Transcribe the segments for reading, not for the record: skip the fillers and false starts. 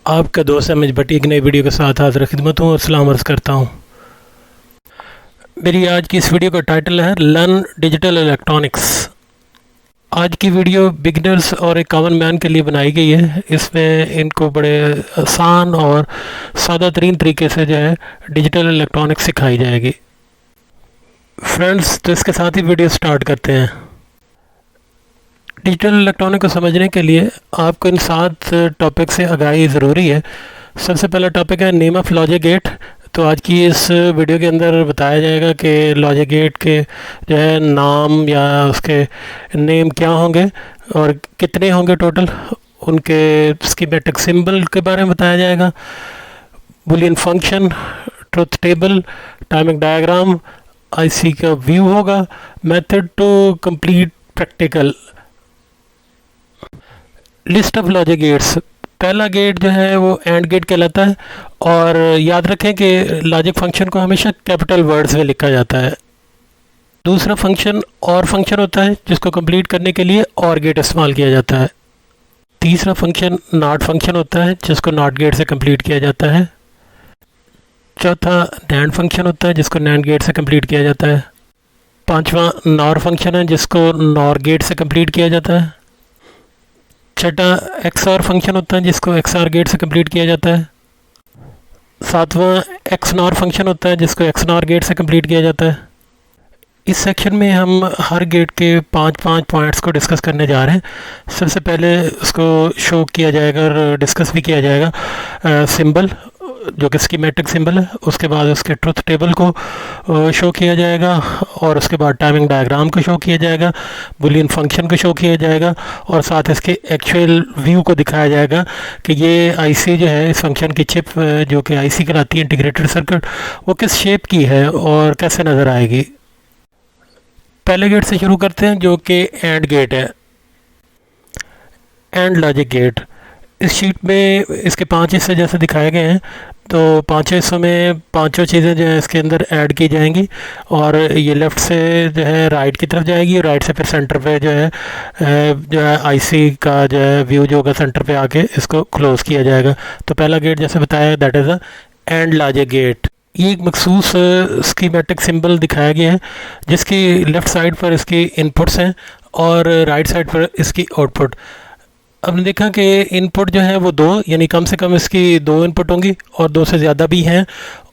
आपका दोस्त अमित भट्टी एक नई वीडियो के साथ हाजिर खिदमत हूँ और सलाम अर्ज़ करता हूँ। मेरी आज की इस वीडियो का टाइटल है लर्न डिजिटल इलेक्ट्रॉनिक्स। आज की वीडियो बिगिनर्स और एक कॉमन मैन के लिए बनाई गई है। इसमें इनको बड़े आसान और सादा तरीन तरीके से जो है डिजिटल इलेक्ट्रॉनिक्स सिखाई जाएगी। फ्रेंड्स, तो इसके साथ ही वीडियो स्टार्ट करते हैं। डिजिटल इलेक्ट्रॉनिक को समझने के लिए आपको इन 7 टॉपिक से आगाही ज़रूरी है। सबसे पहला टॉपिक है नेम ऑफ़ लॉजिक गेट। तो आज की इस वीडियो के अंदर बताया जाएगा कि लॉजिक गेट के जो है नाम या उसके नेम क्या होंगे और कितने होंगे टोटल, उनके स्कीमेटिक सिंबल के बारे में बताया जाएगा, boolean function, truth table, timing diagram, IC का व्यू होगा, method to complete practical. List of logic gates. पहला गेट जो है वो एंड गेट कहलाता है और याद रखें कि लॉजिक फंक्शन को हमेशा कैपिटल वर्ड्स में लिखा जाता है। दूसरा फंक्शन और फंक्शन होता है जिसको कंप्लीट करने के लिए और गेट इस्तेमाल किया जाता है। तीसरा फंक्शन नॉट फंक्शन होता है जिसको नॉट गेट से कंप्लीट किया जाता है। चौथा नैंड फंक्शन होता है जिसको नैंड गेट से कंप्लीट किया जाता है। पांचवा नॉर फंक्शन है जिसको नॉर गेट से कंप्लीट किया जाता है। छठा एक्सआर फंक्शन होता है जिसको एक्सआर गेट से कंप्लीट किया जाता है। सातवां एक्सनॉर फंक्शन होता है जिसको एक्सनॉर गेट से कंप्लीट किया जाता है। इस सेक्शन में हम हर गेट के 5-5 पॉइंट्स को डिस्कस करने जा रहे हैं। सबसे पहले उसको शो किया जाएगा और डिस्कस भी किया जाएगा सिंबल, जो कि स्कीमेटिक सिंबल है। उसके बाद उसके ट्रुथ टेबल को शो किया जाएगा और उसके बाद टाइमिंग डायग्राम को शो किया जाएगा, बुलियन फंक्शन को शो किया जाएगा और साथ इसके एक्चुअल व्यू को दिखाया जाएगा कि ये आईसी जो है, इस फंक्शन की चिप जो कि आईसी कहलाती है, इंटीग्रेटेड सर्किट, वो किस शेप की है और कैसे नज़र आएगी। पहले गेट से शुरू करते हैं जो कि एंड गेट है, एंड लॉजिक गेट। इस शीट में इसके 5 हिस्से जैसे दिखाए गए हैं। तो 5 हिस्सों में पांचों चीज़ें जो है इसके अंदर ऐड की जाएंगी और ये लेफ़्ट से जो है राइट की तरफ जाएगी और राइट से फिर सेंटर पे जो है आईसी का जो है व्यू जो होगा सेंटर पे आके इसको क्लोज़ किया जाएगा। तो पहला गेट जैसे बताया that is a AND logic gate. ये एक मखसूस स्कीमेटिक सिंबल दिखाया गया है जिसकी लेफ़्ट साइड पर इसकी इनपुट्स हैं और राइट साइड पर इसकी आउटपुट। अब ने देखा कि इनपुट जो है वो 2, यानी कम से कम इसकी 2 इनपुट होंगी और 2 से ज़्यादा भी हैं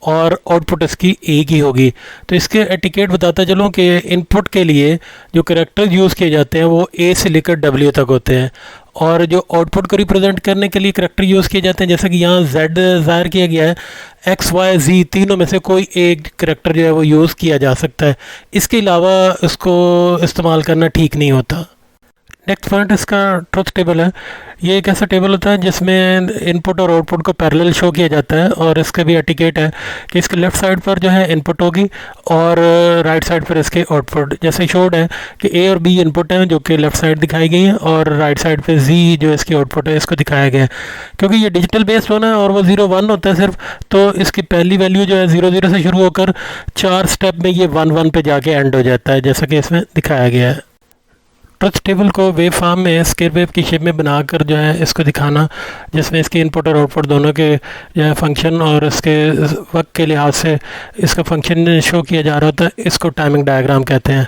और आउटपुट इसकी एक ही होगी। तो इसके एटिकेट बताता चलूँ कि इनपुट के लिए जो कैरेक्टर यूज़ किए जाते हैं वो ए से लेकर डब्ल्यू तक होते हैं और जो आउटपुट को रिप्रेजेंट करने के लिए कैरेक्टर यूज़ किए जाते हैं, जैसे कि यहाँ जेड ज़ाहिर किया गया है, एक्स वाई जी तीनों में से कोई एक कैरेक्टर जो है वो यूज़ किया जा सकता है। इसके अलावा इसको इस्तेमाल करना ठीक नहीं होता। नेक्स्ट पॉइंट इसका ट्रुथ टेबल है। ये एक ऐसा टेबल होता है जिसमें इनपुट और आउटपुट को पैरेलल शो किया जाता है और इसका भी एटिकेट है कि इसके लेफ़्ट साइड पर जो है इनपुट होगी और राइट साइड पर इसके आउटपुट। जैसे शोड है कि ए और बी इनपुट हैं जो कि लेफ़्ट साइड दिखाई गई है और राइट साइड पे जी जो इसकी आउटपुट है इसको दिखाया गया है। क्योंकि ये डिजिटल बेस्ड होना है और वो 0-1 होता है सिर्फ, तो इसकी पहली वैल्यू जो है 0-0 से शुरू होकर 4 स्टेप में ये 1-1 पे जाके एंड हो जाता है, जैसा कि इसमें दिखाया गया है। ट्रुथ टेबल को वेव फॉर्म में स्क्वायर वेव की शेप में बनाकर जो है इसको दिखाना, जिसमें इसके इनपुट और आउटपुट दोनों के जो है फंक्शन और इसके वक्त के लिहाज से इसका फंक्शन शो किया जा रहा होता है, इसको टाइमिंग डायग्राम कहते हैं।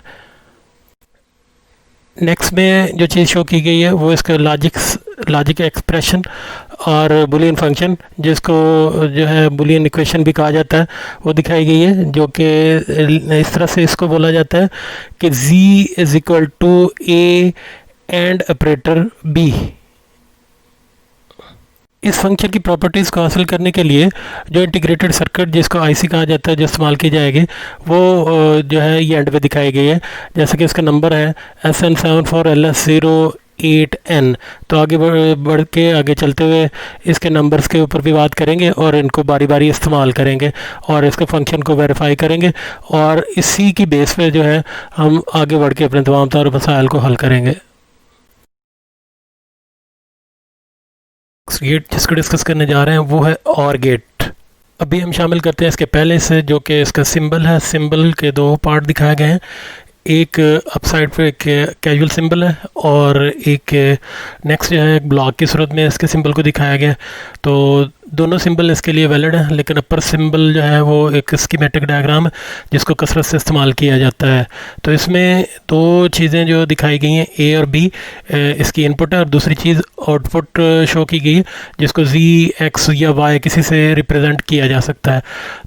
नेक्स्ट में जो चीज़ शो की गई है वो इसका लॉजिक एक्सप्रेशन और बुलियन फंक्शन, जिसको जो है बुलियन इक्वेशन भी कहा जाता है, वो दिखाई गई है, जो कि इस तरह से इसको बोला जाता है कि z is equal to a AND operator b। इस फंक्शन की प्रॉपर्टीज़ को हासिल करने के लिए जो इंटीग्रेटेड सर्किट जिसको आईसी कहा जाता है जो इस्तेमाल की जाएगी वो जो है ये एंड पे दिखाई गई है। जैसे कि इसका नंबर है SN74LS08N। तो आगे बढ़ के आगे चलते हुए इसके नंबर्स के ऊपर भी बात करेंगे और इनको बारी बारी इस्तेमाल करेंगे और इसके फंक्शन को वेरीफाई करेंगे और इसी की बेस पे जो है हम आगे बढ़ के अपने तमाम तार मसाइल को हल करेंगे। गेट जिसको डिस्कस करने जा रहे हैं वो है और गेट। अभी हम शामिल करते हैं इसके पहले से, जो कि इसका सिंबल है। सिंबल के 2 पार्ट दिखाए गए हैं। एक अप साइड पे एक कैजुअल सिंबल है और एक नेक्स्ट जो है एक ब्लॉक की सूरत में इसके सिंबल को दिखाया गया है। तो दोनों सिंबल इसके लिए वैलिड हैं, लेकिन अपर सिंबल जो है वो एक स्कीमेटिक डायग्राम है जिसको कसरत से इस्तेमाल किया जाता है। तो इसमें दो चीज़ें जो दिखाई गई हैं, ए और बी, इसकी इनपुट है, और दूसरी चीज़ आउटपुट शो की गई है जिसको जी, एक्स या वाई किसी से रिप्रेजेंट किया जा सकता है।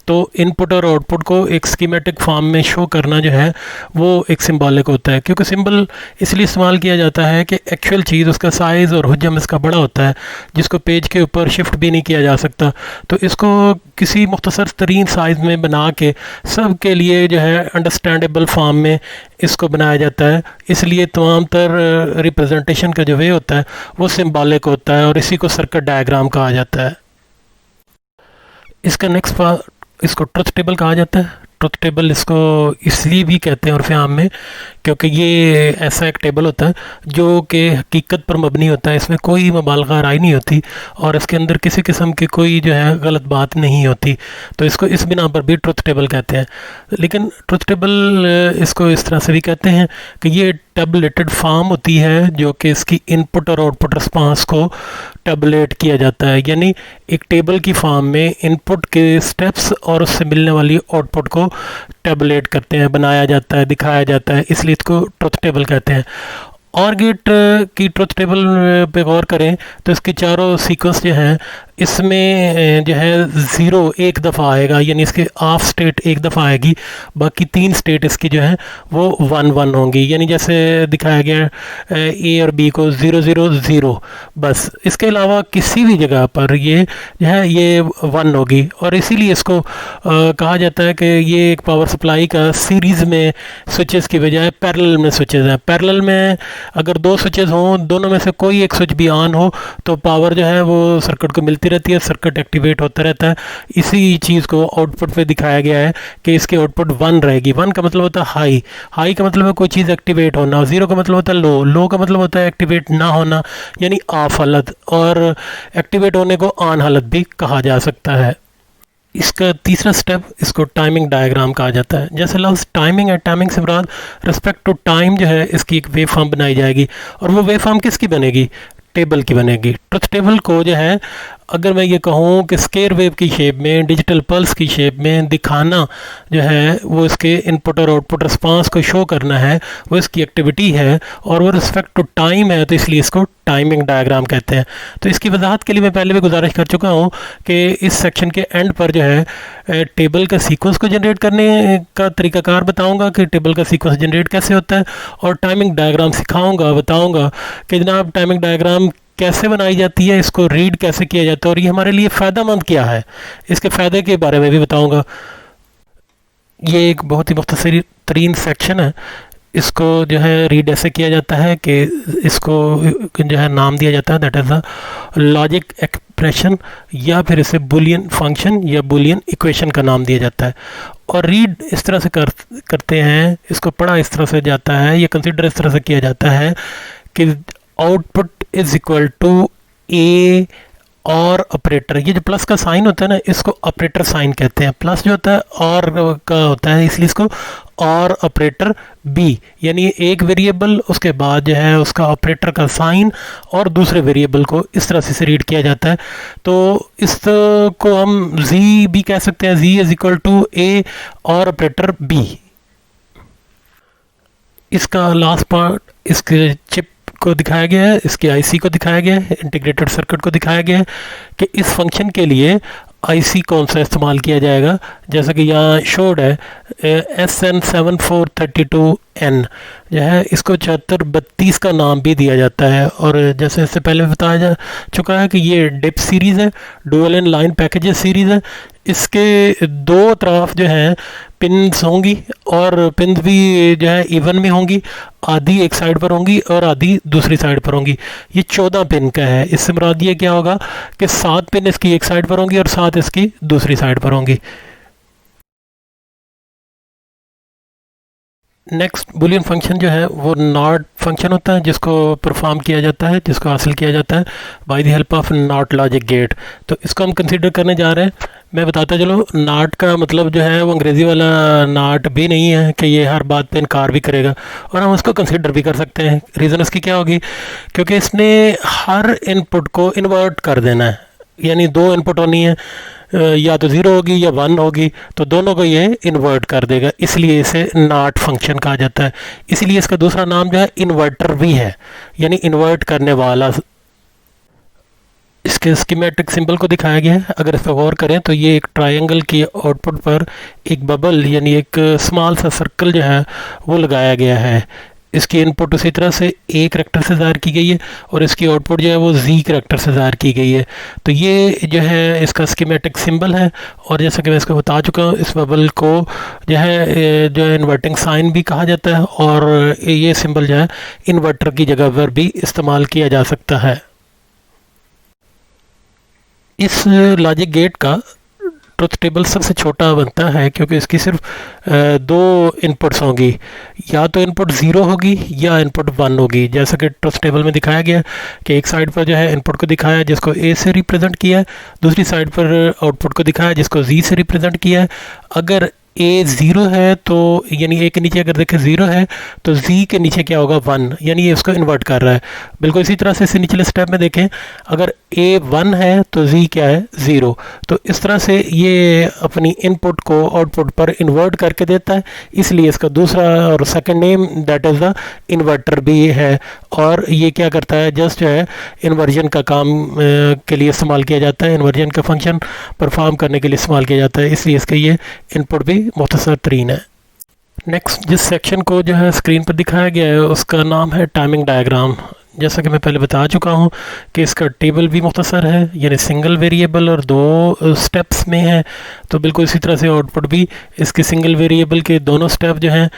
तो इनपुट और आउटपुट को एक स्कीमेटिक फॉर्म में शो करना जो है वो एक सिंबॉलिक होता है, क्योंकि सिंबल इसलिए इस्तेमाल किया जाता है कि एक्चुअल चीज़ उसका साइज़ और हुजम इसका बड़ा होता है जिसको पेज के ऊपर शिफ्ट भी नहीं किया जा सकता। तो इसको किसी मुख्तसर तरीन साइज़ में बना के सब के लिए जो है अंडरस्टैंडेबल फॉर्म में इसको बनाया जाता है। इसलिए तमाम तर रिप्रेजेंटेशन का जो वे होता है वो सिंबॉलिक होता है और इसी को सर्किट डायग्राम कहा जाता है। इसका नेक्स्ट पार्ट, इसको ट्रुथ टेबल कहा जाता है। ट्रुथ टेबल इसको इसलिए भी कहते हैं उर्फ़ आम में क्योंकि ये ऐसा एक टेबल होता है जो कि हकीकत पर मबनी होता है, इसमें कोई मुबालगा राय नहीं होती और इसके अंदर किसी किस्म की कोई जो है गलत बात नहीं होती। तो इसको इस बिना पर भी ट्रुथ टेबल कहते हैं। लेकिन ट्रुथ टेबल इसको इस तरह से भी कहते हैं कि ये टैबुलेटेड फॉर्म होती है जो कि इसकी इनपुट और आउटपुट रिस्पांस को टैबुलेट किया जाता है, यानी एक टेबल की फॉर्म में इनपुट के स्टेप्स और उससे मिलने वाली आउटपुट को टैबुलेट करते हैं, बनाया जाता है, दिखाया जाता है, इसलिए इसको ट्रुथ टेबल कहते हैं। और गेट की ट्रुथ टेबल पे गौर करें तो इसके चारों सीक्वेंस जो हैं इसमें जो है ज़ीरो एक दफ़ा आएगा, यानी इसके ऑफ स्टेट एक दफ़ा आएगी, बाकी तीन स्टेट इसकी जो है वो 1 1 होंगी, यानी जैसे दिखाया गया ए और बी को 0 0 0, बस इसके अलावा किसी भी जगह पर ये जो है ये 1 होगी। और इसीलिए इसको कहा जाता है कि ये एक पावर सप्लाई का सीरीज़ में स्विचेस की बजाय पैरेलल में स्विचेस हैं। पैरेलल में अगर दो स्विचेस हों, दोनों में से कोई एक स्विच भी ऑन हो तो पावर जो है वो सर्किट को मिलती रहती है, सर्किट एक्टिवेट होता रहता है। इसी चीज़ को आउटपुट पे दिखाया गया है कि इसकी आउटपुट 1 रहेगी। 1 का मतलब होता है हाई, हाई का मतलब है कोई चीज़ एक्टिवेट होना, 0 का मतलब होता है लो, लो का मतलब होता है एक्टिवेट ना होना यानी ऑफ हालत, और एक्टिवेट होने को ऑन हालत भी कहा जा सकता है। इसका तीसरा स्टेप, इसको टाइमिंग डायग्राम कहा जाता है। जैसे लफ्ज़ टाइमिंग है, टाइमिंग से मुराद रिस्पेक्ट टू टाइम जो है इसकी एक वेव फॉर्म बनाई जाएगी, और वो वेव फॉर्म किसकी बनेगी? टेबल की बनेगी। ट्रुथ टेबल को जो है अगर मैं ये कहूँ कि स्केयर वेव की शेप में, डिजिटल पल्स की शेप में दिखाना जो है वो इसके इनपुट और आउटपुट रिस्पांस को शो करना है, वो इसकी एक्टिविटी है और वो रिस्पेक्ट टू टाइम है, तो इसलिए इसको टाइमिंग डायग्राम कहते हैं। तो इसकी वजाहत के लिए मैं पहले भी गुजारिश कर चुका हूँ कि इस सेक्शन के एंड पर जो है टेबल का सीक्वेंस को जनरेट करने का तरीकाकार बताऊँगा कि टेबल का सीक्वेंस जनरेट कैसे होता है, और टाइमिंग डायग्राम सिखाऊँगा, बताऊँगा कि जनाब टाइमिंग डायग्राम कैसे बनाई जाती है, इसको रीड कैसे किया जाता है और ये हमारे लिए फ़ायदेमंद क्या है, इसके फ़ायदे के बारे में भी बताऊंगा। ये एक बहुत ही मुख्तसर तरीन सेक्शन है। इसको जो है रीड ऐसे किया जाता है कि इसको जो है नाम दिया जाता है that is a logic expression, या फिर इसे बुलियन फंक्शन या बुलियन इक्वेशन का नाम दिया जाता है। और रीड इस तरह से करते हैं, इसको पढ़ा इस तरह से जाता है, या कंसिडर इस तरह से किया जाता है कि आउटपुट इज इक्वल टू ए और ऑपरेटर। ये जो प्लस का साइन होता है ना, इसको ऑपरेटर साइन कहते हैं। प्लस जो होता है और का होता है, इसलिए इसको और ऑपरेटर बी, यानी एक वेरिएबल उसके बाद जो है उसका ऑपरेटर का साइन और दूसरे वेरिएबल को इस तरह से रीड किया जाता है। तो इस को हम जी भी कह सकते हैं, जी इज इक्वल टू ए और ऑपरेटर बी। इसका लास्ट पार्ट इसके चिप को दिखाया गया है, इसके आईसी को दिखाया गया है, इंटीग्रेटेड सर्किट को दिखाया गया है कि इस फंक्शन के लिए आईसी कौन सा इस्तेमाल किया जाएगा। जैसा कि यहाँ शोड है SN7432N जो है, इसको 7432 का नाम भी दिया जाता है। और जैसे इससे पहले बताया जा चुका है कि ये डिप सीरीज़ है, dual in line packages series है। इसके दो तरफ जो है पिन्स होंगी और पिन्स भी जो है इवन में होंगी, आधी एक साइड पर होंगी और आधी दूसरी साइड पर होंगी। ये 14 पिन का है। इससे मुराद ये क्या होगा कि 7 पिन इसकी एक साइड पर होंगी और 7 इसकी दूसरी साइड पर होंगी। नेक्स्ट बुलियन फंक्शन जो है वो नॉट फंक्शन होता है, जिसको परफॉर्म किया जाता है, जिसको हासिल किया जाता है by the help of NOT logic gate. तो इसको हम कंसीडर करने जा रहे हैं। मैं बताता चलो, नॉट का मतलब जो है वो अंग्रेज़ी वाला नॉट भी नहीं है कि ये हर बात पे इनकार भी करेगा, और हम उसको कंसीडर भी कर सकते हैं। रीज़न उसकी क्या होगी, क्योंकि इसने हर इनपुट को इन्वर्ट कर देना है, यानी दो इनपुट होनी है, या तो ज़ीरो होगी या वन होगी, तो दोनों को ये इन्वर्ट कर देगा, इसलिए इसे नॉट फंक्शन कहा जाता है। इसलिए इसका दूसरा नाम जो है इन्वर्टर भी है, यानी इन्वर्ट करने वाला। इसके स्कीमेटिक सिंबल को दिखाया गया है। अगर इस पर गौर करें तो ये एक ट्रायंगल की आउटपुट पर एक बबल यानी एक स्मॉल सा सर्कल जो है वो लगाया गया है। इसकी इनपुट उसी तरह से ए करैक्टर से ज़ाहिर की गई है और इसकी आउटपुट जो है वो जी करैक्टर से ज़ाहिर की गई है। तो ये जो है इसका स्कीमेटिक सिंबल है, और जैसा कि मैं इसको बता चुका हूँ, इस बबल को जो है इन्वर्टिंग साइन भी कहा जाता है, और ये सिंबल जो है इन्वर्टर की जगह पर भी इस्तेमाल किया जा सकता है। इस लॉजिक गेट का ट्रुथ टेबल सबसे छोटा बनता है, क्योंकि इसकी सिर्फ दो इनपुट्स होंगी, या तो इनपुट ज़ीरो होगी या इनपुट वन होगी। जैसा कि ट्रुथ टेबल में दिखाया गया कि एक साइड पर जो है इनपुट को दिखाया है जिसको ए से रिप्रेजेंट किया है, दूसरी साइड पर आउटपुट को दिखाया है जिसको जी से रिप्रेजेंट किया है। अगर ए ज़ीरो है तो यानी ए के नीचे अगर देखें ज़ीरो है तो जी के नीचे क्या होगा, वन, यानी ये उसको इन्वर्ट कर रहा है। बिल्कुल इसी तरह से इसे निचले स्टेप में देखें, अगर ए वन है तो जी क्या है, ज़ीरो। तो इस तरह से ये अपनी इनपुट को आउटपुट पर इन्वर्ट करके देता है, इसलिए इसका दूसरा और second name that is the inverter भी है। और ये क्या करता है, जस्ट जो है इन्वर्जन का काम के लिए इस्तेमाल किया जाता है, इन्वर्जन का फंक्शन परफॉर्म करने के लिए इस्तेमाल किया जाता है, इसलिए इसका ये इनपुट भी मुख्तसर तरीन है। नेक्स्ट जिस सेक्शन को जो है स्क्रीन पर दिखाया गया है उसका नाम है टाइमिंग डायग्राम। जैसा कि मैं पहले बता चुका हूँ कि इसका टेबल भी मुख्तसर है, यानी सिंगल वेरिएबल और दो स्टेप्स में है। तो बिल्कुल इसी तरह से आउटपुट भी इसके सिंगल वेरिएबल के दोनों स्टेप जो हैं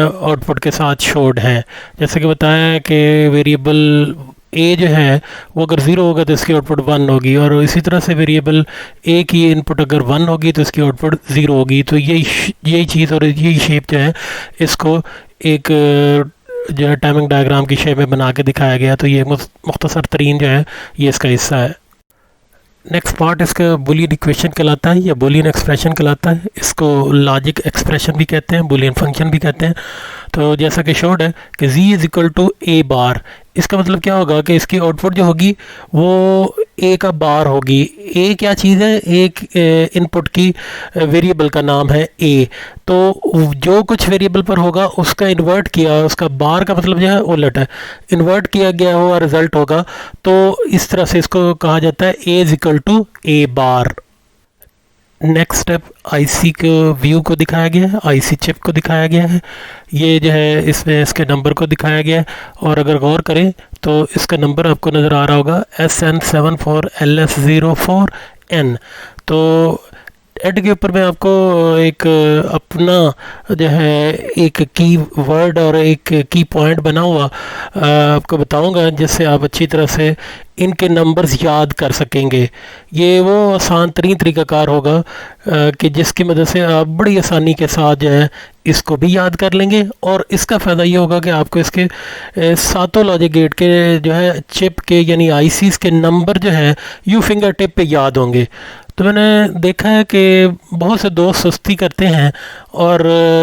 आउटपुट के साथ शोड हैं। जैसे कि बताया कि वेरिएबल ए जो है वो अगर ज़ीरो होगा तो इसकी आउटपुट वन होगी, और इसी तरह से वेरिएबल ए की इनपुट अगर वन होगी तो इसकी आउटपुट ज़ीरो होगी। तो यही चीज़ और यही शेप जो है इसको एक जो है टाइमिंग डायग्राम की शेप में बना के दिखाया गया। तो ये मुख्तसर तरीन जो है ये इसका हिस्सा है। नेक्स्ट पार्ट इसका बुलियन इक्वेशन कहलाता है या बुलियन एक्सप्रेशन कहलाता है। इसको लॉजिक एक्सप्रेशन भी कहते हैं, बुलियन फंक्शन भी कहते हैं। तो जैसा कि शोर्ड है कि z is equal to A बार, इसका मतलब क्या होगा कि इसकी आउटपुट जो होगी वो ए का बार होगी। ए क्या चीज़ है, एक इनपुट की वेरिएबल का नाम है ए। तो जो कुछ वेरिएबल पर होगा उसका इन्वर्ट किया, उसका बार का मतलब जो है उलट है, इन्वर्ट किया गया हुआ रिजल्ट होगा। तो इस तरह से इसको कहा जाता है A is equal to A bar. Next step IC के व्यू को दिखाया गया है, आईसी चिप को दिखाया गया है। ये जो है इसमें इसके नंबर को दिखाया गया है, और अगर गौर करें तो इसका नंबर आपको नज़र आ रहा होगा SN74LS04N। तो एड के ऊपर मैं आपको एक अपना जो है एक की वर्ड और एक की पॉइंट बना हुआ आपको बताऊंगा, जिससे आप अच्छी तरह से इनके नंबर्स याद कर सकेंगे। ये वो आसान तरीन तरीक़ाकार होगा कि जिसकी मदद से आप बड़ी आसानी के साथ जो है इसको भी याद कर लेंगे, और इसका फ़ायदा ये होगा कि आपको इसके सातों लॉजिक गेट के जो है चिप के यानी आईसीज़ के नंबर जो है यू फिंगर टिप पे याद होंगे। तो मैंने देखा है कि बहुत से दोस्त सुस्ती करते हैं और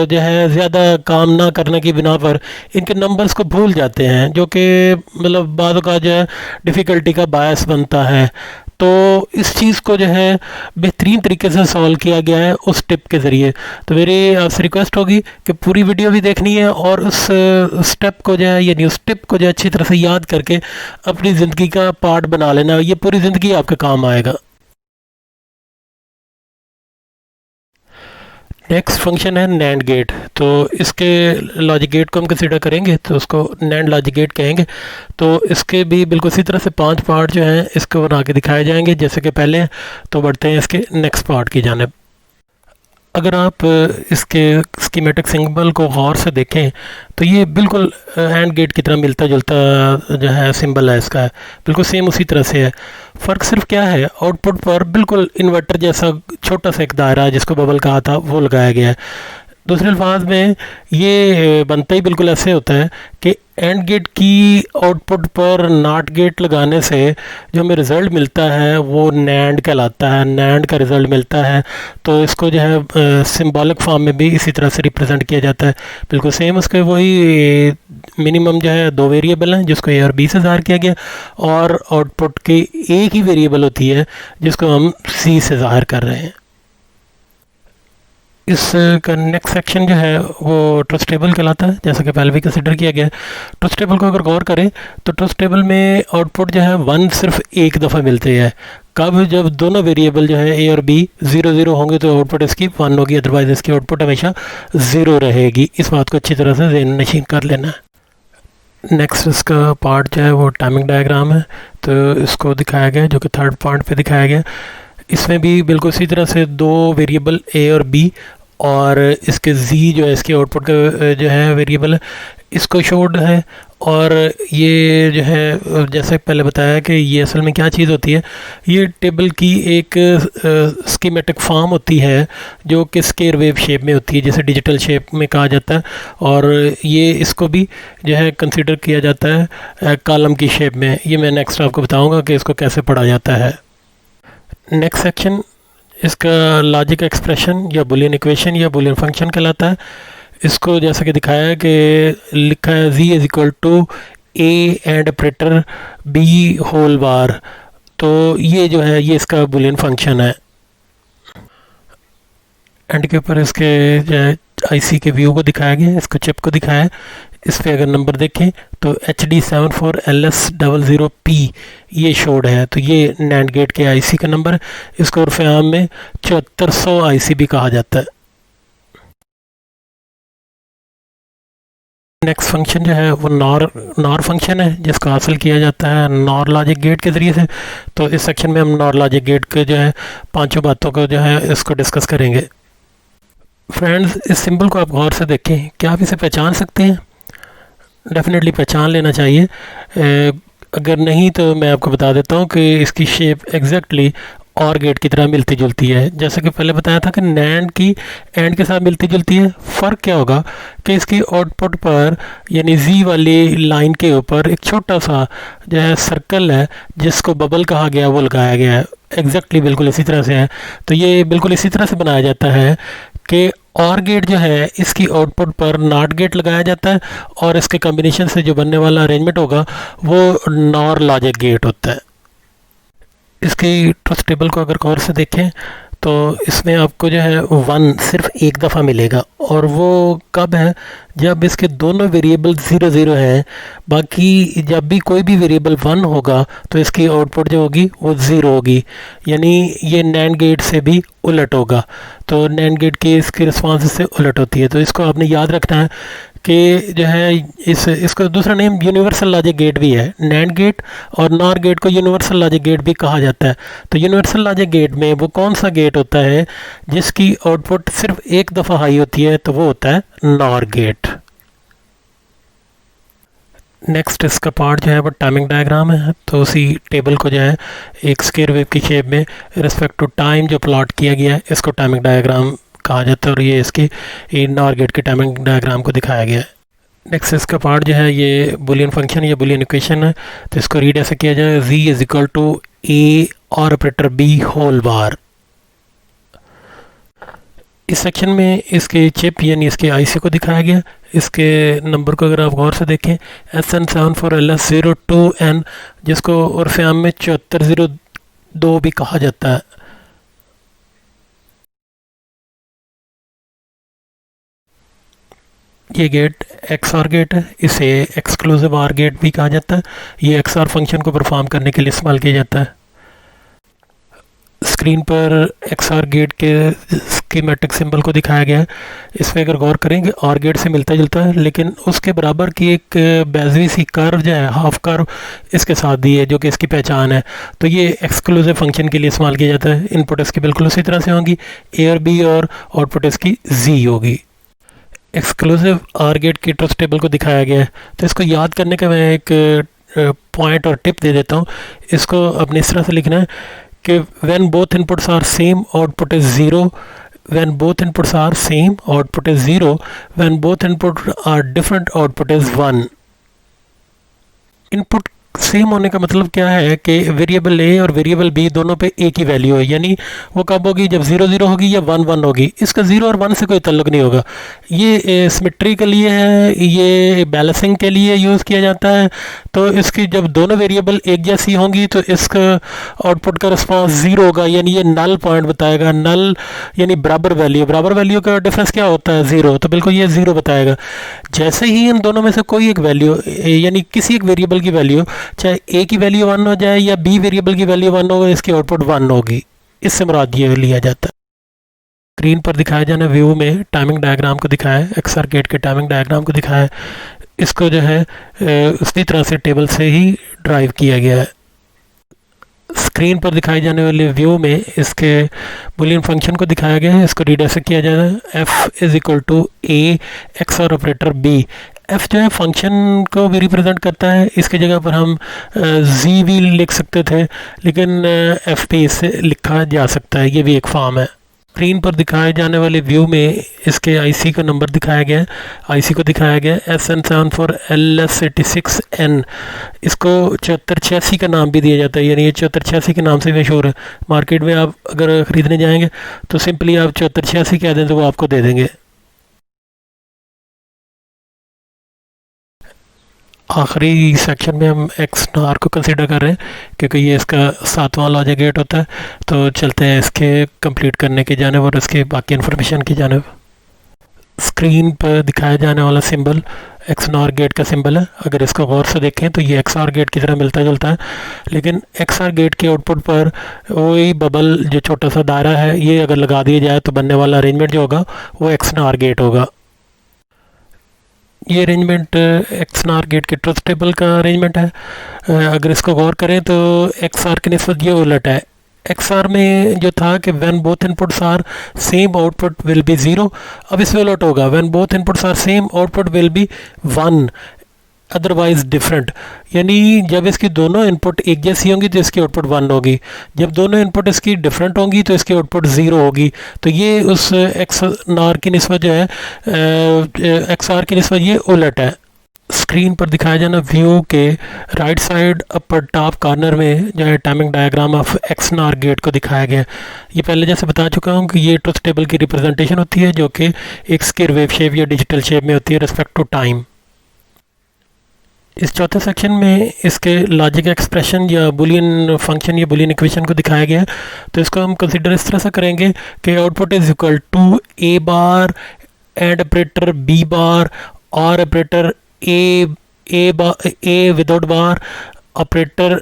जो है ज़्यादा काम ना करने की बिना पर इनके नंबर्स को भूल जाते हैं, जो कि मतलब बाद का जो है डिफ़िकल्टी का बायस बनता है। तो इस चीज़ को जो है बेहतरीन तरीके से सॉल्व किया गया है उस टिप के ज़रिए। तो मेरी आपसे रिक्वेस्ट होगी कि पूरी वीडियो भी देखनी है और उस स्टेप को जो है यानी उस टिप को जो है अच्छी तरह से याद करके अपनी ज़िंदगी का पार्ट बना लेना, ये पूरी ज़िंदगी आपके काम आएगा। नेक्स्ट फंक्शन है नैंड गेट। तो इसके लॉजिक गेट को हम कंसिडर करेंगे तो उसको नैंड लॉजिक गेट कहेंगे। तो इसके भी बिल्कुल इसी तरह से 5 पार्ट जो हैं इसको बना के दिखाए जाएंगे जैसे कि पहले। तो बढ़ते हैं इसके नेक्स्ट पार्ट की जानिब। अगर आप इसके स्कीमेटिक सिंबल को गौर से देखें तो ये बिल्कुल एंड गेट की तरह मिलता जुलता जो है सिंबल है इसका, बिल्कुल सेम उसी तरह से है। फ़र्क सिर्फ क्या है, आउटपुट पर बिल्कुल इन्वर्टर जैसा छोटा सा एक दायरा जिसको बबल कहा था वो लगाया गया है। दूसरे अल्फाज में ये बनता ही बिल्कुल ऐसे होता है कि एंड गेट की आउटपुट पर नॉट गेट लगाने से जो हमें रिज़ल्ट मिलता है वो नैंड कहलाता है, नैंड का रिज़ल्ट मिलता है। तो इसको जो है सिंबॉलिक फॉर्म में भी इसी तरह से रिप्रेजेंट किया जाता है। बिल्कुल सेम उसके वही मिनिमम जो है 2 वेरिएबल हैं जिसको ए और बी से ज़ाहिर किया गया, और आउटपुट की एक ही वेरिएबल होती है जिसको हम सी से ज़ाहिर कर रहे हैं। इसका नेक्स्ट सेक्शन जो है वो ट्रस्ट टेबल कहलाता है, जैसा कि पहले भी कंसिडर किया गया है। ट्रस्ट टेबल को अगर गौर करें तो ट्रस्ट टेबल में आउटपुट जो है 1 सिर्फ एक दफ़ा मिलते हैं। कब? जब दोनों वेरिएबल जो है ए और बी 0 0 होंगे तो आउटपुट इसकी 1 होगी, अदरवाइज इसकी आउटपुट हमेशा 0 रहेगी। इस बात को अच्छी तरह से ज़हन नशीन कर लेना है। नेक्स्ट इसका पार्ट जो है वो टाइमिंग डायग्राम है, तो इसको दिखाया गया जो कि थर्ड पार्ट पे दिखाया गया। इसमें भी बिल्कुल इसी तरह से 2 वेरिएबल ए और बी और इसके z जो है इसके आउटपुट का जो है वेरिएबल है, इसको शोड है। और ये जो है जैसे पहले बताया कि ये असल में क्या चीज़ होती है, ये टेबल की एक स्कीमेटिक फॉर्म होती है जो कि स्क्वायर वेव शेप में होती है, जिसे डिजिटल शेप में कहा जाता है। और ये इसको भी जो है कंसीडर किया जाता है कॉलम की शेप में। ये मैं नेक्स्ट आपको बताऊंगा कि इसको कैसे पढ़ा जाता है। नेक्स्ट सेक्शन इसका लॉजिक एक्सप्रेशन या बुलियन इक्वेशन या बुलियन फंक्शन कहलाता है। इसको जैसा कि दिखाया है कि लिखा है z is equal to A AND operator B whole bar. तो ये जो है ये इसका बुलियन फंक्शन है। एंड के ऊपर इसके जो है आईसी के व्यू को दिखाया गया है, इसको चिप को दिखाया है। इस पर अगर नंबर देखें तो HD74LS00P ये शोड है, तो ये नैंड गेट के आईसी का नंबर है। इसको उर्फ़ आम में 7400 आईसी भी कहा जाता है। नेक्स्ट फंक्शन जो है वो नॉर फंक्शन है, जिसका हासिल किया जाता है नॉर लॉजिक गेट के ज़रिए से। तो इस सेक्शन में हम नॉर लॉजिक गेट के जो है 5 बातों को जो है इसको डिस्कस करेंगे। फ्रेंड्स, इस सिंबल को आप गौर से देखें, क्या आप इसे पहचान सकते हैं? डेफिनेटली पहचान लेना चाहिए। अगर नहीं तो मैं आपको बता देता हूँ कि इसकी शेप एग्जैक्टली और गेट की तरह मिलती जुलती है। जैसे कि पहले बताया था कि नैंड की एंड के साथ मिलती जुलती है। फ़र्क क्या होगा कि इसकी आउटपुट पर यानी जी वाली लाइन के ऊपर एक छोटा सा जो है सर्कल है जिसको बबल कहा गया, वो लगाया गया है। एग्जैक्टली बिल्कुल इसी तरह से है। तो ये बिल्कुल इसी तरह से बनाया जाता है कि और गेट जो है इसकी आउटपुट पर नॉट गेट लगाया जाता है और इसके कॉम्बिनेशन से जो बनने वाला अरेंजमेंट होगा वो नॉर लॉजिक गेट होता है। इसकी ट्रस्ट टेबल को अगर गौर से देखें तो इसमें आपको जो है 1 सिर्फ एक दफ़ा मिलेगा, और वो कब है? जब इसके दोनों वेरिएबल 0 0 हैं। बाकी जब भी कोई भी वेरिएबल 1 होगा तो इसकी आउटपुट जो होगी वो 0 होगी, यानी ये नैंड गेट से भी उलट होगा। तो नैंड गेट की इसकी रिस्पॉन्स से उलट होती है। तो इसको आपने याद रखना है कि जो है इसको दूसरा नेम यूनिवर्सल लॉजिक गेट भी है। नैंड गेट और नॉर गेट को यूनिवर्सल लॉजिक गेट भी कहा जाता है। तो यूनिवर्सल लॉजिक गेट में वो कौन सा गेट होता है जिसकी आउटपुट सिर्फ एक दफ़ा हाई होती है? तो वो होता है नॉर गेट। नेक्स्ट इसका पार्ट जो है वो टाइमिंग डायग्राम है। तो उसी टेबल को जो है एक स्क्वायर वेव की शेप में रिस्पेक्ट टू टाइम जो प्लॉट किया गया है इसको टाइमिंग डायग्राम कहा जाता है, और ये इसकी नॉर गेट के टाइमिंग डायग्राम को दिखाया गया है। नेक्स्ट इसका पार्ट जो है ये बुलियन फंक्शन या बुलियन इक्वेशन है। तो इसको रीड ऐसे किया जाए, z इज इक्वल टू ए और ऑपरेटर बी होल बार। इस सेक्शन में इसके चिप यानी इसके आईसी को दिखाया गया। इसके नंबर को अगर आप गौर से देखें SN74LS02N, जिसको उर्फ़ आम में 7402 भी कहा जाता है। ये गेट XOR गेट है, इसे एक्सक्लूसिव OR गेट भी कहा जाता है। ये XOR फंक्शन को परफॉर्म करने के लिए इस्तेमाल किया जाता है। स्क्रीन पर XOR गेट के स्कीमेटिक सिंबल को दिखाया गया है। इसमें अगर गौर करेंगे OR गेट से मिलता जुलता है, लेकिन उसके बराबर की एक बेजवी सी कर्व जो है, हाफ कर्व इसके साथ दी है जो कि इसकी पहचान है। तो ये एक्सक्लूसिव फंक्शन के लिए इस्तेमाल किया जाता है। इनपुट इसकी बिल्कुल उसी तरह से होंगी, ए और बी, और आउटपुट इसकी Z होगी। एक्सक्लूसिव OR गेट की ट्रस्ट टेबल को दिखाया गया है। तो इसको याद करने का मैं एक पॉइंट और टिप दे देता हूँ। इसको अपने इस तरह से लिखना है कि when both inputs are same output is 0, when both inputs are same, output is 0. When both inputs are different, output is 1. Input same होने का मतलब क्या है कि वेरिएबल ए और वेरिएबल बी दोनों पे एक ही वैल्यू है, यानी वो कब होगी, जब 0 0 होगी या 1 1 होगी। इसका 0 और 1 से कोई ताल्लुक नहीं होगा। ये सिमेट्री के लिए है, ये बैलेंसिंग के लिए यूज़ किया जाता है। तो इसकी जब दोनों वेरिएबल एक जैसी होंगी तो इसका आउटपुट का रिस्पॉन्स 0 होगा, यानी ये नल पॉइंट बताएगा। नल यानी बराबर वैल्यू का डिफरेंस क्या होता है, 0, तो बिल्कुल ये 0 बताएगा। जैसे ही इन दोनों में से कोई एक वैल्यू यानी किसी एक वेरिएबल की वैल्यू, चाहे ए की वैल्यू 1 हो जाए या बी वेरिएबल की वैल्यू 1 हो, इसकी आउटपुट 1 होगी। इससे मुराद ये लिया जाता है। स्क्रीन पर दिखाया जाना व्यू में टाइमिंग डायग्राम को दिखाया है, एक्सआर गेट के टाइमिंग डायग्राम को दिखाया है। इसको जो है उसी तरह से टेबल से ही ड्राइव किया गया है। स्क्रीन पर दिखाई जाने वाले व्यू में इसके बुलियन फंक्शन को दिखाया गया है। इसको रीड ऐसे किया जाना है, f is equal to A XOR operator B. f जो है फंक्शन को भी रिप्रेजेंट करता है। इसकी जगह पर हम z भी लिख सकते थे, लेकिन f भी इससे लिखा जा सकता है, ये भी एक फॉर्म है। स्क्रीन पर दिखाए जाने वाले व्यू में इसके आईसी का नंबर दिखाया गया है। आईसी को दिखाया गया है SN74LS86N। इसको 7486 का नाम भी दिया जाता है, यानी ये 7486 के नाम से मशहूर है। मार्केट में आप अगर ख़रीदने जाएंगे तो सिंपली आप 7486 कह दें तो वो आपको दे देंगे। आखिरी सेक्शन में हम एक्स नार को कंसीडर कर रहे हैं, क्योंकि ये इसका 7वां लॉजिक गेट होता है। तो चलते हैं इसके कंप्लीट करने की जानिब और इसके बाकी इन्फॉर्मेशन की जानिब। स्क्रीन पर दिखाया जाने वाला सिंबल एक्स नार गेट का सिंबल है। अगर इसको गौर से देखें तो ये एक्स आर गेट की तरह मिलता जुलता है, लेकिन एक्स आर गेट के आउटपुट पर वही बबल जो छोटा सा दायरा है, ये अगर लगा दिया जाए तो बनने वाला अरेंजमेंट जो होगा वो एक्स नार गेट होगा। ये अरेंजमेंट एक्स नार गेट के ट्रुथ टेबल का अरेंजमेंट है। अगर इसको गौर करें तो एक्स आर की निस्बत ये उलट है। एक्स आर में जो था कि when both inputs are same output will be 0, अब इसमें उलट होगा, when both inputs are same output will be 1 otherwise different. यानी जब इसकी दोनों इनपुट एक जैसी होंगी तो इसकी आउटपुट 1 होगी, जब दोनों इनपुट इसकी डिफरेंट होंगी तो इसकी आउटपुट 0 होगी। तो ये उस एक्स नार की निस्बत जो है एक्स आर की निस्बत ये उलट है। स्क्रीन पर दिखाया जाना व्यू के right side upper top corner में जो है टाइमिंग डायग्राम ऑफ एक्स नार गेट को दिखाया गया है। ये पहले जैसे बता चुका हूँ कि ये ट्रुथ टेबल की रिप्रेजेंटेशन होती है, जो कि एक स्क्वायर वेव शेप या डिजिटल शेप में होती है रिस्पेक्ट टू टाइम। इस चौथे सेक्शन में इसके लॉजिक एक्सप्रेशन या बुलियन फंक्शन या बुलियन इक्वेशन को दिखाया गया है। तो इसको हम कंसिडर इस तरह से करेंगे कि output is equal to A bar and operator B bar और operator A without bar operator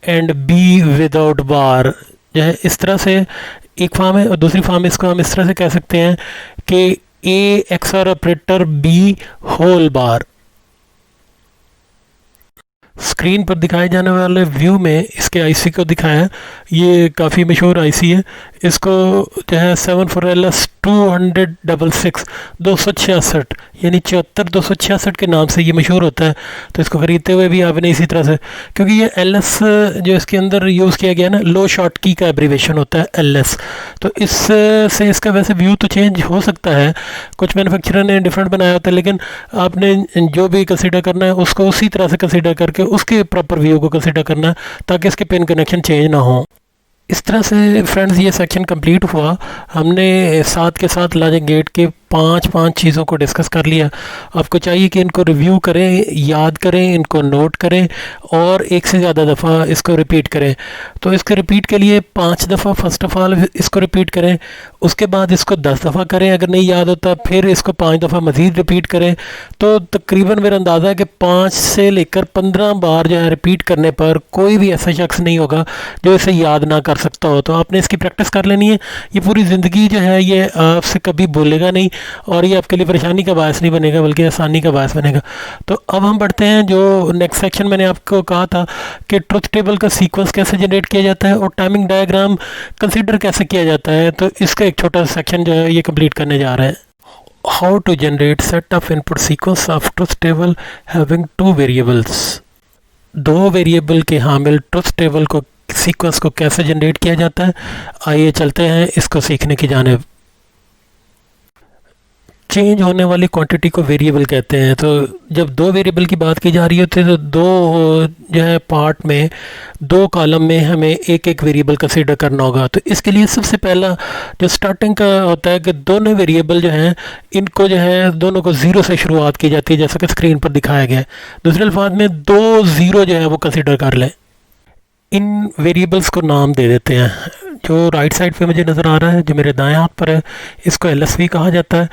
and B without bar. जो है इस तरह से एक फॉर्म है, और दूसरी फॉर्म इसको हम इस तरह से कह सकते हैं कि A XOR operator B whole bar. Screen पर दिखाए जाने वाले व्यू में इसके आईसी को दिखाया है। ये काफ़ी मशहूर आईसी है। इसको जो है 74LS266 यानी 74266 के नाम से ये मशहूर होता है। तो इसको ख़रीदते हुए भी आपने इसी तरह से, क्योंकि ये LS जो इसके अंदर यूज़ किया गया ना, लो शॉर्ट की का एब्रीवेशन होता है LS। तो इससे इसका वैसे व्यू तो चेंज हो सकता है, कुछ मैन्युफैक्चरर ने डिफरेंट बनाया होता है, लेकिन आपने जो भी कंसीडर करना है उसको उसी तरह से कंसीडर करके उसके प्रॉपर व्यू को कंसीडर करना है, ताकि इसके पिन कनेक्शन चेंज ना हो। इस तरह से फ्रेंड्स ये सेक्शन कंप्लीट हुआ। हमने साथ के साथ लॉजिक गेट के पांच चीज़ों को डिस्कस कर लिया। आपको चाहिए कि इनको रिव्यू करें, याद करें, इनको नोट करें और एक से ज़्यादा दफ़ा इसको रिपीट करें। तो इसके रिपीट के लिए 5 दफ़ा फर्स्ट ऑफ ऑल इसको रिपीट करें, उसके बाद इसको 10 दफ़ा करें, अगर नहीं याद होता फिर इसको 5 दफ़ा मज़ीद रिपीट करें। तो तकरीबन मेरा अंदाज़ा है कि 5 से लेकर 15 बार जो है रिपीट करने पर कोई भी ऐसा शख्स नहीं होगा जो इसे याद ना कर सकता हो। तो आपने इसकी प्रैक्टिस कर लेनी है। ये पूरी ज़िंदगी जो है ये आपसे कभी भूलेगा नहीं, और ये आपके लिए परेशानी का बायस नहीं बनेगा बल्कि आसानी का बायस बनेगा। तो अब हम बढ़ते हैं जो नेक्स्ट सेक्शन। मैंने आपको कहा था कि ट्रुथ टेबल का सीक्वेंस कैसे जनरेट किया जाता है और टाइमिंग डायग्राम कंसीडर कैसे किया जाता है। तो इसका एक छोटा सा सेक्शन जो है ये कंप्लीट करने जा रहे हैं। How to generate set of input sequence of truth table having 2 variables. 2 variable के हामिल ट्रुथ टेबल को सीक्वेंस को कैसे जनरेट किया जाता है, आइए चलते हैं इसको सीखने की जानिब। चेंज होने वाली क्वांटिटी को वेरिएबल कहते हैं। तो जब दो वेरिएबल की बात की जा रही होती है तो दो जो है पार्ट में, दो कॉलम में हमें एक एक वेरिएबल कंसीडर करना होगा। तो इसके लिए सबसे पहला जो स्टार्टिंग का होता है कि दोनों वेरिएबल जो हैं इनको जो है दोनों को ज़ीरो से शुरुआत की जाती है, जैसा कि स्क्रीन पर दिखाया गया है। दूसरे अल्फाज में दो ज़ीरो जो है वो कंसीडर कर लें। इन वेरिएबल्स को नाम दे देते हैं। जो राइट साइड पे मुझे नज़र आ रहा है, जो मेरे दाएं हाथ पर है, इसको एलएसबी कहा जाता है।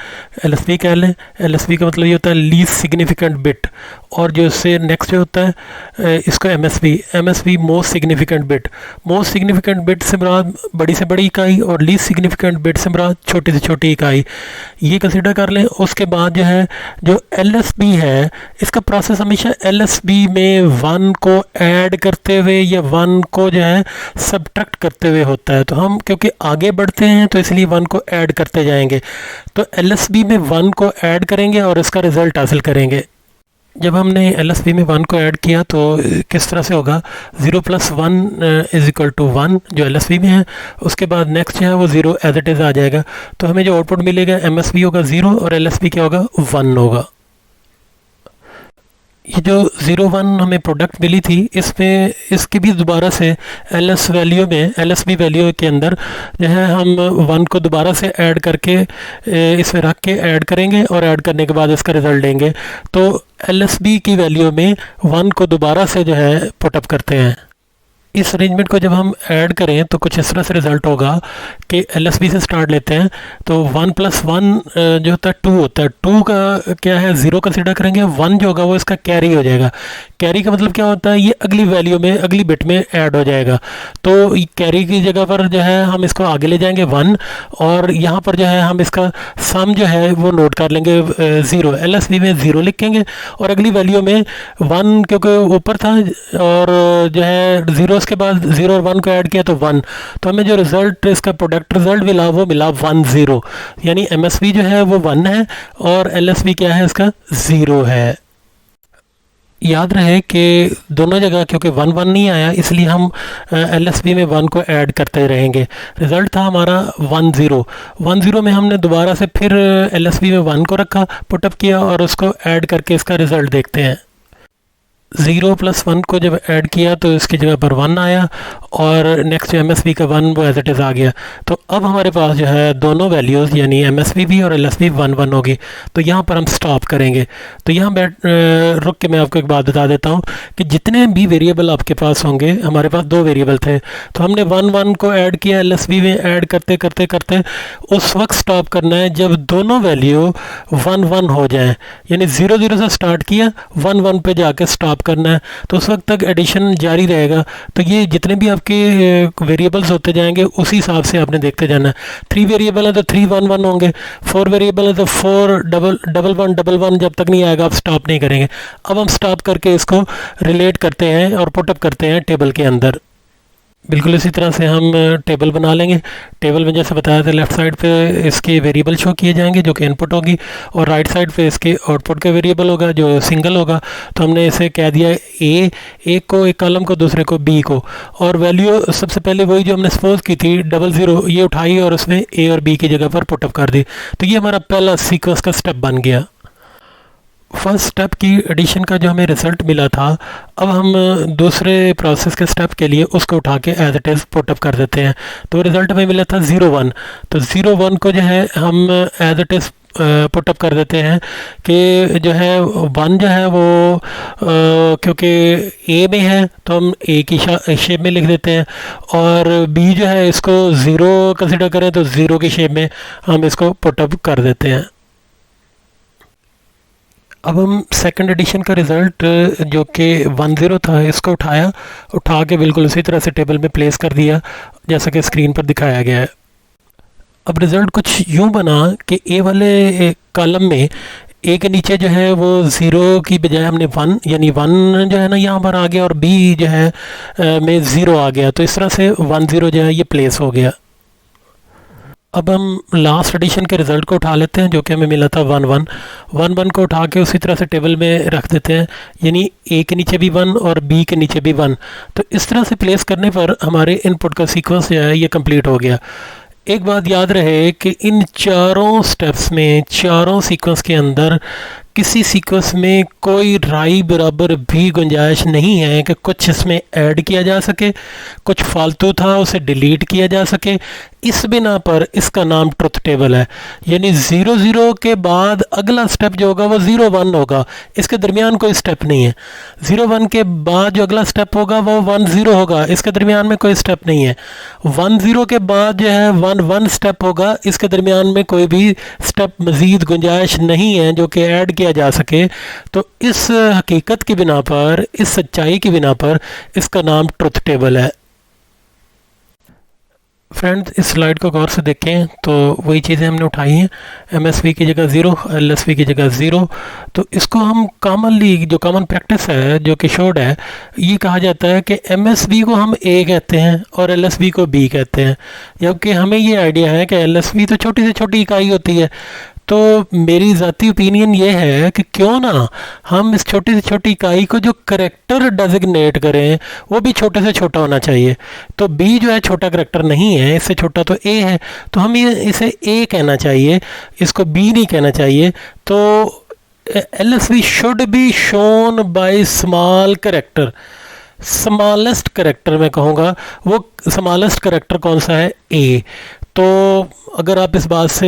एलएसबी कह लें। एलएसबी का मतलब ये होता है लीस्ट सिग्निफिकेंट बिट। और जो इससे नेक्स्ट जो होता है इसको MSB. MSB most significant bit. Most significant bit से मुराद बड़ी से बड़ी इकाई और लीस्ट सिग्निफिकेंट बिट से मुराद छोटी से छोटी इकाई, ये कंसिडर कर लें। उसके बाद जो है जो एलएसबी है, इसका प्रोसेस हमेशा एलएसबी में वन को ऐड करते हुए या वन को जो है सब्ट्रैक्ट करते हुए होता है। तो हम क्योंकि आगे बढ़ते हैं तो इसलिए वन को ऐड करते जाएंगे। तो एलएसबी में वन को ऐड करेंगे और इसका रिजल्ट हासिल करेंगे। जब हमने एलएसबी में वन को ऐड किया तो किस तरह से होगा, 0 + 1 = 1 जो एलएसबी में है। उसके बाद नेक्स्ट जो है वो 0 एज इट इज़ आ जाएगा। तो हमें जो आउटपुट मिलेगा एमएसबी होगा 0 और एलएसबी क्या होगा, 1 होगा। ये जो 0 1 हमें प्रोडक्ट मिली थी, इसमें इसकी भी दोबारा से एलएस वैल्यू में, एलएसबी वैल्यू के अंदर जो है हम 1 को दोबारा से ऐड करके इसमें रख के ऐड करेंगे और ऐड करने के बाद इसका रिज़ल्ट देंगे। तो एलएसबी की वैल्यू में 1 को दोबारा से जो है पुटअप करते हैं। इस अरेंजमेंट को जब हम ऐड करें तो कुछ इस तरह से रिज़ल्ट होगा कि एलएसबी से स्टार्ट लेते हैं। तो 1 + 1 जो होता है 2 होता है। 2 का क्या है, 0 कंसिडर करेंगे। 1 जो होगा वो इसका कैरी हो जाएगा। कैरी का मतलब क्या होता है, ये अगली वैल्यू में, अगली बिट में ऐड हो जाएगा। तो कैरी की जगह पर जो है हम इसको आगे ले जाएंगे 1, और यहाँ पर जो है हम इसका सम जो है वो नोट कर लेंगे 0। एलएसबी में 0 लिखेंगे और अगली वैल्यू में 1 क्योंकि ऊपर था और जो है 0 के बाद 0 और 1 को ऐड किया तो 1। तो हमें जो रिजल्ट, इसका प्रोडक्ट रिजल्ट मिला वो मिला 1 0। यानी एमएसबी जो है वो 1 है और एलएसबी क्या है, इसका 0 है। याद रहे कि दोनों जगह क्योंकि 1 1 नहीं आया इसलिए हम एलएसबी में 1 को ऐड करते रहेंगे। रिज़ल्ट था हमारा 1 0। 1 0 में हमने दोबारा से फिर एलएसबी में 1 को रखा, पुटअप किया और उसको ऐड करके इसका रिज़ल्ट देखते हैं। 0 + 1 को जब ऐड किया तो इसकी जगह पर 1 आया और नेक्स्ट जो एमएसबी का 1 वो एज इट इज़ आ गया। तो अब हमारे पास जो है दोनों वैल्यूज़ यानी एमएसबी भी और एलएसबी 1 1 होगी। तो यहाँ पर हम स्टॉप करेंगे। तो यहाँ रुक के मैं आपको एक बात बता देता हूँ कि जितने भी वेरिएबल आपके पास होंगे, हमारे पास 2 वेरिएबल थे तो हमने 1 1 को ऐड किया, एलएसबी में ऐड करते करते करते उस वक्त स्टॉप करना है जब दोनों वैल्यू 1 1 हो जाए। यानी 0 0 से स्टार्ट किया, 1 1 पे जाके स्टॉप करना है। तो उस वक्त तक एडिशन जारी रहेगा। तो ये जितने भी आपके वेरिएबल्स होते जाएंगे उसी हिसाब से आपने देखते जाना है। 3 वेरिएबल है तो 3 1 1 होंगे। 4 वेरिएबल है तो 4 1 1 1 1 जब तक नहीं आएगा आप स्टॉप नहीं करेंगे। अब हम स्टॉप करके इसको रिलेट करते हैं और पुटअप करते हैं टेबल के अंदर। बिल्कुल इसी तरह से हम टेबल बना लेंगे। टेबल में जैसे बताया था लेफ़्ट साइड पे इसके वेरिएबल शो किए जाएंगे जो कि इनपुट होगी, और राइट साइड पे इसके आउटपुट का वेरिएबल होगा जो सिंगल होगा। तो हमने इसे कह दिया ए, एक को एक कॉलम को, दूसरे को बी को, और वैल्यू सबसे पहले वही जो हमने सपोज की थी 0 0 ये उठाई और उसमें ए और बी की जगह पर पुटअप कर दी। तो ये हमारा पहला सीक्वेंस का स्टेप बन गया। फर्स्ट स्टेप की एडिशन का जो हमें रिज़ल्ट मिला था, अब हम दूसरे प्रोसेस के स्टेप के लिए उसको उठा के एज इट इज़ पुटअप कर देते हैं। तो रिज़ल्ट हमें मिला था 0 1। तो 0 1 को जो है हम एज इट इज़ पुटअप कर देते हैं कि जो है 1 जो है वो क्योंकि ए में है तो हम ए की शेप में लिख देते हैं, और बी जो है इसको 0 कंसिडर करें तो 0 की शेप में हम इसको पुटअप कर देते हैं। अब हम सेकंड एडिशन का रिज़ल्ट जो कि 1 0 था इसको उठा के बिल्कुल उसी तरह से टेबल में प्लेस कर दिया जैसा कि स्क्रीन पर दिखाया गया है। अब रिज़ल्ट कुछ यूँ बना कि ए वाले कॉलम में ए के नीचे जो है वो 0 की बजाय हमने 1 यानी 1 जो है ना यहाँ पर आ गया, और बी जो है में 0 आ गया। तो इस तरह से 1 0 जो है ये प्लेस हो गया। अब हम लास्ट एडिशन के रिज़ल्ट को उठा लेते हैं, जो कि हमें मिला था 1 1 को उठा के उसी तरह से टेबल में रख देते हैं, यानी ए के नीचे भी 1 और बी के नीचे भी 1। तो इस तरह से प्लेस करने पर हमारे इनपुट का सीक्वेंस जो है ये कंप्लीट हो गया। एक बात याद रहे कि इन चारों स्टेप्स में, चारों सीक्वेंस के अंदर किसी सीक्वेंस में कोई राई बराबर भी गुंजाइश नहीं है कि कुछ इसमें ऐड किया जा सके, कुछ फालतू था उसे डिलीट किया जा सके। इस बिना पर इसका नाम ट्रुथ टेबल है, यानी 0 0 के बाद अगला स्टेप जो होगा वो 0 1 होगा, इसके दरमियान कोई स्टेप नहीं है। 0 1 के बाद जो अगला स्टेप होगा वो 1 0 होगा, इसके दरमियान में कोई स्टेप नहीं है। 1 0 के बाद जो है 1 1 स्टेप होगा, इसके दरमियान में कोई भी स्टेप मज़ीद गुंजाइश नहीं है जो कि ऐड किया जा सके। तो इस हकीकत की बिना पर, इस सच्चाई की बिना पर इसका नाम ट्रुथ टेबल है। फ्रेंड्स, इस स्लाइड को गौर से देखें तो वही चीज़ें हमने उठाई हैं, एमएसवी की जगह 0, एलएसवी की जगह 0। तो इसको हम कॉमनली, जो कॉमन प्रैक्टिस है, जो कि शोड है, ये कहा जाता है कि एमएसवी को हम ए कहते हैं और एलएसवी को बी कहते हैं, जबकि हमें ये आइडिया है कि एलएसवी तो छोटी से छोटी इकाई होती है। तो मेरी ज़ाती ओपिनियन ये है कि क्यों ना हम इस छोटी से छोटी इकाई को जो करेक्टर डेजिग्नेट करें वो भी छोटे से छोटा होना चाहिए। तो बी जो है छोटा करेक्टर नहीं है, इससे छोटा तो ए है, तो हम ये इसे ए कहना चाहिए, इसको बी नहीं कहना चाहिए। तो LSB should be shown by small character. Smallest character मैं कहूँगा, वो स्मॉलेस्ट करेक्टर कौन सा है? ए। तो अगर आप इस बात से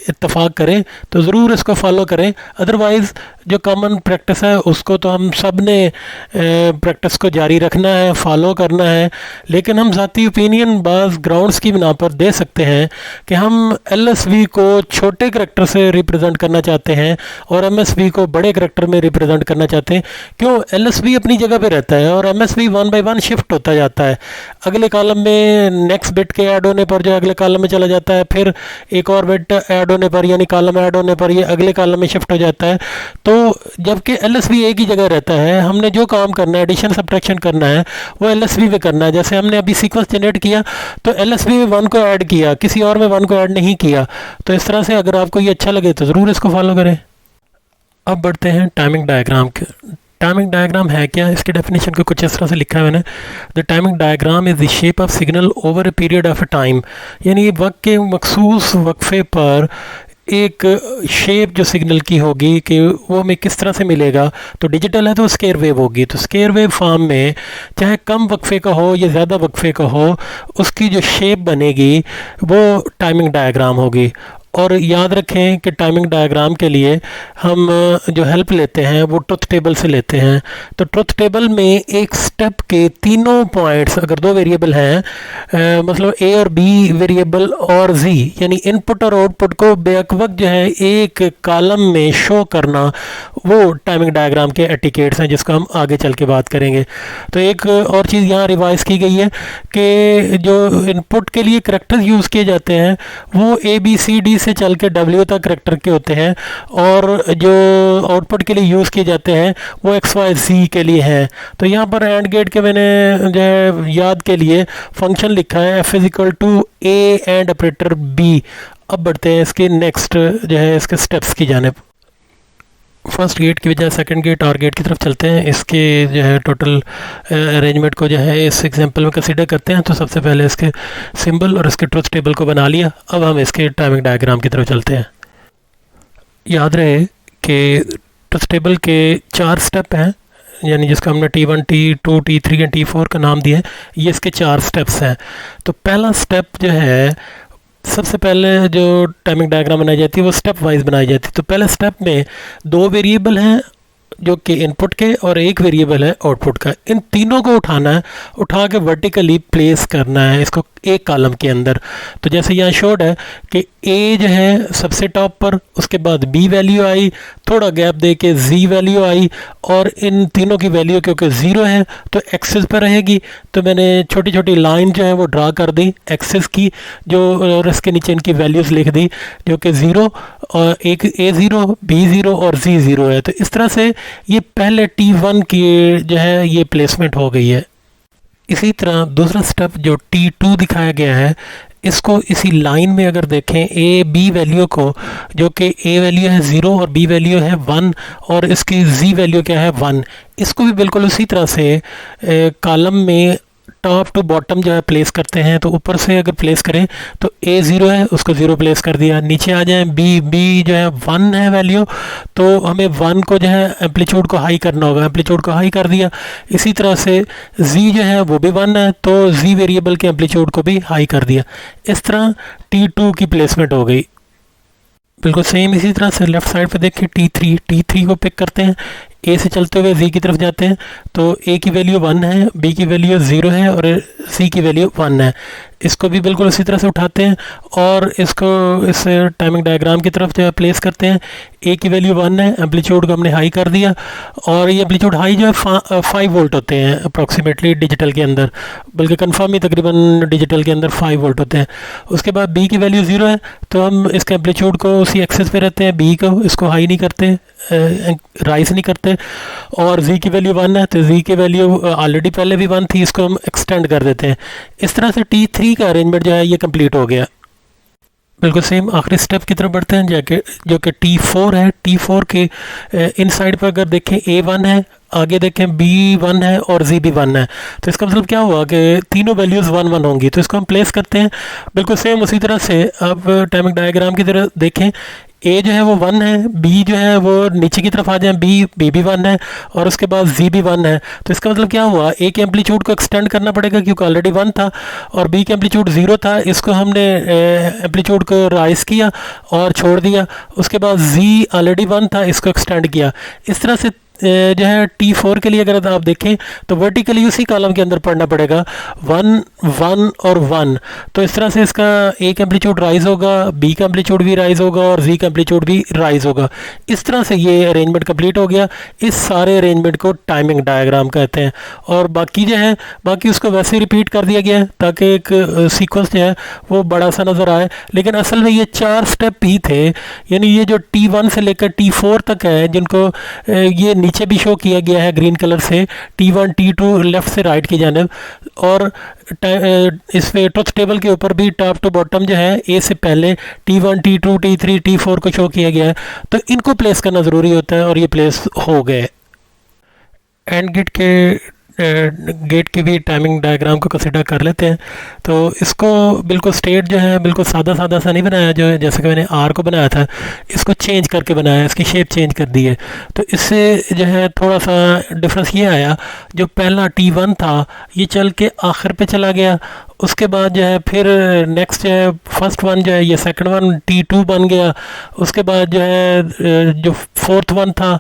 इत्तेफाक करें तो ज़रूर इसको फॉलो करें, अदरवाइज़ जो कॉमन प्रैक्टिस है उसको तो हम सब ने प्रैक्टिस को जारी रखना है, फॉलो करना है। लेकिन हम ज़ाती ओपिनियन बाज़ ग्राउंड्स की बिना पर दे सकते हैं कि हम एलएसवी को छोटे करैक्टर से रिप्रेजेंट करना चाहते हैं और एमएसवी को बड़े करैक्टर में रिप्रेजेंट करना चाहते हैं। क्यों? एलएसवी अपनी जगह पे रहता है और एमएसवी 1 बाय 1 शिफ्ट होता जाता है। अगले कॉलम में नेक्स्ट बिट के ऐड होने पर जो अगले कॉलम में चला जाता है, फिर एक और बिट ऐड होने पर, यानी कॉलम ऐड होने पर ये अगले कॉलम में शिफ्ट हो जाता है। तो जबकि एलएसवी एक ही जगह रहता है, हमने जो काम करना है, एडिशन सब्ट्रैक्शन करना है, वो एलएसवी में करना है। जैसे हमने अभी सीक्वेंस जनरेट किया तो एलएसवी में 1 को ऐड किया, किसी और में 1 को ऐड नहीं किया। तो इस तरह से अगर आपको ये अच्छा लगे तो ज़रूर इसको फॉलो करें। अब बढ़ते हैं टाइमिंग डायग्राम के। टाइमिंग डायग्राम है क्या? इसकी डेफिनेशन को कुछ इस तरह से लिखा है मैंने। The timing diagram is the shape of signal over a period of time, यानी वक्त के मखसूस वक्फे पर एक शेप जो सिग्नल की होगी कि वो हमें किस तरह से मिलेगा। तो डिजिटल है तो स्केयर वेव होगी, तो स्केयर वेव फॉर्म में चाहे कम वक्फे का हो या ज़्यादा वक्फे का हो, उसकी जो शेप बनेगी वो टाइमिंग डायग्राम होगी। और याद रखें कि टाइमिंग डायग्राम के लिए हम जो हेल्प लेते हैं वो ट्रुथ टेबल से लेते हैं। तो ट्रुथ टेबल में एक स्टेप के तीनों पॉइंट्स, अगर 2 वेरिएबल हैं, मतलब ए और बी वेरिएबल और जी, यानी इनपुट और आउटपुट को बेवक्त जो है एक कॉलम में शो करना, वो टाइमिंग डायग्राम के एटिकेट्स हैं, जिसको हम आगे चल के बात करेंगे। तो एक और चीज़ यहाँ रिवाइज की गई है कि जो इनपुट के लिए करैक्टर्स यूज़ किए जाते हैं वो ABCD से चल के W तक करैक्टर के होते हैं, और जो आउटपुट के लिए यूज़ किए जाते हैं वो XYZ के लिए हैं। तो यहाँ पर एंड गेट के मैंने जो है याद के लिए फंक्शन लिखा है F = A AND operator B। अब बढ़ते हैं इसके नेक्स्ट जो है इसके स्टेप्स की जानिब। फर्स्ट गेट की बजाय सेकंड गेट और गेट की तरफ चलते हैं। इसके जो है टोटल अरेंजमेंट को जो है इस एग्जांपल में कंसीडर करते हैं। तो सबसे पहले इसके सिंबल और इसके ट्रुथ टेबल को बना लिया। अब हम इसके टाइमिंग डायग्राम की तरफ चलते हैं। याद रहे कि ट्रुथ टेबल के 4 स्टेप हैं, यानी जिसको हमने T1, T2, T3 and T4 का नाम दिया है, ये इसके 4 स्टेप्स हैं। तो पहला स्टेप जो है, सबसे पहले जो टाइमिंग डायग्राम बनाई जाती है वो स्टेप वाइज बनाई जाती है। तो पहले स्टेप में 2 वेरिएबल हैं जो कि इनपुट के और 1 वेरिएबल है आउटपुट का। इन तीनों को उठाना है, उठा के वर्टिकली प्लेस करना है इसको एक कॉलम के अंदर। तो जैसे यहाँ शोड है कि ए जो है सबसे टॉप पर, उसके बाद बी वैल्यू आई, थोड़ा गैप दे के जी वैल्यू आई, और इन तीनों की वैल्यू क्योंकि 0 है तो एक्सिस पर रहेगी। तो मैंने छोटी छोटी लाइन जो है वो ड्रा कर दी एक्सिस की, जो और इसके नीचे इनकी वैल्यूज़ लिख दी, जो कि 0 और एक A0, B0 और Z0 है। तो इस तरह से ये पहले T1 की जो है ये प्लेसमेंट हो गई है। इसी तरह दूसरा स्टेप जो T2 दिखाया गया है, इसको इसी लाइन में अगर देखें ए बी वैल्यू को, जो कि ए वैल्यू है 0 और बी वैल्यू है 1 और इसकी जी वैल्यू क्या है 1, इसको भी बिल्कुल उसी तरह से कॉलम में टॉप टू बॉटम जो है प्लेस करते हैं। तो ऊपर से अगर प्लेस करें तो ए 0 है, उसको 0 प्लेस कर दिया। नीचे आ जाए बी जो है 1 है वैल्यू, तो हमें 1 को जो है एम्पलीट्यूड को हाई करना होगा, एम्पलीट्यूड को हाई कर दिया। इसी तरह से जी जो है वो भी 1 है, तो जी वेरिएबल के एम्पलीट्यूड को भी हाई कर दिया। इस तरह T2 की प्लेसमेंट हो गई। बिल्कुल सेम इसी तरह से लेफ्ट साइड पे देखिए T3 को पिक करते हैं, ए से चलते हुए जी की तरफ जाते हैं। तो ए की वैल्यू 1 है, बी की वैल्यू 0 है और सी की वैल्यू 1 है। इसको भी बिल्कुल उसी तरह से उठाते हैं और इसको इस टाइमिंग डायग्राम की तरफ जो है प्लेस करते हैं। ए की वैल्यू 1 है, एम्पलीट्यूड को हमने हाई कर दिया और ये एम्पलीट्यूड हाई जो है 5 वोल्ट होते हैं अप्रॉक्सीमेटली डिजिटल के अंदर, बल्कि कन्फर्म ही तकरीबन डिजिटल के अंदर 5 वोल्ट होते हैं। उसके बाद बी की वैल्यू 0 है, तो हम इसके एम्पलीट्यूड को उसी एक्सेस पे रहते हैं, बी को इसको हाई नहीं करते, राइज नहीं करते। और जी की वैल्यू 1 है, तो जी की वैल्यू ऑलरेडी पहले भी 1 थी, इसको हम एक्सटेंड कर देते हैं। इस तरह से T3 का अरेंजमेंट जो है ये कंप्लीट हो गया। बिल्कुल सेम आखिरी स्टेप की तरफ बढ़ते हैं जाके, जो कि T4 है। T4 के इन साइड पर अगर देखें A1 है, आगे देखें B1 है और Z भी 1 है, तो इसका मतलब क्या हुआ कि तीनों वैल्यूज़ 1 1 होंगी। तो इसको हम प्लेस करते हैं बिल्कुल सेम उसी तरह से। अब टाइमिंग डायग्राम की तरह देखें, ए जो है वो 1 है, बी जो है वो नीचे की तरफ आ जाए, बी भी 1 है और उसके बाद जी भी 1 है। तो इसका मतलब क्या हुआ, ए के एम्पलीट्यूड को एक्सटेंड करना पड़ेगा क्योंकि ऑलरेडी 1 था, और बी के एम्पलीट्यूड 0 था, इसको हमने एम्पलीट्यूड को राइज किया और छोड़ दिया। उसके बाद जी ऑलरेडी 1 था, इसको एक्सटेंड किया। इस तरह से जो है T4 के लिए अगर आप देखें तो वर्टिकली उसी कॉलम के अंदर पढ़ना पड़ेगा 1 1 और 1। तो इस तरह से इसका ए का एम्पलीट्यूड राइज होगा, बी का एम्पलीट्यूड भी राइज होगा और जी का एम्पलीट्यूड भी राइज होगा। इस तरह से ये अरेंजमेंट कंप्लीट हो गया। इस सारे अरेंजमेंट को टाइमिंग डायग्राम कहते हैं। और बाकी जो है, बाकी उसको वैसे ही रिपीट कर दिया गया है ताकि एक सीक्वेंस जो है वो बड़ा सा नज़र आए, लेकिन असल में ये 4 स्टेप ही थे। यानी ये जो T1 से लेकर T4 तक है, जिनको ये नीचे भी शो किया गया है ग्रीन कलर से, T1 T2 लेफ्ट से राइट की जानिब, और इस पे ट्रुथ टेबल के ऊपर भी टॉप टू बॉटम जो है ए से पहले T1 T2 T3 T4 को शो किया गया है। तो इनको प्लेस करना ज़रूरी होता है और ये प्लेस हो गए। एंड गेट की भी टाइमिंग डायग्राम को कंसिडर कर लेते हैं। तो इसको बिल्कुल स्टेट जो है बिल्कुल सादा सादा सा नहीं बनाया, जो जैसे कि मैंने आर को बनाया था, इसको चेंज करके बनाया, इसकी शेप चेंज कर दी है। तो इससे जो है थोड़ा सा डिफरेंस ये आया, जो पहला T1 था ये चल के आखिर पे चला गया, उसके बाद जो है फिर नेक्स्ट जो है फर्स्ट वन जो है ये सेकंड वन T2 बन गया, उसके बाद जो है जो फोर्थ वन था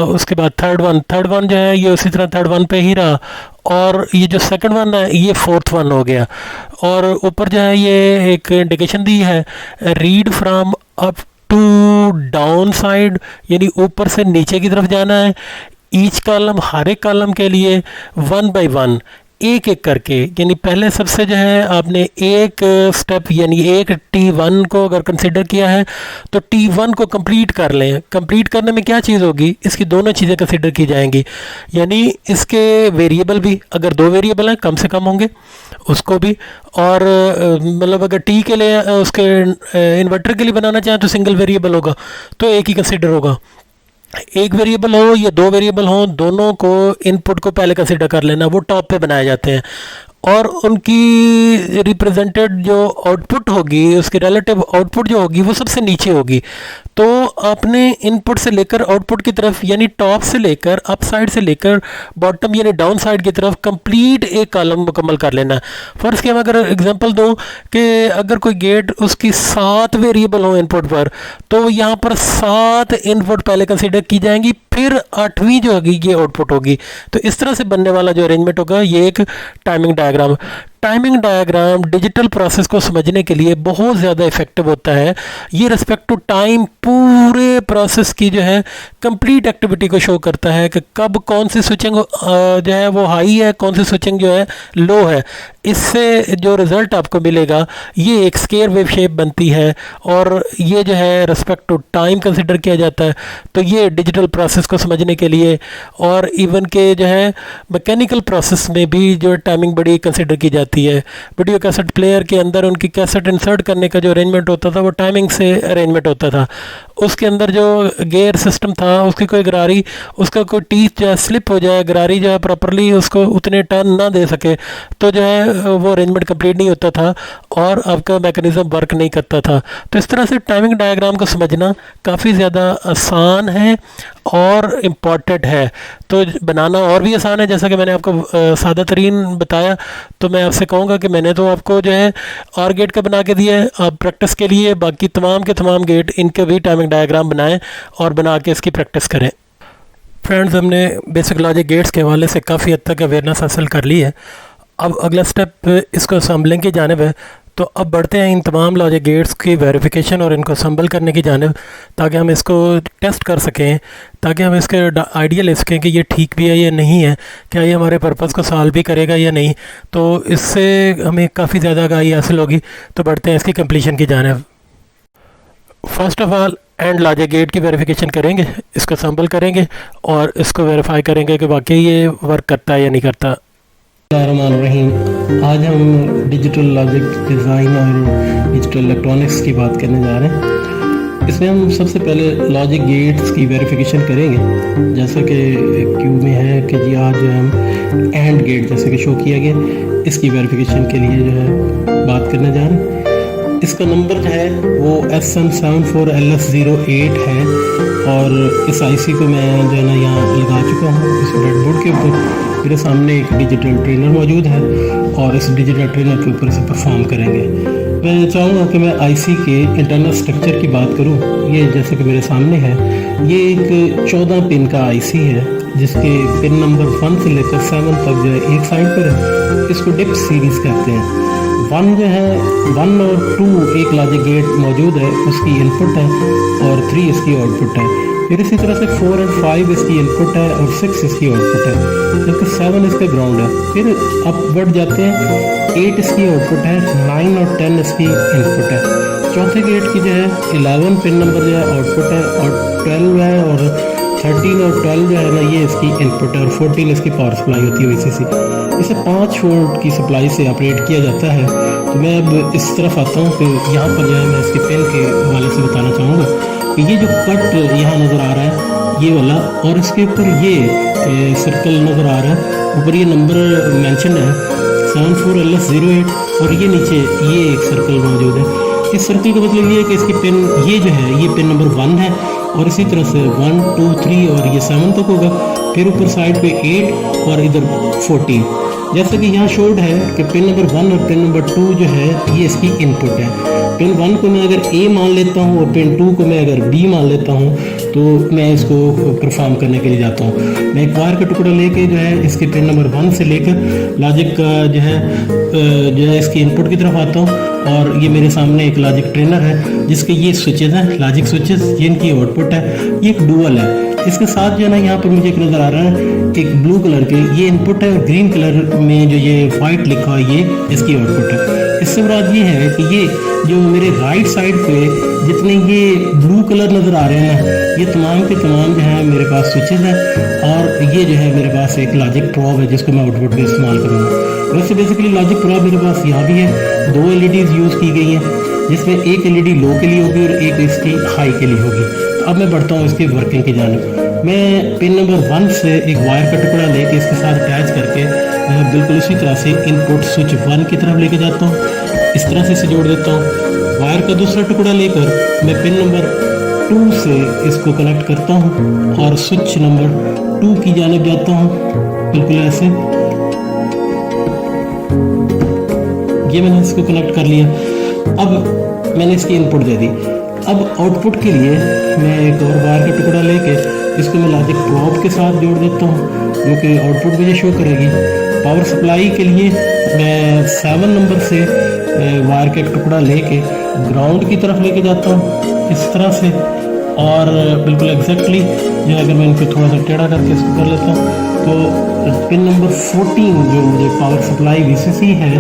उसके बाद थर्ड वन जो है ये उसी तरह थर्ड वन पे ही रहा, और ये जो सेकंड वन है ये फोर्थ वन हो गया। और ऊपर जो है ये एक इंडिकेशन दी है, read from up to down side, यानी ऊपर से नीचे की तरफ जाना है। ईच कॉलम, हर एक कॉलम के लिए 1 बाय 1 एक एक करके, यानी पहले सबसे जो है आपने एक स्टेप यानी एक T1 को अगर कंसिडर किया है तो T1 को कंप्लीट कर लें। कंप्लीट करने में क्या चीज़ होगी, इसकी दोनों चीज़ें कंसिडर की जाएंगी, यानी इसके वेरिएबल भी, अगर 2 वेरिएबल हैं कम से कम होंगे उसको भी, और मतलब अगर T के लिए उसके इन्वर्टर के लिए बनाना चाहें तो सिंगल वेरिएबल होगा तो एक ही कंसिडर होगा। एक वेरिएबल हो या 2 वेरिएबल हो, दोनों को इनपुट को पहले कंसिडर कर लेना, वो टॉप पे बनाए जाते हैं, और उनकी रिप्रेजेंटेड जो आउटपुट होगी, उसकी रिलेटिव आउटपुट जो होगी वो सबसे नीचे होगी। तो आपने इनपुट से लेकर आउटपुट की तरफ, यानी टॉप से लेकर अप साइड से लेकर बॉटम यानी डाउन साइड की तरफ कंप्लीट एक कॉलम मुकम्मल कर लेना। फर्स्ट के मैं अगर एग्जांपल दूं कि अगर कोई गेट उसकी 7 वेरिएबल हो इनपुट पर, तो यहाँ पर 7 इनपुट पहले कंसिडर की जाएंगी, फिर 8वीं जो होगी ये आउटपुट होगी। तो इस तरह से बनने वाला जो अरेंजमेंट होगा ये एक timing diagram. Timing diagram digital process को समझने के लिए बहुत ज़्यादा इफेक्टिव होता है। ये रिस्पेक्ट टू टाइम पूरे प्रोसेस की जो है कंप्लीट एक्टिविटी को शो करता है कि कब कौन सी स्विचिंग जो है वो हाई है, कौन सी स्विचिंग जो है लो है। इससे जो रिज़ल्ट आपको मिलेगा ये एक स्केयर वेव शेप बनती है, और ये जो है रिस्पेक्ट टू टाइम कंसिडर किया जाता है। तो ये डिजिटल प्रोसेस को समझने के लिए, और इवन के जो है मैकेनिकल प्रोसेस में भी जो टाइमिंग बड़ी कंसिडर की जाती है। होती है। वीडियो कैसेट प्लेयर के अंदर उनकी कैसेट इंसर्ट करने का जो अरेंजमेंट होता था वो टाइमिंग से अरेंजमेंट होता था। उसके अंदर जो गेयर सिस्टम था उसकी कोई गरारी, उसका कोई टीथ जो है स्लिप हो जाए, गरारी जो है प्रॉपरली उसको उतने टर्न ना दे सके, तो जो है वो अरेंजमेंट कंप्लीट नहीं होता था और आपका मैकेनिज़्म वर्क नहीं करता था। तो इस तरह से टाइमिंग डायग्राम को समझना काफ़ी ज़्यादा आसान है और इम्पॉर्टेंट है। तो बनाना और भी आसान है, जैसा कि मैंने आपको सादा तरीन बताया। तो मैं आपसे कहूँगा कि मैंने तो आपको जो है और गेट का बना के दिया है, आप प्रैक्टिस के लिए बाकी तमाम के तमाम गेट इनके भी टाइमिंग डायग्राम बनाएं और बना के इसकी प्रैक्टिस करें। फ्रेंड्स, हमने बेसिक लॉजिक गेट्स के हवाले से काफ़ी हद तक अवेयरनेस हासिल कर ली है। अब अगला स्टेप इसको असम्बलिंग की जानिब है। तो अब बढ़ते हैं इन तमाम लॉजिक गेट्स की वेरिफिकेशन और इनको असम्बल करने की जानिब, ताकि हम इसको टेस्ट कर सकें, ताकि हम इसके आइडिया ले सकें कि ये ठीक भी है या नहीं है, क्या ये हमारे पर्पज़ को सॉल्व भी करेगा या नहीं। तो इससे हमें काफ़ी ज़्यादा आगाही हासिल होगी। तो बढ़ते हैं इसकी कंप्लीशन की जानिब। First of all AND logic gate की वेरिफिकेशन करेंगे, इसको असम्बल करेंगे और इसको वेरीफाई करेंगे कि वाकई ये वर्क करता है या नहीं करता। आज हम डिजिटल लॉजिक डिज़ाइन और डिजिटल इलेक्ट्रॉनिक्स की बात करने जा रहे हैं। इसमें हम सबसे पहले लॉजिक गेट्स की वेरिफिकेशन करेंगे, जैसा कि क्यू में है कि जी आज हम एंड गेट जैसे कि शो किया गया, इसकी वेरिफिकेशन के लिए जो है बात करने जा रहे हैं। इसका नंबर जो है वो SM74LS08 है और इस आईसी को मैं जो है ना यहाँ लगा चुका हूँ इस ब्रेडबोर्ड के ऊपर। मेरे सामने एक डिजिटल ट्रेनर मौजूद है और इस डिजिटल ट्रेनर के ऊपर इसे परफॉर्म करेंगे। मैं चाहूँगा कि मैं आईसी के इंटरनल स्ट्रक्चर की बात करूँ। ये जैसे कि मेरे सामने है, ये एक 14 पिन का आईसी है जिसके पिन नंबर 1 से लेकर 7 तक जो है एक साइड पर है। इसको डिप सीरीज़ कहते हैं। 1 जो है 1 और 2 एक लॉजिक गेट मौजूद है, उसकी इनपुट है और 3 इसकी आउटपुट है। फिर इसी तरह से 4 और 5 इसकी इनपुट है और 6 इसकी आउटपुट है, जबकि 7 इसका ग्राउंड है। फिर अब बढ़ जाते हैं, 8 इसकी आउटपुट है, 9 और 10 इसकी इनपुट है। चौथे गेट की जो है 11 पिन नंबर जो है आउटपुट है और 12 है और 13 और 12 जो है ना ये इसकी इनपुट है और 14 इसकी पावर सप्लाई होती है VCC। इसे 5 वोल्ट की सप्लाई से ऑपरेट किया जाता है। तो मैं अब इस तरफ आता हूँ कि यहाँ पर जो है मैं इसके पिन के हवाले से बताना चाहूँगा कि ये जो कट यहाँ नज़र आ रहा है ये वाला, और इसके ऊपर ये सर्कल नज़र आ रहा है, ऊपर ये नंबर मेंशन है 74LS08 और ये नीचे ये एक सर्कल मौजूद है। इस सर्कल का मतलब ये है कि इसकी पिन ये जो है ये पिन नंबर 1 है और इसी तरह से 1, 2, 3 और ये 7 तक होगा। फिर ऊपर साइड पे 8 और इधर 14। जैसे कि यहाँ शोड है कि पिन नंबर 1 और पिन नंबर 2 जो है ये इसकी इनपुट है। पिन 1 को मैं अगर A मान लेता हूँ और पिन 2 को मैं अगर B मान लेता हूँ तो मैं इसको परफॉर्म करने के लिए जाता हूँ। मैं एक वायर का टुकड़ा लेके जो है इसके पिन नंबर 1 से लेकर लॉजिक का जो है इसकी इनपुट की तरफ आता हूँ और ये मेरे सामने एक लॉजिक ट्रेनर है जिसके ये स्विचेस हैं, लॉजिक स्विचेस, ये इनकी आउटपुट है। ये एक डुअल है। इसके साथ जो है ना यहाँ पर मुझे एक नज़र आ रहा है एक ब्लू कलर के ये इनपुट है और ग्रीन कलर में जो ये वाइट लिखा है ये इसकी आउटपुट है। इससे मुराद ये है कि ये जो मेरे राइट साइड पे जितने ये ब्लू कलर नज़र आ रहे हैं ना ये तमाम के तमाम जो है मेरे पास स्विचेस हैं और ये जो है मेरे पास एक लॉजिक प्रोब है जिसको मैं आउटपुट पे इस्तेमाल करूँगा। वैसे बेसिकली लॉजिक प्रोब मेरे पास यहाँ भी है। 2 LEDs यूज़ की गई हैं जिसमें एक LED लो के लिए होगी और एक इसकी हाई के लिए होगी। तो अब मैं बढ़ता हूँ इसकी वर्किंग की जानिब। मैं पिन नंबर 1 से एक वायर का टुकड़ा लेके इसके साथ अटैच करके बिल्कुल इसी तरह से इनपुट स्विच 1 की तरफ लेके जाता हूँ। इस तरह से इसे जोड़ देता हूँ। वायर का दूसरा टुकड़ा लेकर मैं पिन नंबर 2 से इसको कनेक्ट करता हूँ और स्विच नंबर 2 की जानिब जाता हूँ। बिल्कुल ऐसे ये मैंने इसको कनेक्ट कर लिया। अब मैंने इसकी इनपुट दे दी। अब आउटपुट के लिए मैं एक और वायर का टुकड़ा लेके इसको मैं लॉजिक प्रोब के साथ जोड़ देता हूँ जो कि आउटपुट मुझे शो करेगी। पावर सप्लाई के लिए मैं 7 नंबर से वायर का एक टुकड़ा लेके ग्राउंड की तरफ लेके जाता हूँ इस तरह से और बिल्कुल एग्जैक्टली जो अगर मैं इनको थोड़ा सा टेढ़ा करके इसको कर लेता हूँ तो पिन नंबर 14 जो मुझे पावर सप्लाई VCC है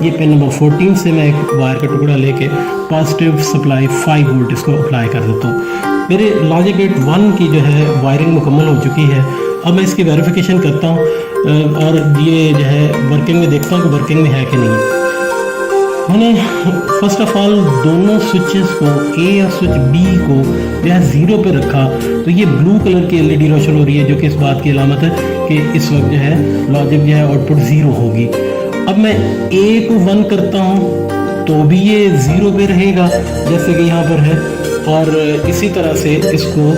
ये पिन नंबर 14 से मैं एक वायर का टुकड़ा लेके पॉजिटिव सप्लाई 5 वोल्ट इसको अप्लाई कर देता हूँ। मेरे लॉजिक गेट 1 की जो है वायरिंग मुकम्मल हो चुकी है। अब मैं इसकी वेरिफिकेशन करता हूँ। और ये जो है वर्किंग में देखता हूँ कि वर्किंग में है कि नहीं। मैंने फर्स्ट ऑफ ऑल दोनों स्विचेस को ए और स्विच बी को जो है 0 पे रखा, तो ये ब्लू कलर की एलईडी रोशन हो रही है, जो कि इस बात की अलामत है कि इस वक्त जो है लॉजिक जो है आउटपुट 0 होगी। अब मैं ए को 1 करता हूँ तो भी ये 0 पे रहेगा जैसे कि यहाँ पर है, और इसी तरह से इसको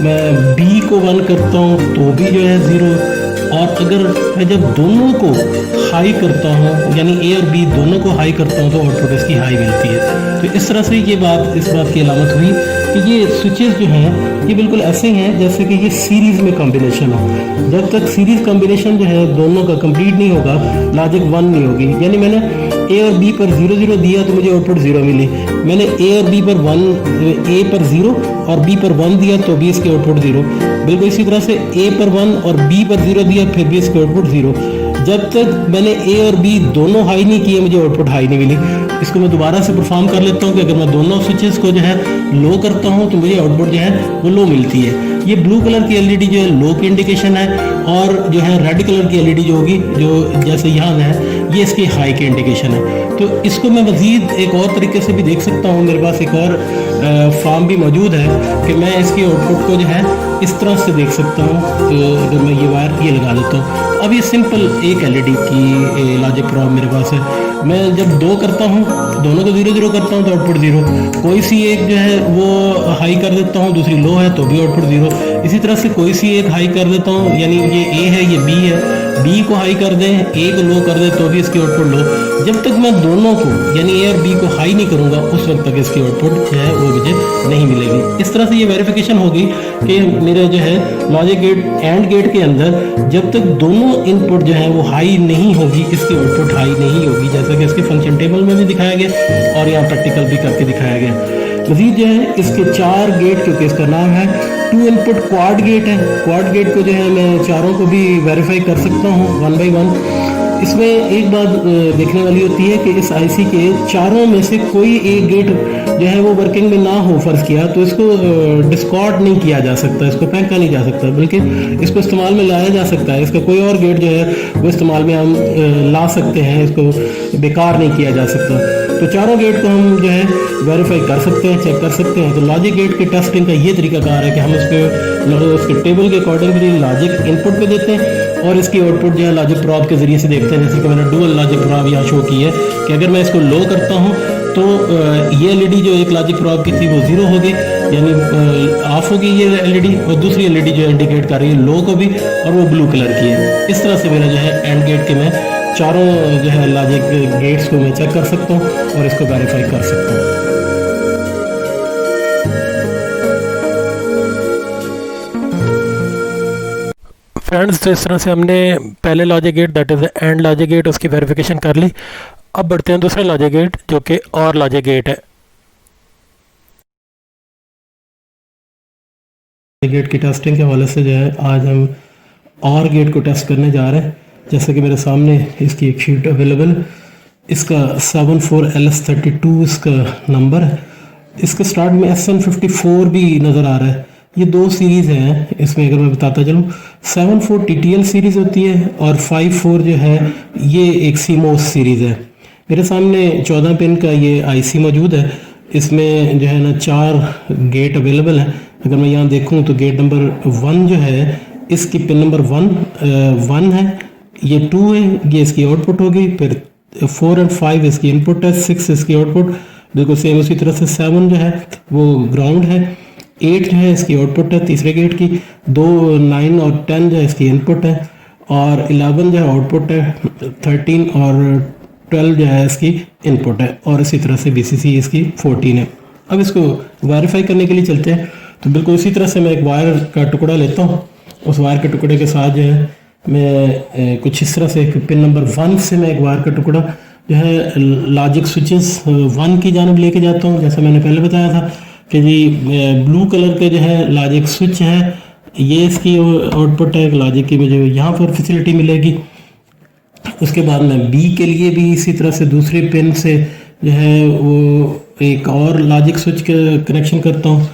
मैं बी को 1 करता हूँ तो भी जो है 0। और अगर मैं जब दोनों को हाई करता हूँ, यानी ए और बी दोनों को हाई करता हूँ, तो आउटपुट इसकी हाई मिलती है। तो इस तरह से ये बात इस बात की अलामत हुई कि ये स्विचेस जो हैं ये बिल्कुल ऐसे ही हैं जैसे कि ये सीरीज़ में कॉम्बिनेशन हो। जब तक सीरीज़ कॉम्बिनेशन जो है दोनों का कंप्लीट नहीं होगा, लॉजिक 1 नहीं होगी। यानी मैंने ए और बी पर 0 0 दिया तो मुझे आउटपुट 0 मिली। मैंने ए और बी पर 1, ए पर 0 और बी पर 1 दिया तो भी इसके आउटपुट 0। बिल्कुल इसी तरह से ए पर 1 और बी पर 0 दिया फिर भी इसके आउटपुट 0। जब तक मैंने ए और बी दोनों हाई नहीं किए मुझे आउटपुट हाई नहीं मिली। इसको मैं दोबारा से परफॉर्म कर लेता हूँ कि अगर मैं दोनों स्विचेस को जो है लो करता हूँ तो मुझे आउटपुट जो है वो लो मिलती है। ये ब्लू कलर की एलईडी जो है लो की इंडिकेशन है, और जो है रेड कलर की एलईडी जो होगी जो जैसे यहाँ है ये इसकी हाई की इंडिकेशन है। तो इसको मैं मज़ीद एक और तरीके से भी देख सकता हूँ। मेरे पास एक और फॉर्म भी मौजूद है कि मैं इसकी आउटपुट को जो है इस तरह से देख सकता हूँ। तो अगर मैं ये वायर ये लगा देता हूँ, अब ये सिंपल एक एलईडी की लॉजिक प्रॉब मेरे पास है। मैं जब 2 करता हूँ, दोनों को 0 0 करता हूँ तो आउटपुट 0। कोई सी एक जो है वो हाई कर देता हूँ, दूसरी लो है तो भी आउटपुट 0। इसी तरह से कोई सी एक हाई कर देता हूँ, यानी ये ए है ये बी है, बी को हाई कर दें, ए को लो कर दें तो भी इसकी आउटपुट लो। जब तक मैं दोनों को यानी ए और बी को हाई नहीं करूँगा उस वक्त तक इसकी आउटपुट जो है वो मुझे नहीं मिलेगी। इस तरह से ये वेरिफिकेशन होगी कि मेरा जो है लॉजिक गेट एंड गेट के अंदर जब तक दोनों इनपुट जो है वो हाई नहीं होगी इसकी आउटपुट हाई नहीं होगी, जैसा कि इसके फंक्शन टेबल में भी दिखाया गया और यहाँ प्रैक्टिकल भी करके दिखाया गया। मजीद जो है इसके 4 गेट, क्योंकि इसका नाम है 2 इनपुट क्वाड गेट है। क्वाड गेट को जो है मैं चारों को भी वेरीफाई कर सकता हूँ 1 बाई 1। इसमें एक बात देखने वाली होती है कि इस आईसी के चारों में से कोई एक गेट जो है वो वर्किंग में ना हो, फर्ज किया तो इसको डिस्कॉर्ड नहीं किया जा सकता, इसको फेंका नहीं जा सकता, बल्कि इसको इस्तेमाल में लाया जा सकता है। इसका कोई और गेट जो है वो इस्तेमाल में हम ला सकते हैं, इसको बेकार नहीं किया जा सकता। तो चारों गेट को हम जो है वेरीफाई कर सकते हैं, चेक कर सकते हैं। तो लॉजिक गेट के टेस्टिंग का ये तरीकाकार है कि हम उसके टेबल के अकॉर्डिंगली लॉजिक इनपुट पे देते हैं और इसकी आउटपुट जो है लॉजिक प्रॉब के जरिए से देखते हैं। जैसे कि मैंने डुअल लॉजिक प्रॉब यहाँ शो की है कि अगर मैं इसको लो करता हूँ तो ये एलईडी जो एक लॉजिक प्रॉब की थी वो 0 होगी, यानी ऑफ होगी ये एलईडी, और दूसरी एलईडी जो इंडिकेट कर रही है लो को भी, और वो ब्लू कलर की है। इस तरह से मेरा जो है एंड गेट के मैं चारों जो है लॉजिक गेट्स को मैं चेक कर सकता हूँ और इसको वेरीफाई कर सकता हूँ। फ्रेंड्स, तो इस तरह से हमने पहले logic gate that is and logic gate उसकी वेरिफिकेशन कर ली। अब बढ़ते हैं दूसरे लॉजिक गेट जो कि और लॉजिक गेट है। गेट की टेस्टिंग के हवाले से जो है आज हम और गेट को टेस्ट करने जा रहे हैं। जैसे कि मेरे सामने इसकी एक शीट अवेलेबल, इसका 74LS32 इसका नंबर है। इसके स्टार्ट में SN54 भी नज़र आ रहा है। ये 2 सीरीज़ हैं इसमें, अगर मैं बताता चलूँ 74 TTL सीरीज़ होती है और 54 जो है ये एक CMOS सीरीज़ है। मेरे सामने 14 पिन का ये आईसी मौजूद है। इसमें जो है ना 4 गेट अवेलेबल हैं। अगर मैं यहाँ देखूँ तो गेट नंबर 1 जो है इसकी पिन नंबर 1 है, ये 2 है, ये इसकी आउटपुट होगी। फिर 4 और 5 इसकी इनपुट है, 6 इसकी आउटपुट, बिल्कुल सेम उसी तरह से 7 जो है वो ग्राउंड है, 8 जो है इसकी आउटपुट है तीसरे गेट की, 2 9 और 10 जो है इसकी इनपुट है, और 11 जो है आउटपुट है, 13 और 12 जो है इसकी इनपुट है, और इसी तरह से BCC इसकी 14 है। अब इसको वेरीफाई करने के लिए चलते हैं। तो बिल्कुल इसी तरह से मैं एक वायर का टुकड़ा लेता हूँ। उस वायर के टुकड़े के साथ जो है मैं कुछ इस तरह से पिन नंबर 1 से मैं एक वायर का टुकड़ा जो है लॉजिक स्विचेस 1 की जानब लेके जाता हूँ। जैसा मैंने पहले बताया था कि जी ब्लू कलर के जो है लॉजिक स्विच है, ये इसकी आउटपुट है लॉजिक की, मुझे यहाँ पर फैसिलिटी मिलेगी। उसके बाद मैं B के लिए भी इसी तरह से दूसरे पिन से जो है वो एक और लॉजिक स्विच का कनेक्शन करता हूँ।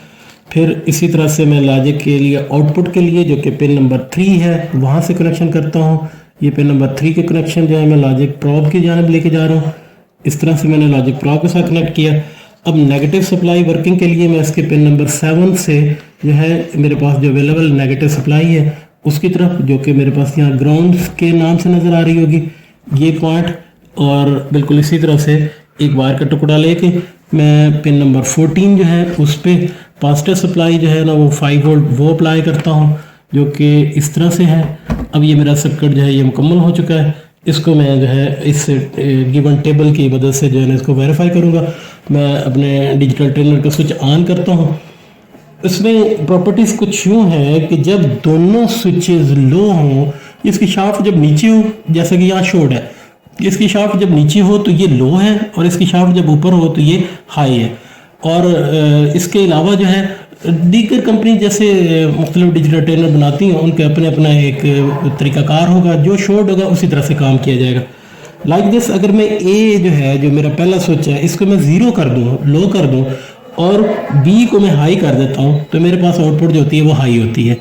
फिर इसी तरह से मैं लॉजिक के लिए आउटपुट के लिए जो कि पिन नंबर 3 है वहाँ से कनेक्शन करता हूँ। ये पिन नंबर 3 के कनेक्शन जो है मैं लॉजिक प्रॉब की जानब लेके जा रहा हूँ। इस तरह से मैंने लॉजिक प्रॉब के साथ कनेक्ट किया। अब नेगेटिव सप्लाई वर्किंग के लिए मैं इसके पिन नंबर 7 से जो है मेरे पास जो अवेलेबल नेगेटिव सप्लाई है उसकी तरफ, जो कि मेरे पास यहाँ ग्राउंड के नाम से नज़र आ रही होगी, ये पॉइंट, और बिल्कुल इसी तरह से एक वायर का टुकड़ा लेके मैं पिन नंबर 14 जो है उस पर पॉजिटिव सप्लाई जो है ना वो 5 वोल्ट वो अप्लाई करता हूँ, जो कि इस तरह से है। अब ये मेरा सर्किट जो है ये मुकम्मल हो चुका है। इसको मैं जो है इस गिवन टेबल की मदद से जो है ना इसको वेरीफाई करूँगा। मैं अपने डिजिटल ट्रेनर का स्विच ऑन करता हूँ। इसमें प्रॉपर्टीज़ कुछ यूँ है कि जब दोनों स्विचेस लो हों, इसकी शाफ्ट जब नीचे हो, जैसे कि यहाँ शोड है, इसकी शाफ्ट जब नीचे हो तो ये लो है और इसकी शाफ्ट जब ऊपर हो तो ये हाई है। और इसके अलावा जो है दीगर कंपनी जैसे मुख्तलिफ डिजिटल ट्रेनर बनाती हैं, उनके अपने अपना एक तरीकाकार होगा, जो शोर्ट होगा उसी तरह से काम किया जाएगा। लाइक दिस, अगर मैं ए जो है जो मेरा पहला स्विच है इसको मैं ज़ीरो कर दूँ, लो कर दूँ, और बी को मैं हाई कर देता हूँ, तो मेरे पास आउटपुट जो होती है वो हाई होती है।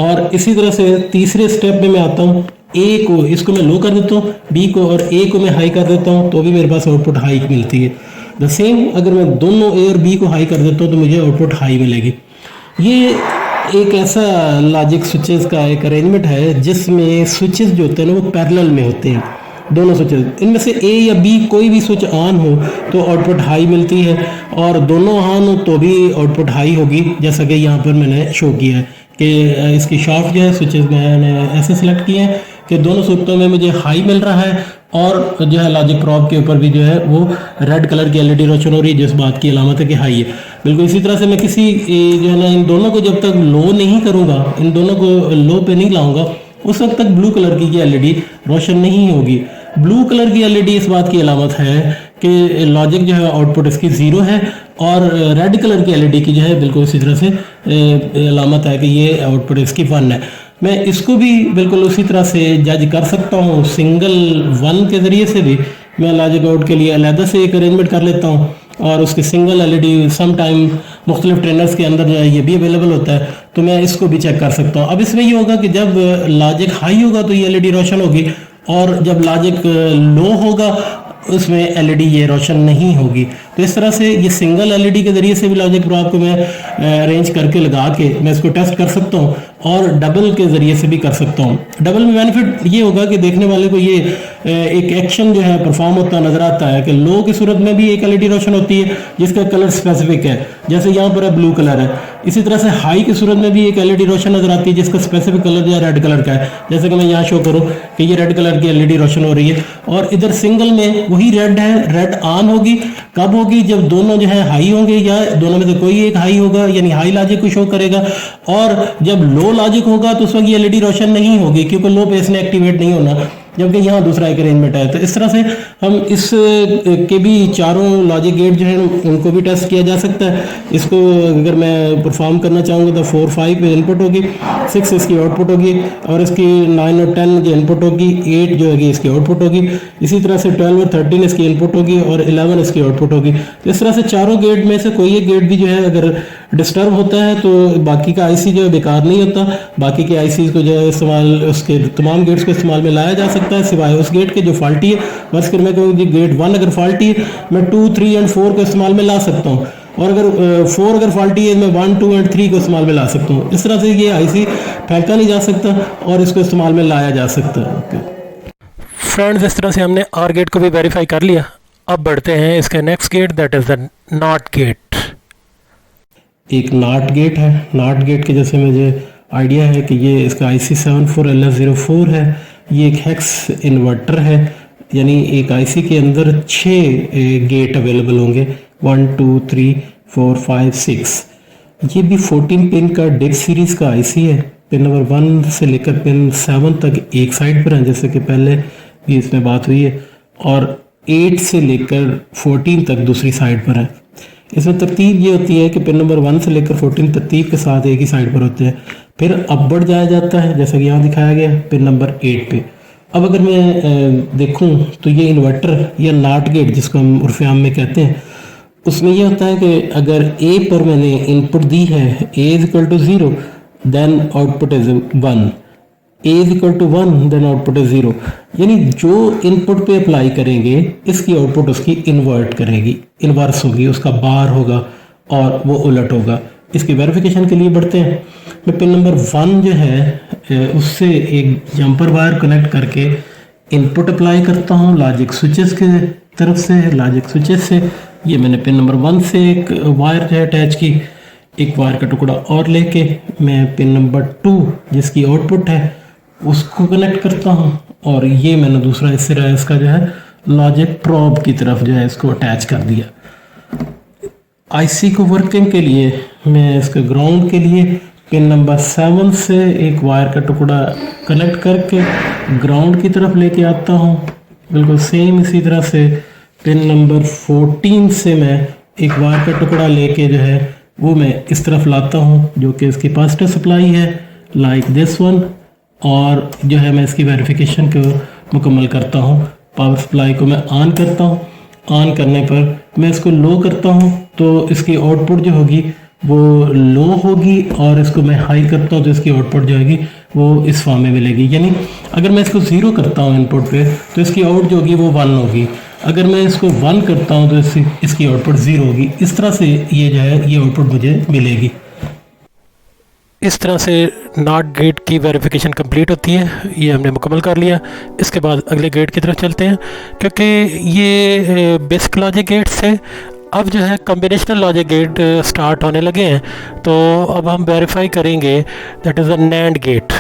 और इसी तरह से तीसरे स्टेप में मैं आता हूँ, ए को इसको मैं लो कर देता हूँ, बी को और ए को मैं हाई कर देता हूँ, तो भी मेरे पास आउटपुट हाई मिलती है। द सेम अगर मैं दोनों ए और बी को हाई कर देता हूँ तो मुझे आउटपुट हाई मिलेगी। ये एक ऐसा लॉजिक स्विचेस का एक अरेंजमेंट है जिसमें स्विचेस जो होते हैं ना वो पैरेलल में होते हैं, दोनों स्विचेस। इनमें से ए या बी कोई भी स्विच ऑन हो तो आउटपुट हाई मिलती है, और दोनों ऑन हो तो भी आउटपुट हाई होगी, जैसा कि यहाँ पर मैंने शो किया है कि इसकी शाफ्ट जो है स्विचेस मैंने ऐसे सिलेक्ट किए हैं कि दोनों स्विचों में मुझे हाई मिल रहा है, और जो है लॉजिक प्रॉब के ऊपर भी जो है वो रेड कलर की एलईडी रोशन हो रही है, जिस बात की अलामत है कि हाई है। बिल्कुल इसी तरह से मैं किसी जो है ना इन दोनों को जब तक लो नहीं करूँगा, इन दोनों को लो पे नहीं लाऊंगा, उस वक्त तक ब्लू कलर की एलईडी रोशन नहीं होगी। ब्लू कलर की एलईडी इस बात की अलामत है कि लॉजिक जो है आउटपुट इसकी ज़ीरो है, और रेड कलर की एलईडी की जो है बिल्कुल इसी तरह से अलामत है कि ये आउटपुट इसकी 1 है। मैं इसको भी बिल्कुल उसी तरह से जज कर सकता हूँ। सिंगल 1 के ज़रिए से भी मैं लॉजिक आउट के लिए अलहदा से एक अरेंजमेंट कर लेता हूँ, और उसकी सिंगल एलईडी सम टाइम मुख्तलिफ ट्रेनर्स के अंदर जो है ये भी अवेलेबल होता है, तो मैं इसको भी चेक कर सकता हूँ। अब इसमें ये होगा कि जब लॉजिक हाई होगा तो ये एलईडी रोशन होगी, और जब लॉजिक लो होगा उसमें एलईडी ये रोशन नहीं होगी। तो इस तरह से ये सिंगल एलईडी के ज़रिए से भी लॉजिक प्रॉब को मैं अरेंज करके लगा के मैं इसको टेस्ट कर सकता हूँ, और डबल के ज़रिए से भी कर सकता हूँ। डबल में बेनिफिट ये होगा कि देखने वाले को ये एक एक्शन जो है परफॉर्म होता नज़र आता है कि लो की सूरत में भी एक एलईडी रोशन होती है जिसका कलर स्पेसिफिक है, जैसे यहाँ पर ब्लू कलर है। इसी तरह से हाई की सूरत में भी एक एलईडी रोशन नज़र आती है जिसका स्पेसिफिक कलर जो है रेड कलर का है, जैसे कि मैं यहाँ शो करूँ कि ये रेड कलर की एलईडी रोशन हो रही है। और इधर सिंगल में वही रेड है, रेड ऑन होगी कब होगी, जब दोनों जो है हाई होंगे, या दोनों में से कोई एक हाई होगा, यानी हाई लॉजिक को शो करेगा, और जब लो लॉजिक होगा तो उस वक्त ये एलईडी रोशन नहीं होगी क्योंकि लो पे इसने एक्टिवेट नहीं होना, जबकि यहाँ दूसरा एक अरेंजमेंट है। तो इस तरह से हम इस के भी चारों लॉजिक गेट जो है उनको भी टेस्ट किया जा सकता है। इसको अगर मैं परफॉर्म करना चाहूँगा तो 4, 5 इनपुट होगी, 6 इसकी आउटपुट होगी, और इसकी 9 और 10 की इनपुट होगी, 8 जो है इसकी आउटपुट होगी। इसी तरह से 12 और 13 इसकी इनपुट होगी, और 11 इसकी आउटपुट होगी। तो इस तरह से चारों गेट में से कोई एक गेट भी जो है अगर डिस्टर्ब होता है तो बाकी का आईसी जो है बेकार नहीं होता, बाकी के आईसी को जो है इस्तेमाल उसके तमाम गेट्स को इस्तेमाल में लाया जा सकता है, सिवाय उस गेट के जो फॉल्टी है। बस कर मैं कहूँ गेट 1 अगर फॉल्टी है मैं 2, 3 और 4 को इस्तेमाल में ला सकता हूँ, और अगर 4 अगर फॉल्टी है मैं 1, 2 और 3 को इस्तेमाल में ला सकता हूँ। इस तरह से ये आईसी फेंका नहीं जा सकता और इसको इस्तेमाल में लाया जा सकता है। फ्रेंड्स, इस तरह से हमने आर गेट को भी वेरीफाई कर लिया। अब बढ़ते हैं इसके next gate, that is the not gate. एक नॉट गेट है। नॉट गेट के जैसे मुझे आइडिया है कि ये इसका IC 74LF04 है। ये एक हेक्स इन्वर्टर है, यानी एक IC के अंदर 6 गेट अवेलेबल होंगे, 1, 2, 3, 4, 5, 6। ये भी 14 पिन का डिक सीरीज़ का IC है। पिन नंबर 1 से लेकर पिन 7 तक एक साइड पर है, जैसे कि पहले भी इसमें बात हुई है, और 8 से लेकर 14 तक दूसरी साइड पर है। इसमें तरतीब ये होती है कि पिन नंबर 1 से लेकर 14 तरतीब के साथ एक ही साइड पर होते हैं, फिर अब बढ़ जाया जाता है जैसा कि यहाँ दिखाया गया पिन नंबर 8 पे। अब अगर मैं देखूँ तो ये इन्वर्टर या नॉट गेट जिसको हम उर्फ़-ए-आम में कहते हैं, उसमें यह होता है कि अगर ए पर मैंने इनपुट दी है A = 0 then output is 1, A is equal to 1 then output is 0, यानी जो इनपुट पे अप्लाई करेंगे इसकी आउटपुट उसकी इन्वर्ट करेगी, इन्वर्स होगी, उसका बार होगा और वो उलट होगा। इसकी वेरिफिकेशन के लिए बढ़ते हैं। मैं पिन नंबर 1 जो है उससे एक जंपर वायर कनेक्ट करके इनपुट अप्लाई करता हूँ लॉजिक स्विचेस के तरफ से, लॉजिक स्विचेस से। ये मैंने पिन नंबर 1 से एक वायर जो है अटैच की, एक वायर का टुकड़ा और लेके मैं पिन नंबर 2 जिसकी आउटपुट है उसको कनेक्ट करता हूँ, और ये मैंने दूसरा हिस्सा है इसका जो है लॉजिक प्रोब की तरफ जो है इसको अटैच कर दिया। आईसी को वर्किंग के लिए मैं इसके ग्राउंड के लिए पिन नंबर 7 से एक वायर का टुकड़ा कनेक्ट करके ग्राउंड की तरफ लेके आता हूँ। बिल्कुल सेम इसी तरह से पिन नंबर 14 से मैं एक वायर का टुकड़ा लेके जो है वो मैं इस तरफ लाता हूँ, जो कि इसकी पॉजिटिव सप्लाई है लाइक दिस वन, और जो है मैं इसकी वेरिफिकेशन को मुकम्मल करता हूँ। पावर सप्लाई को मैं ऑन करता हूँ, ऑन करने पर मैं इसको लो करता हूँ तो इसकी आउटपुट जो होगी वो लो होगी, और इसको मैं हाई करता हूँ तो इसकी आउटपुट जो होगी वो इस फॉर्म में मिलेगी। यानी अगर मैं इसको 0 करता हूँ इनपुट पे तो इसकी आउट जो होगी वो 1 होगी, अगर मैं इसको 1 करता हूँ तो इसकी आउटपुट 0 होगी। इस तरह से ये जो है ये आउटपुट मुझे मिलेगी। इस तरह से नॉट गेट की वेरिफिकेशन कंप्लीट होती है। ये हमने मुकम्मल कर लिया। इसके बाद अगले गेट की तरफ चलते हैं, क्योंकि ये बेसिक लॉजिक गेट से अब जो है कॉम्बिनेशनल लॉजिक गेट स्टार्ट होने लगे हैं। तो अब हम वेरीफाई करेंगे, that is a NAND gate.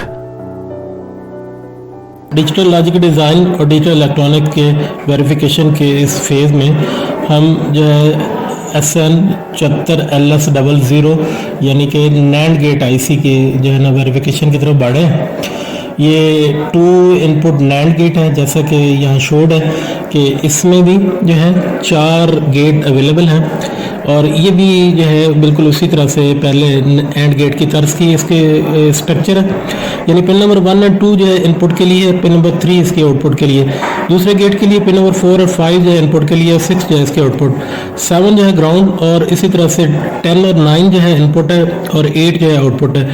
Digital logic design और डिजिटल इलेक्ट्रॉनिक के वेरिफिकेशन के इस फेज़ में हम जो है SN 74LS00 यानी कि नैंड गेट आईसी के जो है ना वेरिफिकेशन की तरफ बढ़े। ये 2 इनपुट नैंड गेट है, जैसा कि यहाँ शोड है कि इसमें भी जो है 4 गेट अवेलेबल हैं, और ये भी जो है बिल्कुल उसी तरह से पहले एंड गेट की तर्ज की इसके स्ट्रक्चर है। यानी पिन नंबर 1 और 2 जो है इनपुट के लिए, पिन नंबर 3 इसके आउटपुट के लिए, दूसरे गेट के लिए पिन नंबर 4 और 5 जो है इनपुट के लिए, 6 जो है इसके आउटपुट, 7 जो है ग्राउंड, और इसी तरह से 10 और 9 जो है इनपुट है और 8 जो है आउटपुट है।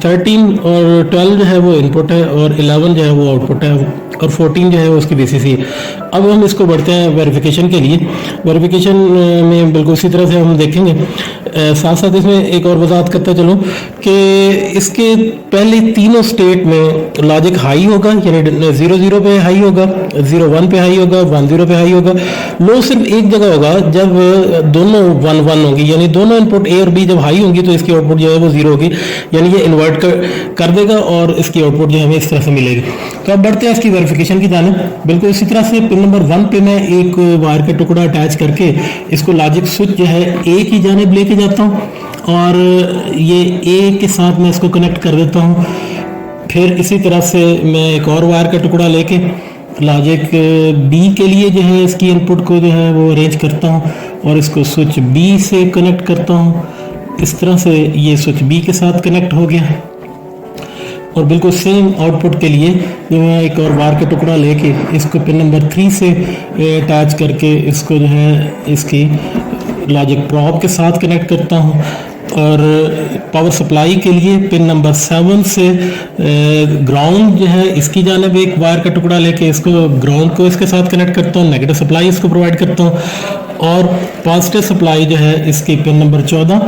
13 और 12 जो है वो इनपुट है और 11 जो है वो आउटपुट है, और 14 जो है वो उसकी बेसिस है। अब हम इसको बढ़ते हैं वेरिफिकेशन के लिए। वेरिफिकेशन में बिल्कुल उसी तरह से हम देखेंगे। साथ साथ इसमें एक और वजाहत करता चलूँ कि इसके पहले तीनों स्टेट में लॉजिक हाई होगा, यानी 0 पे हाई होगा, 0 पे हाई होगा, 1 पे हाई होगा। लो सिर्फ एक जगह होगा जब दोनों 1 होंगी, यानी दोनों इनपुट ए और बी जब हाई होंगी तो इसकी आउटपुट जो है वो 0 होगी, यानी ये इन्वर्ट कर देगा और इसकी आउटपुट जो हमें इस तरह से मिलेगी। तो अब बढ़ते हैं इसकी वेरिफिकेशन की जानिब। बिल्कुल इसी तरह से पिन नंबर 1 पे मैं एक वायर का टुकड़ा अटैच करके इसको लॉजिक स्विच जो है ए की जानिब लेके जाता हूँ, और ये ए के साथ मैं इसको कनेक्ट कर देता हूँ। फिर इसी तरह से मैं एक और वायर का टुकड़ा लेके लॉजिक बी के लिए जो है इसकी इनपुट को जो है वो अरेंज करता हूँ और इसको स्विच बी से कनेक्ट करता हूँ। इस तरह से ये स्विच बी के साथ कनेक्ट हो गया, और बिल्कुल सेम आउटपुट के लिए जो मैं एक और वायर का टुकड़ा लेके इसको पिन नंबर 3 से अटैच करके इसको जो है इसकी लॉजिक प्रोब के साथ कनेक्ट करता हूँ, और पावर सप्लाई के लिए पिन नंबर 7 से ग्राउंड जो है इसकी जानिब एक वायर का टुकड़ा लेके इसको ग्राउंड को इसके साथ कनेक्ट करता हूँ, नेगेटिव सप्लाई इसको प्रोवाइड करता हूँ, और पॉजिटिव सप्लाई जो है इसकी पिन नंबर 14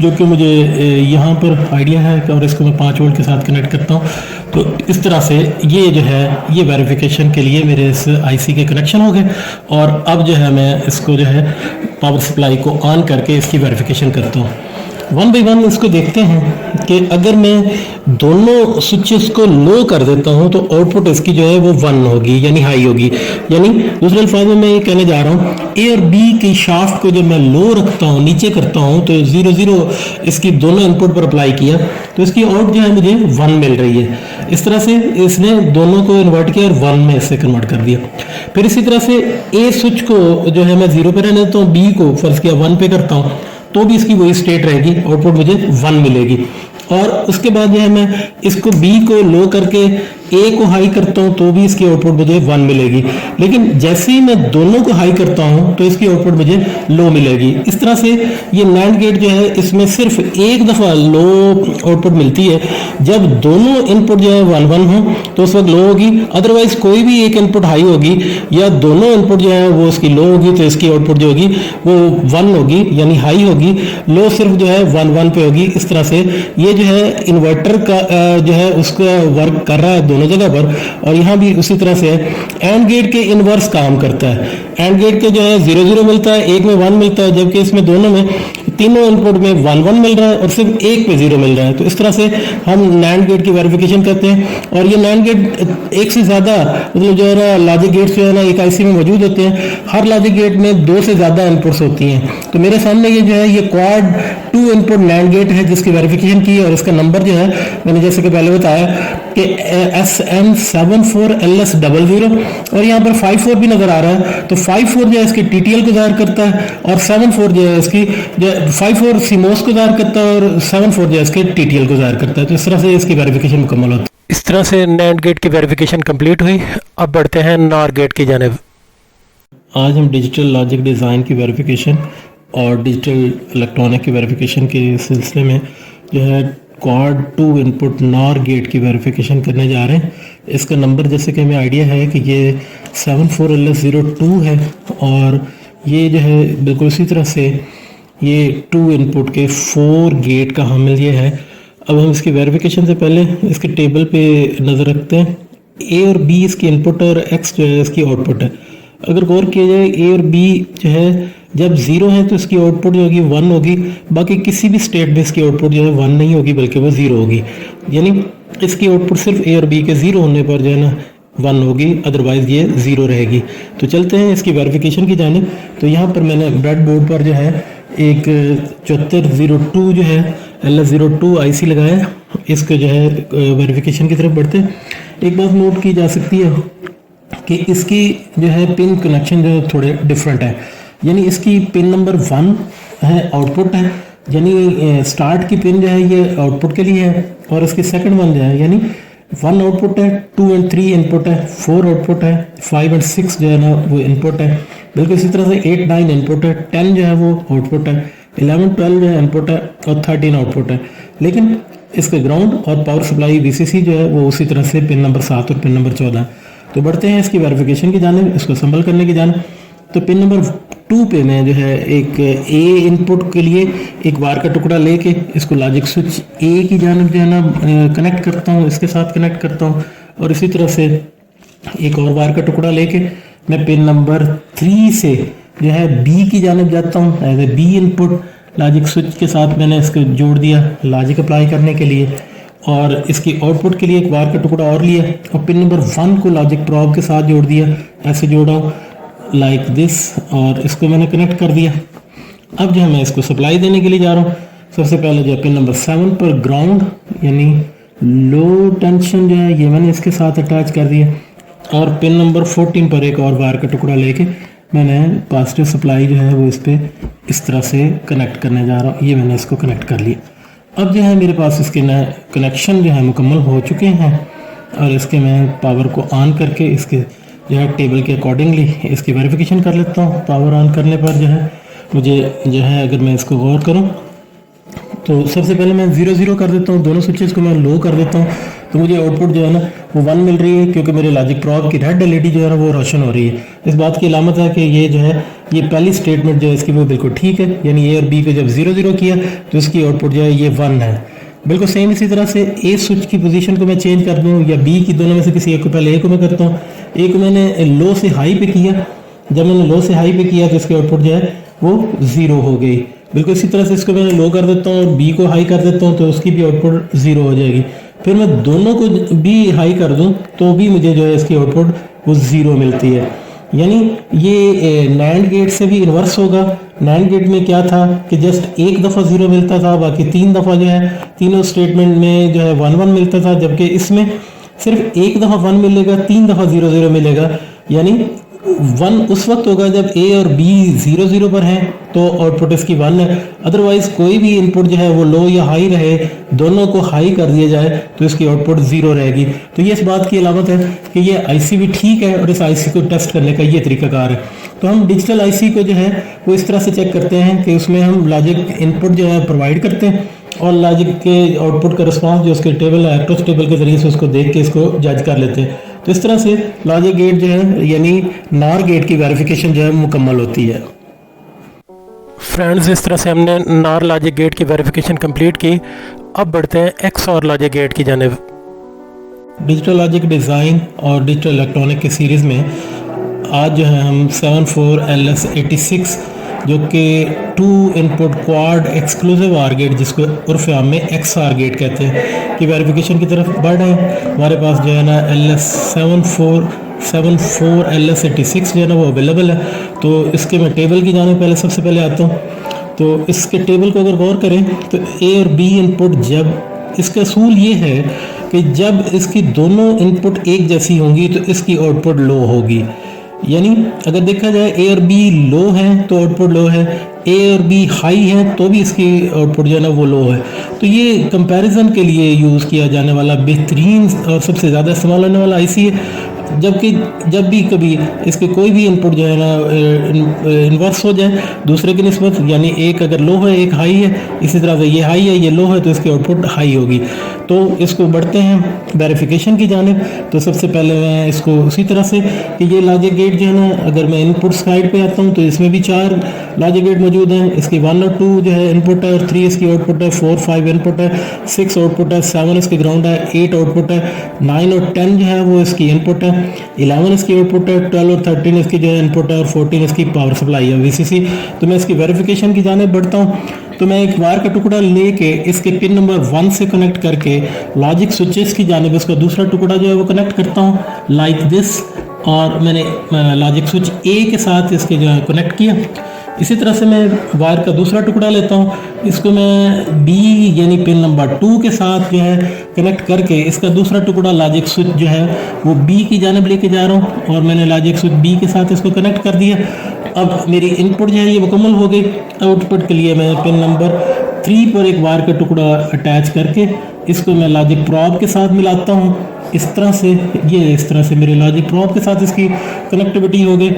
जो कि मुझे यहाँ पर आइडिया है, और इसको मैं 5 वोल्ट के साथ कनेक्ट करता हूँ। तो इस तरह से ये जो है ये वेरिफिकेशन के लिए मेरे इस आईसी के कनेक्शन हो गए, और अब जो है मैं इसको जो है पावर सप्लाई को ऑन करके इसकी वेरिफिकेशन करता हूँ। 1 बाय 1 इसको देखते हैं कि अगर मैं दोनों स्विचेस को लो कर देता हूं तो आउटपुट इसकी जो है वो 1 होगी, यानी हाई होगी। यानी दूसरे अल्फाज में मैं ये कहने जा रहा हूं ए और बी की शाफ्ट को जब मैं लो रखता हूं, नीचे करता हूं, तो 0 इसकी दोनों इनपुट पर अप्लाई किया तो इसकी आउट जो है मुझे 1 मिल रही है। इस तरह से इसने दोनों को इन्वर्ट किया और 1 में इससे कन्वर्ट कर दिया। फिर इसी तरह से ए स्विच को जो है मैं 0 पे रहने देता हूँ, बी को फर्ज किया 1 पे करता हूँ, तो भी इसकी वही स्टेट रहेगी, आउटपुट मुझे 1 मिलेगी। और उसके बाद जो है मैं इसको बी को लो करके ए को हाई करता हूं तो भी इसकी आउटपुट मुझे 1 मिलेगी, लेकिन जैसे ही मैं दोनों को हाई करता हूं तो इसकी आउटपुट मुझे लो मिलेगी। इस तरह से ये नैंड गेट जो है इसमें सिर्फ एक दफ़ा लो आउटपुट मिलती है, जब दोनों इनपुट जो है 1 1 हो तो उस वक्त लो होगी, अदरवाइज कोई भी एक इनपुट हाई होगी या दोनों इनपुट जो है वो उसकी लो होगी तो इसकी आउटपुट जो होगी वो 1 होगी, यानी हाई होगी, लो सिर्फ जो है 1 1 पे होगी। इस तरह से ये जो है इन्वर्टर का जो है उसका वर्क कर रहा है दोनों जगह पर, और यहाँ भी उसी तरह से है। एंड गेट के इनवर्स काम करता है, एंड गेट के जो है 0 0 मिलता है, एक में 1 मिलता है, जबकि इसमें दोनों में तीनों इनपुट में 1 1 मिल रहा है और सिर्फ एक पे 0 मिल रहा है। तो इस तरह से हम नैंड गेट की वेरिफिकेशन करते हैं। और ये नैंड गेट एक से ज़्यादा मतलब जो है ना लॉजिक गेट्स जो है ना एक आईसी में मौजूद होते हैं, हर लॉजिक गेट में 2 से ज़्यादा इनपुट्स होती हैं। तो मेरे सामने ये जो है ये क्वाड 2 इनपुट नैंड गेट है जिसकी वेरिफिकेशन की, और इसका नंबर जो है मैंने जैसे कि पहले बताया कि SM74LS00, और यहाँ पर 54 भी नज़र आ रहा है। तो 54 जो है इसकी TTL को ज़ाहिर करता है, और 74 जो है इसकी 54 CMOS को ज़ाहिर करता है, और 74 जो है इसके TTL को ज़ाहिर करता है। तो इस तरह से इसकी वेरिफिकेशन मुकम्मल होती है। इस तरह से नैंड गेट की वेरिफिकेशन कंप्लीट हुई। अब बढ़ते हैं नॉर गेट की जानिब। आज हम डिजिटल लॉजिक डिज़ाइन की वेरिफिकेशन और डिजिटल इलेक्ट्रॉनिक की वेरिफिकेशन के सिलसिले में जो है क्वाड 2 इनपुट नॉर गेट की वेरिफिकेशन करने जा रहे हैं। इसका नंबर जैसे कि हमें आइडिया है कि ये 74LS02 है, और ये जो है बिल्कुल इसी तरह से ये 2 इनपुट के 4 गेट का हामिल ये है। अब हम इसकी वेरिफिकेशन से पहले इसके टेबल पे नज़र रखते हैं। ए और बी इसकी इनपुट और एक्स जो है इसकी आउटपुट है। अगर गौर किया जाए ए और बी जो है जब 0 है तो इसकी आउटपुट जो होगी 1 होगी, बाकी किसी भी स्टेट में इसकी आउटपुट जो है 1 नहीं होगी बल्कि वो 0 होगी, यानी इसकी आउटपुट सिर्फ ए और बी के 0 होने पर जो है ना 1 होगी, अदरवाइज ये 0 रहेगी। तो चलते हैं इसकी वेरिफिकेशन की जानिब। तो यहाँ पर मैंने ब्रेड बोर्ड पर जो है एक 7402 जो है LS02 IC लगाया है। इसको जो है वेरिफिकेशन की तरफ बढ़ते हैं। एक बात नोट की जा सकती है कि इसकी जो है पिन कनेक्शन जो है थोड़े डिफरेंट है, यानी इसकी पिन नंबर 1 है आउटपुट है, यानी स्टार्ट की पिन जो है ये आउटपुट के लिए है, और इसकी सेकंड वन जो है यानी 1 आउटपुट है, 2 और 3 इनपुट है, 4 आउटपुट है, 5 और 6 जो है ना वो इनपुट है। बिल्कुल इसी तरह से 8 9 इनपुट है, 10 जो है वो आउटपुट है, 11 12 जो है इनपुट है, और 13 आउटपुट है। लेकिन इसके ग्राउंड और पावर सप्लाई VCC जो है वो उसी तरह से पिन नंबर 7 और पिन नंबर 14। तो बढ़ते हैं इसकी वेरिफिकेशन की जानिब, इसको संभल करने की जानिब। तो पिन नंबर 2 पे मैं जो है एक ए इनपुट के लिए एक वायर का टुकड़ा लेके इसको लॉजिक स्विच ए की जानिब जो है ना कनेक्ट करता हूँ, इसके साथ कनेक्ट करता हूँ, और इसी तरह से एक और वायर का टुकड़ा लेके मैं पिन नंबर 3 से जो है बी की जानिब जाता हूँ। As A B input logic switch के साथ मैंने इसको जोड़ दिया लॉजिक अप्लाई करने के लिए, और इसकी आउटपुट के लिए एक वायर का टुकड़ा और लिया, और पिन नंबर 1 को लॉजिक प्रॉब के साथ जोड़ दिया, ऐसे जोड़ा हूँ लाइक दिस, और इसको मैंने कनेक्ट कर दिया। अब जो है मैं इसको सप्लाई देने के लिए जा रहा हूँ। सबसे पहले जो है पिन नंबर 7 पर ग्राउंड यानी लो टेंशन जो है ये मैंने इसके साथ अटैच कर दिया, और पिन नंबर 14 पर एक और वायर का टुकड़ा लेके मैंने पॉजिटिव सप्लाई जो है वो इस पर इस तरह से कनेक्ट करने जा रहा हूँ। ये मैंने इसको कनेक्ट कर लिया। अब जो है मेरे पास इसके कनेक्शन जो है मुकम्मल हो चुके हैं, और इसके मैं पावर को ऑन करके इसके जो है टेबल के अकॉर्डिंगली इसकी वेरिफिकेशन कर लेता हूँ। पावर ऑन करने पर जो है मुझे जो है अगर मैं इसको गौर करूँ तो सबसे पहले मैं 0 0 कर देता हूँ, दोनों स्विचेस को मैं लो कर देता हूँ, तो मुझे आउटपुट जो है ना वो 1 मिल रही है, क्योंकि मेरे लॉजिक प्रॉब की रेड LED जो है ना वो रोशन हो रही है। इस बात की अलामत है कि ये जो है ये पहली स्टेटमेंट जो है इसकी वो बिल्कुल ठीक है, यानी ए और बी को जब 0 0 किया तो इसकी आउटपुट जो है ये 1 है। बिल्कुल सेम इसी तरह से ए स्विच की पोजीशन को मैं चेंज कर दूँ या बी की, दोनों में से किसी एक को पहले ए को मैं करता हूँ। ए को मैंने लो से हाई पे किया, जब मैंने लो से हाई पे किया तो इसकी आउटपुट जो है वो 0 हो गई। बिल्कुल इसी तरह से इसको मैं लो कर देता हूँ और बी को हाई कर देता हूँ तो उसकी भी आउटपुट 0 हो जाएगी। फिर मैं दोनों को भी हाई कर दूँ तो भी मुझे जो है इसकी आउटपुट वो 0 मिलती है। यानी ये नैंड गेट से भी इन्वर्स होगा। नैंड गेट में क्या था कि जस्ट एक दफ़ा 0 मिलता था, बाकी 3 दफ़ा जो है तीनों स्टेटमेंट में जो है 1 1 मिलता था, जबकि इसमें सिर्फ एक दफ़ा 1 मिलेगा, 3 दफ़ा 0 0 मिलेगा। यानी वन उस वक्त होगा जब ए और बी 0 0 पर हैं तो आउटपुट इसकी 1 है। अदरवाइज कोई भी इनपुट जो है वो लो या हाई रहे, दोनों को हाई कर दिया जाए तो इसकी आउटपुट 0 रहेगी। तो ये इस बात की अलामत है कि ये आईसी भी ठीक है और इस आईसी को टेस्ट करने का ये तरीकाकार है। तो हम डिजिटल आईसी को जो है वो इस तरह से चेक करते हैं कि उसमें हम लॉजिक इनपुट जो है प्रोवाइड करते हैं और लॉजिक के आउटपुट का रिस्पांस जो उसके टेबल है एक्ट्रोस टेबल के जरिए से उसको देख के इसको जज कर लेते हैं। तो इस तरह से लॉजिक गेट जो है यानी नॉर गेट की वेरिफिकेशन जो है मुकम्मल होती है। फ्रेंड्स, इस तरह से हमने नॉर लॉजिक गेट की वेरिफिकेशन कंप्लीट की। अब बढ़ते हैं एक्स और लॉजिक गेट की जानिब। डिजिटल लॉजिक डिज़ाइन और डिजिटल इलेक्ट्रॉनिक के सीरीज़ में आज जो है हम 74LS86 जो कि 2 input quad exclusive OR gate जिसको उर्फ आम में XR गेट कहते हैं की वेरिफिकेशन की तरफ बढ़ रहे हैं। हमारे पास जो है ना LS74LS86 जो है ना वो अवेलेबल है। तो इसके मैं टेबल की जाने पहले सबसे पहले आता हूँ। तो इसके टेबल को अगर गौर करें तो ए और बी इनपुट जब इसका असूल ये है कि जब इसकी दोनों इनपुट एक जैसी होंगी तो इसकी आउटपुट लो होगी। यानी अगर देखा जाए ए और बी लो है तो आउटपुट लो है, ए और बी हाई है तो भी इसकी आउटपुट जो है ना वो लो है। तो ये कंपैरिजन के लिए यूज़ किया जाने वाला बेहतरीन और सबसे ज़्यादा इस्तेमाल होने वाला आईसी है। जबकि जब भी कभी इसके कोई भी इनपुट जो है ना इन्वर्स हो जाए दूसरे की निस्बत, यानी एक अगर लो है एक हाई है, इसी तरह से ये हाई है ये लो है तो इसकी आउटपुट हाई होगी। तो इसको बढ़ते हैं वेरिफिकेशन की जानिब। तो सबसे पहले मैं इसको उसी तरह से कि ये लॉजिक गेट जो है ना, अगर मैं इनपुट साइड पे आता हूँ तो इसमें भी 4 लॉजिक गेट मौजूद हैं। इसकी 1 और 2 जो है इनपुट है और 3 इसकी आउटपुट है, 4 5 इनपुट है, 6 आउटपुट है, 7 इसकी ग्राउंड है, 8 आउटपुट है, 9 और 10 जो है वो इसकी इनपुट है, 11 इसकी आउटपुट है, 12 और 13 इसकी जो है इनपुट है और 14 इसकी पावर सप्लाई है VCC। तो मैं इसकी वेरिफिकेशन की जानिब बढ़ता हूँ। तो मैं एक वायर का टुकड़ा लेके इसके पिन नंबर 1 से कनेक्ट करके लॉजिक स्विचेस की जानिब इसका दूसरा टुकड़ा जो है वो कनेक्ट करता हूँ लाइक दिस। और मैंने लॉजिक स्विच ए के साथ इसके जो है कनेक्ट किया। इसी तरह से मैं वायर का दूसरा टुकड़ा लेता हूँ, इसको मैं बी यानी पिन नंबर 2 के साथ जो है कनेक्ट करके इसका दूसरा टुकड़ा लॉजिक स्विच जो है वो बी की जानिब लेके जा रहा हूँ और मैंने लॉजिक स्विच बी के साथ इसको कनेक्ट कर दिया। अब मेरी इनपुट जो है ये मुकम्मल हो गई। आउटपुट के लिए मैं पिन नंबर 3 पर एक वायर का टुकड़ा अटैच करके इसको मैं लॉजिक प्रॉब के साथ मिलाता हूँ। इस तरह से मेरे लॉजिक प्रॉब के साथ इसकी कनेक्टिविटी हो गई।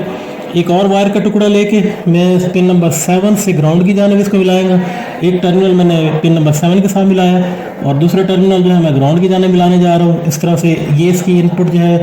एक और वायर का टुकड़ा लेके मैं पिन नंबर 7 से ग्राउंड की जानिब इसको मिलाएगा। एक टर्मिनल मैंने पिन नंबर 7 के साथ मिलाया और दूसरा टर्मिनल जो है मैं ग्राउंड की जानिब मिलाने जा रहा हूँ। इस तरह से ये इसकी इनपुट जो है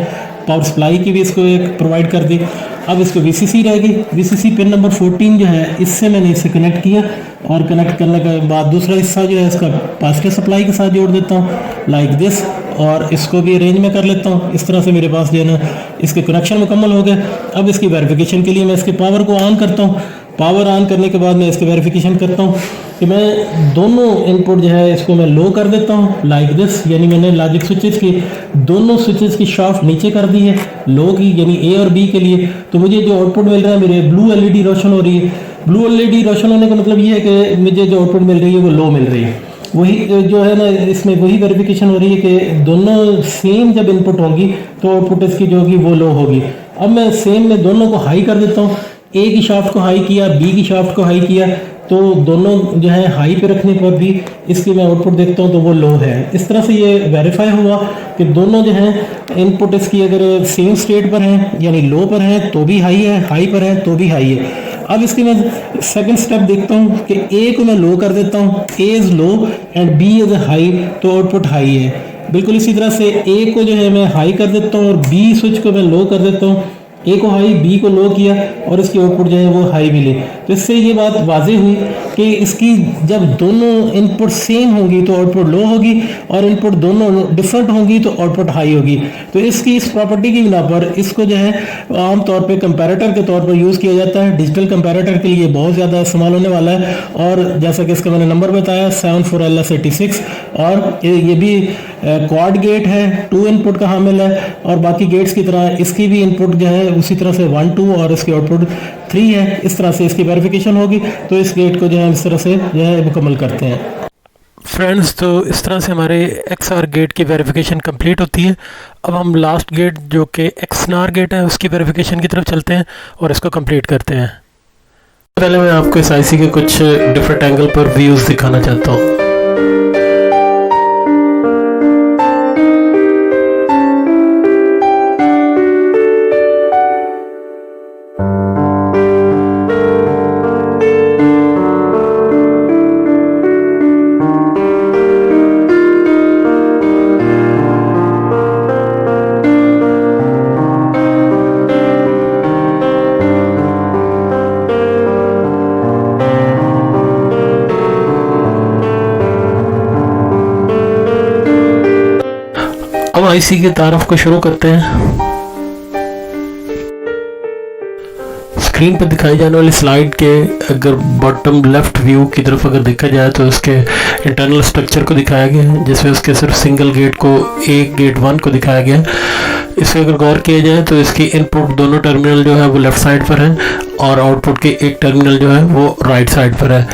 पावर सप्लाई की भी इसको एक प्रोवाइड कर दी। अब इसको VCC रहेगी। VCC पिन नंबर 14 जो है इससे मैंने इसे कनेक्ट किया और कनेक्ट करने के बाद दूसरा हिस्सा जो है इसका पॉजिटिव सप्लाई के साथ जोड़ देता हूँ लाइक दिस और इसको भी अरेंज में कर लेता हूँ। इस तरह से मेरे पास जो है ना इसके कनेक्शन मुकम्मल हो गए। अब इसकी वेरिफिकेशन के लिए मैं इसके पावर को ऑन करता हूँ। पावर ऑन करने के बाद मैं इसकी वेरिफिकेशन करता हूँ कि मैं दोनों इनपुट जो है इसको मैं लो कर देता हूँ लाइक दिस। यानी मैंने लॉजिक स्विचेस की दोनों स्विचेस की शाफ्ट नीचे कर दी है लो की, यानी ए और बी के लिए। तो मुझे जो आउटपुट मिल रहा है मेरे ब्लू LED रोशन हो रही है। ब्लू LED रोशन होने का मतलब ये है कि मुझे जो आउटपुट मिल रही है वो लो मिल रही है। वही जो है ना इसमें वही वेरिफिकेशन हो रही है कि दोनों सेम जब इनपुट होंगी तो आउटपुट इसकी जो होगी वो लो होगी। अब मैं सेम में दोनों को हाई कर देता हूँ। ए की शाफ्ट को हाई किया, बी की शाफ्ट को हाई किया, तो दोनों जो है हाई पे रखने पर भी इसकी मैं आउटपुट देखता हूँ तो वो लो है। इस तरह से ये वेरीफाई हुआ कि दोनों जो है इनपुट इसकी अगर सेम स्टेट पर है यानी लो पर है तो भी हाई है, हाई पर है तो भी हाई है। अब इसकी मैं सेकंड स्टेप देखता हूँ कि ए को मैं लो कर देता हूँ, A is low and B is high, तो आउटपुट हाई है। बिल्कुल इसी तरह से ए को जो है मैं हाई कर देता हूँ और बी स्विच को मैं लो कर देता हूँ। ए को हाई, बी को लो किया और इसकी आउटपुट जो है वो हाई मिली। तो इससे ये बात वाज़ेह हुई कि इसकी जब दोनों इनपुट सेम होंगी तो आउटपुट लो होगी और इनपुट दोनों डिफरेंट होंगी तो आउटपुट हाई होगी। तो इसकी इस प्रॉपर्टी की बिना पर इसको जो है आम तौर पे कंपैरेटर के तौर पर यूज़ किया जाता है। डिजिटल कंपैरेटर के लिए बहुत ज़्यादा इस्तेमाल होने वाला है और जैसा कि इसका मैंने नंबर बताया 74LS86 और ये भी क्वाड गेट है, 2 इनपुट का हामिल है और बाकी गेट्स की तरह इसकी भी इनपुट जो है उसी तरह से 1 2 और इसकी आउटपुट 3 है। इस तरह से इसकी वेरिफिकेशन होगी तो इस गेट को जो है इस तरह से जो है मुकम्मल करते हैं। फ्रेंड्स, तो इस तरह से हमारे XR गेट की वेरिफिकेशन कंप्लीट होती है। अब हम लास्ट गेट जो कि XNAR गेट है उसकी वेरिफिकेशन की तरफ चलते हैं और इसको कंप्लीट करते हैं। पहले मैं आपको इस IC के कुछ डिफरेंट एंगल पर व्यूज़ दिखाना चाहता हूँ। अब IC के तारफ को शुरू करते हैं। स्क्रीन पर दिखाई जाने वाली स्लाइड के अगर बॉटम लेफ्ट व्यू की तरफ अगर देखा जाए तो उसके इंटरनल स्ट्रक्चर को दिखाया गया है, जिसमें उसके सिर्फ सिंगल गेट को गेट 1 को दिखाया गया है। इसमें अगर गौर किया जाए तो इसकी इनपुट दोनों टर्मिनल जो है वो लेफ़्ट साइड पर है और आउटपुट के एक टर्मिनल जो है वो राइट साइड पर है।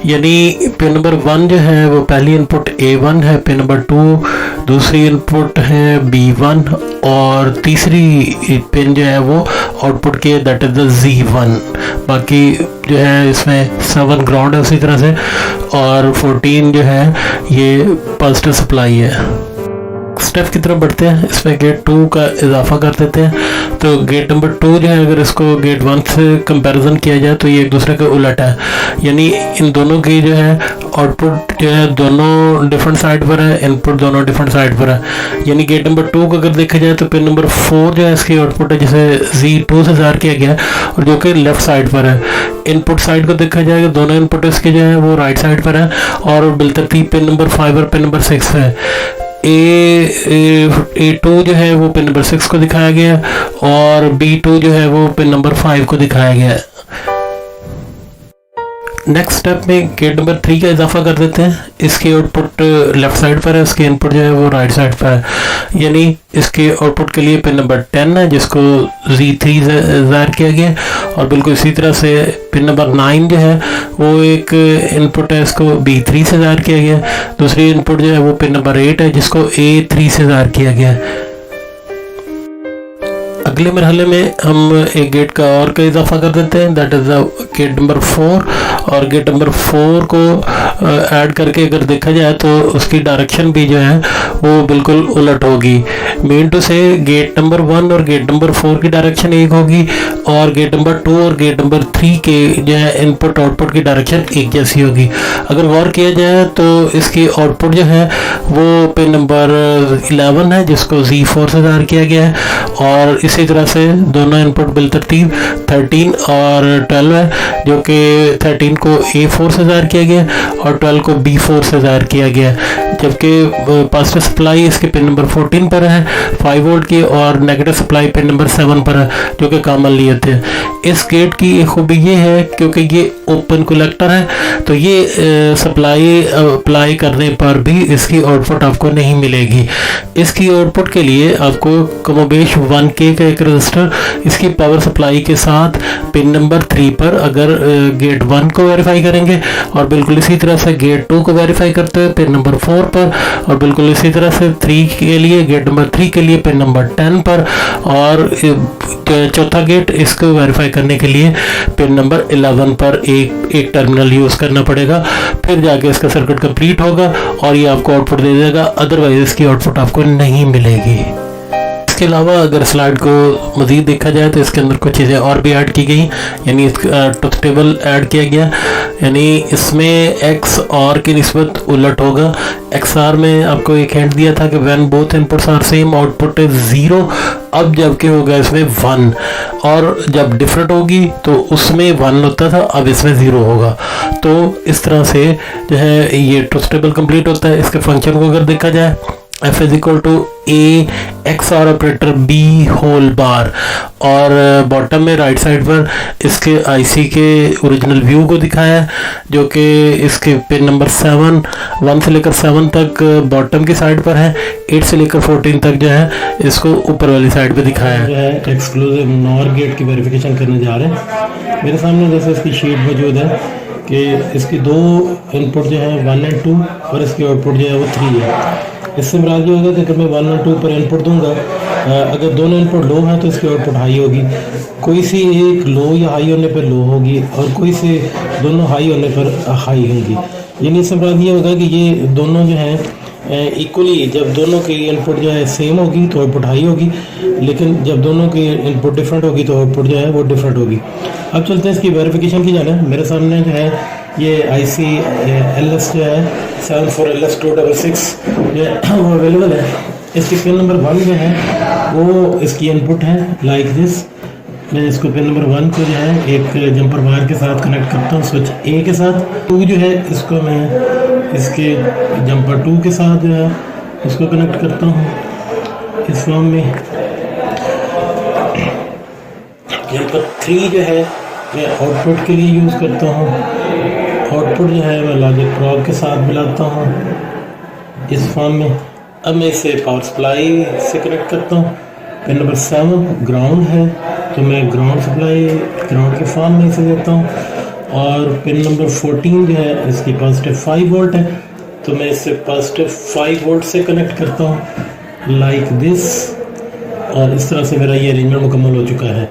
यानी पिन नंबर 1 जो है वो पहली इनपुट A1 है, पिन नंबर 2 दूसरी इनपुट है B1 और तीसरी पिन जो है वो आउटपुट की दैट इज़ द Z1। बाकी जो है इसमें 7 ग्राउंड है उसी तरह से और 14 जो है ये पॉजिटिव सप्लाई है। स्टेप की तरफ बढ़ते हैं, इसमें गेट 2 का इजाफा कर देते हैं। तो गेट नंबर 2 जो है अगर इसको गेट 1 से कंपैरिजन किया जाए तो ये एक दूसरे के उलट है। यानी इन दोनों की जो है आउटपुट जो है दोनों डिफरेंट साइड पर है, इनपुट दोनों डिफरेंट साइड पर है। यानी गेट नंबर 2 को अगर देखा जाए तो पिन नंबर 4 जो है इसकी आउटपुट है जिसे Z2 से ज़ाहिर किया गया है और जो कि लेफ्ट साइड पर है। इनपुट साइड को देखा जाएगा दोनों इनपुट इसके जो है वो राइट साइड पर है और बिलतरतीब पिन नंबर 5 और पिन नंबर 6 है। A2 जो है वो पिन नंबर 6 को दिखाया गया है और B2 जो है वो पिन नंबर 5 को दिखाया गया है। नेक्स्ट स्टेप में गेट नंबर 3 का इजाफा कर देते हैं। इसकी आउटपुट लेफ्ट साइड पर है, इसकी इनपुट जो है वो राइट साइड पर है। यानी इसके आउटपुट के लिए पिन नंबर 10 है जिसको Z3 ज़ाहिर किया गया है और बिल्कुल इसी तरह से पिन नंबर 9 जो है वो एक इनपुट है, इसको B3 से ज़ाहिर किया गया है। दूसरी इनपुट जो है वो पिन नंबर 8 है जिसको A3 से ज़ाहिर किया गया है। अगले मरहले में हम एक गेट का और का इजाफा कर देते हैं, दैट इज़ गेट नंबर 4 और गेट नंबर 4 को ऐड करके अगर देखा जाए तो उसकी डायरेक्शन भी जो है वो बिल्कुल उलट होगी। मीन टू से गेट नंबर 1 और गेट नंबर 4 की डायरेक्शन एक होगी और गेट नंबर 2 और गेट नंबर 3 के जो है इनपुट आउटपुट की डायरेक्शन एक जैसी होगी। अगर गौर किया जाए तो इसकी आउटपुट जो है वो पिन नंबर 11 है जिसको Z4 से ज़ाहिर किया गया है और इसी तरह से दोनों इनपुट बिलतरतीब 13 और 12 है जो कि 13 को A4 से ज़ाहिर किया गया और 12 को B4 से ज़ाहिर किया गया, जबकि पॉजिटिव सप्लाई इसके पिन नंबर 14 पर है 5 वोल्ट की और नेगेटिव सप्लाई पिन नंबर 7 पर है जो कि कॉमन लिए थे। इस गेट की एक खूबी ये है क्योंकि ये ओपन कलेक्टर है तो ये सप्लाई अप्लाई करने पर भी इसकी आउटपुट आपको नहीं मिलेगी। इसकी आउटपुट के लिए आपको कमोबेश 1K का एक रजिस्टर इसकी पावर सप्लाई के साथ पिन नंबर 3 पर अगर गेट 1 को वेरीफाई करेंगे और बिल्कुल इसी तरह से गेट 2 को वेरीफाई करते हुए पिन नंबर 4 पर और बिल्कुल इसी तरह से 3 के लिए गेट नंबर 3 के लिए पिन नंबर 10 पर और चौथा गेट इसको वेरीफाई करने के लिए पिन नंबर 11 पर एक टर्मिनल यूज़ करना पड़ेगा, फिर जाके इसका सर्किट कंप्लीट होगा और ये आपको आउटपुट दे देगा, अदरवाइज इसकी आउटपुट आपको नहीं मिलेगी। इसके अलावा अगर स्लाइड को मज़ीद देखा जाए तो इसके अंदर कुछ चीज़ें और भी ऐड की गई, यानी ट्रुथ टेबल ऐड किया गया, यानी इसमें एक्स और की निस्बत उलट होगा। XR में आपको एक हिंट दिया था कि when both inputs are same output is 0, अब जबकि होगा इसमें 1 और जब डिफरेंट होगी तो उसमें 1 होता था, अब इसमें 0 होगा। तो इस तरह से जो है ये ट्रुथ टेबल कंप्लीट होता है। इसके फंक्शन को अगर देखा जाए F is equal to A XR operator B whole bar और बॉटम में राइट साइड पर इसके IC के ओरिजिनल व्यू को दिखाया है जो कि इसके पिन नंबर 1 से लेकर 7 तक बॉटम की साइड पर है, 8 से लेकर 14 तक जो है इसको ऊपर वाली साइड पे दिखाया है। जो है एक्सक्लूसिव NOR गेट की वेरिफिकेशन करने जा रहे हैं। मेरे सामने जैसे इसकी शीट मौजूद है, कि इसकी दो इनपुट जो है 1 और 2 और इसकी आउटपुट जो है वो 3 है। इससे मुराद ये होगा कि अगर मैं 1 और 2 पर इनपुट दूंगा, अगर दोनों इनपुट लो हैं तो इसकी आउटपुट हाई होगी, कोई सी एक लो या हाई होने पर लो होगी और कोई से दोनों हाई होने पर हाई होगी। यानी इससे मुराद ये होगा कि ये दोनों जो हैं इक्वली, जब दोनों की इनपुट जो है सेम होगी तो आउटपुट हाई होगी, लेकिन जब दोनों की इनपुट डिफरेंट होगी तो आउटपुट जो है वो डिफरेंट होगी। अब चलते हैं इसकी वेरिफिकेशन की जाने। मेरे सामने जो है ये IC LS जो है 74LS266 जो है वो अवेलेबल है। इसकी पिन नंबर 1 जो है वो इसकी इनपुट है लाइक दिस। मैं इसको पिन नंबर 1 को जो है एक जंपर वायर के साथ कनेक्ट करता हूँ स्विच A के साथ। 2 जो है इसको मैं इसके जंपर 2 के साथ जो है उसको कनेक्ट करता हूँ इस फॉर्म में। जंपर 3 जो है मैं आउटपुट के लिए यूज़ करता हूँ। आउटपुट जो है मैं लॉजिक प्रोब के साथ मिलाता हूँ इस फॉर्म में। अब मैं इसे पावर सप्लाई से कनेक्ट करता हूँ। पिन नंबर 7 ग्राउंड है तो मैं ग्राउंड सप्लाई ग्राउंड के फॉर्म में इसे देता हूँ। और पिन नंबर 14 जो है इसकी पॉजिटिव 5 वोल्ट है तो मैं इसे पॉजिटिव 5 वोल्ट से कनेक्ट करता हूँ लाइक दिस। और इस तरह से मेरा ये अरेंजमेंट मुकम्मल हो चुका है।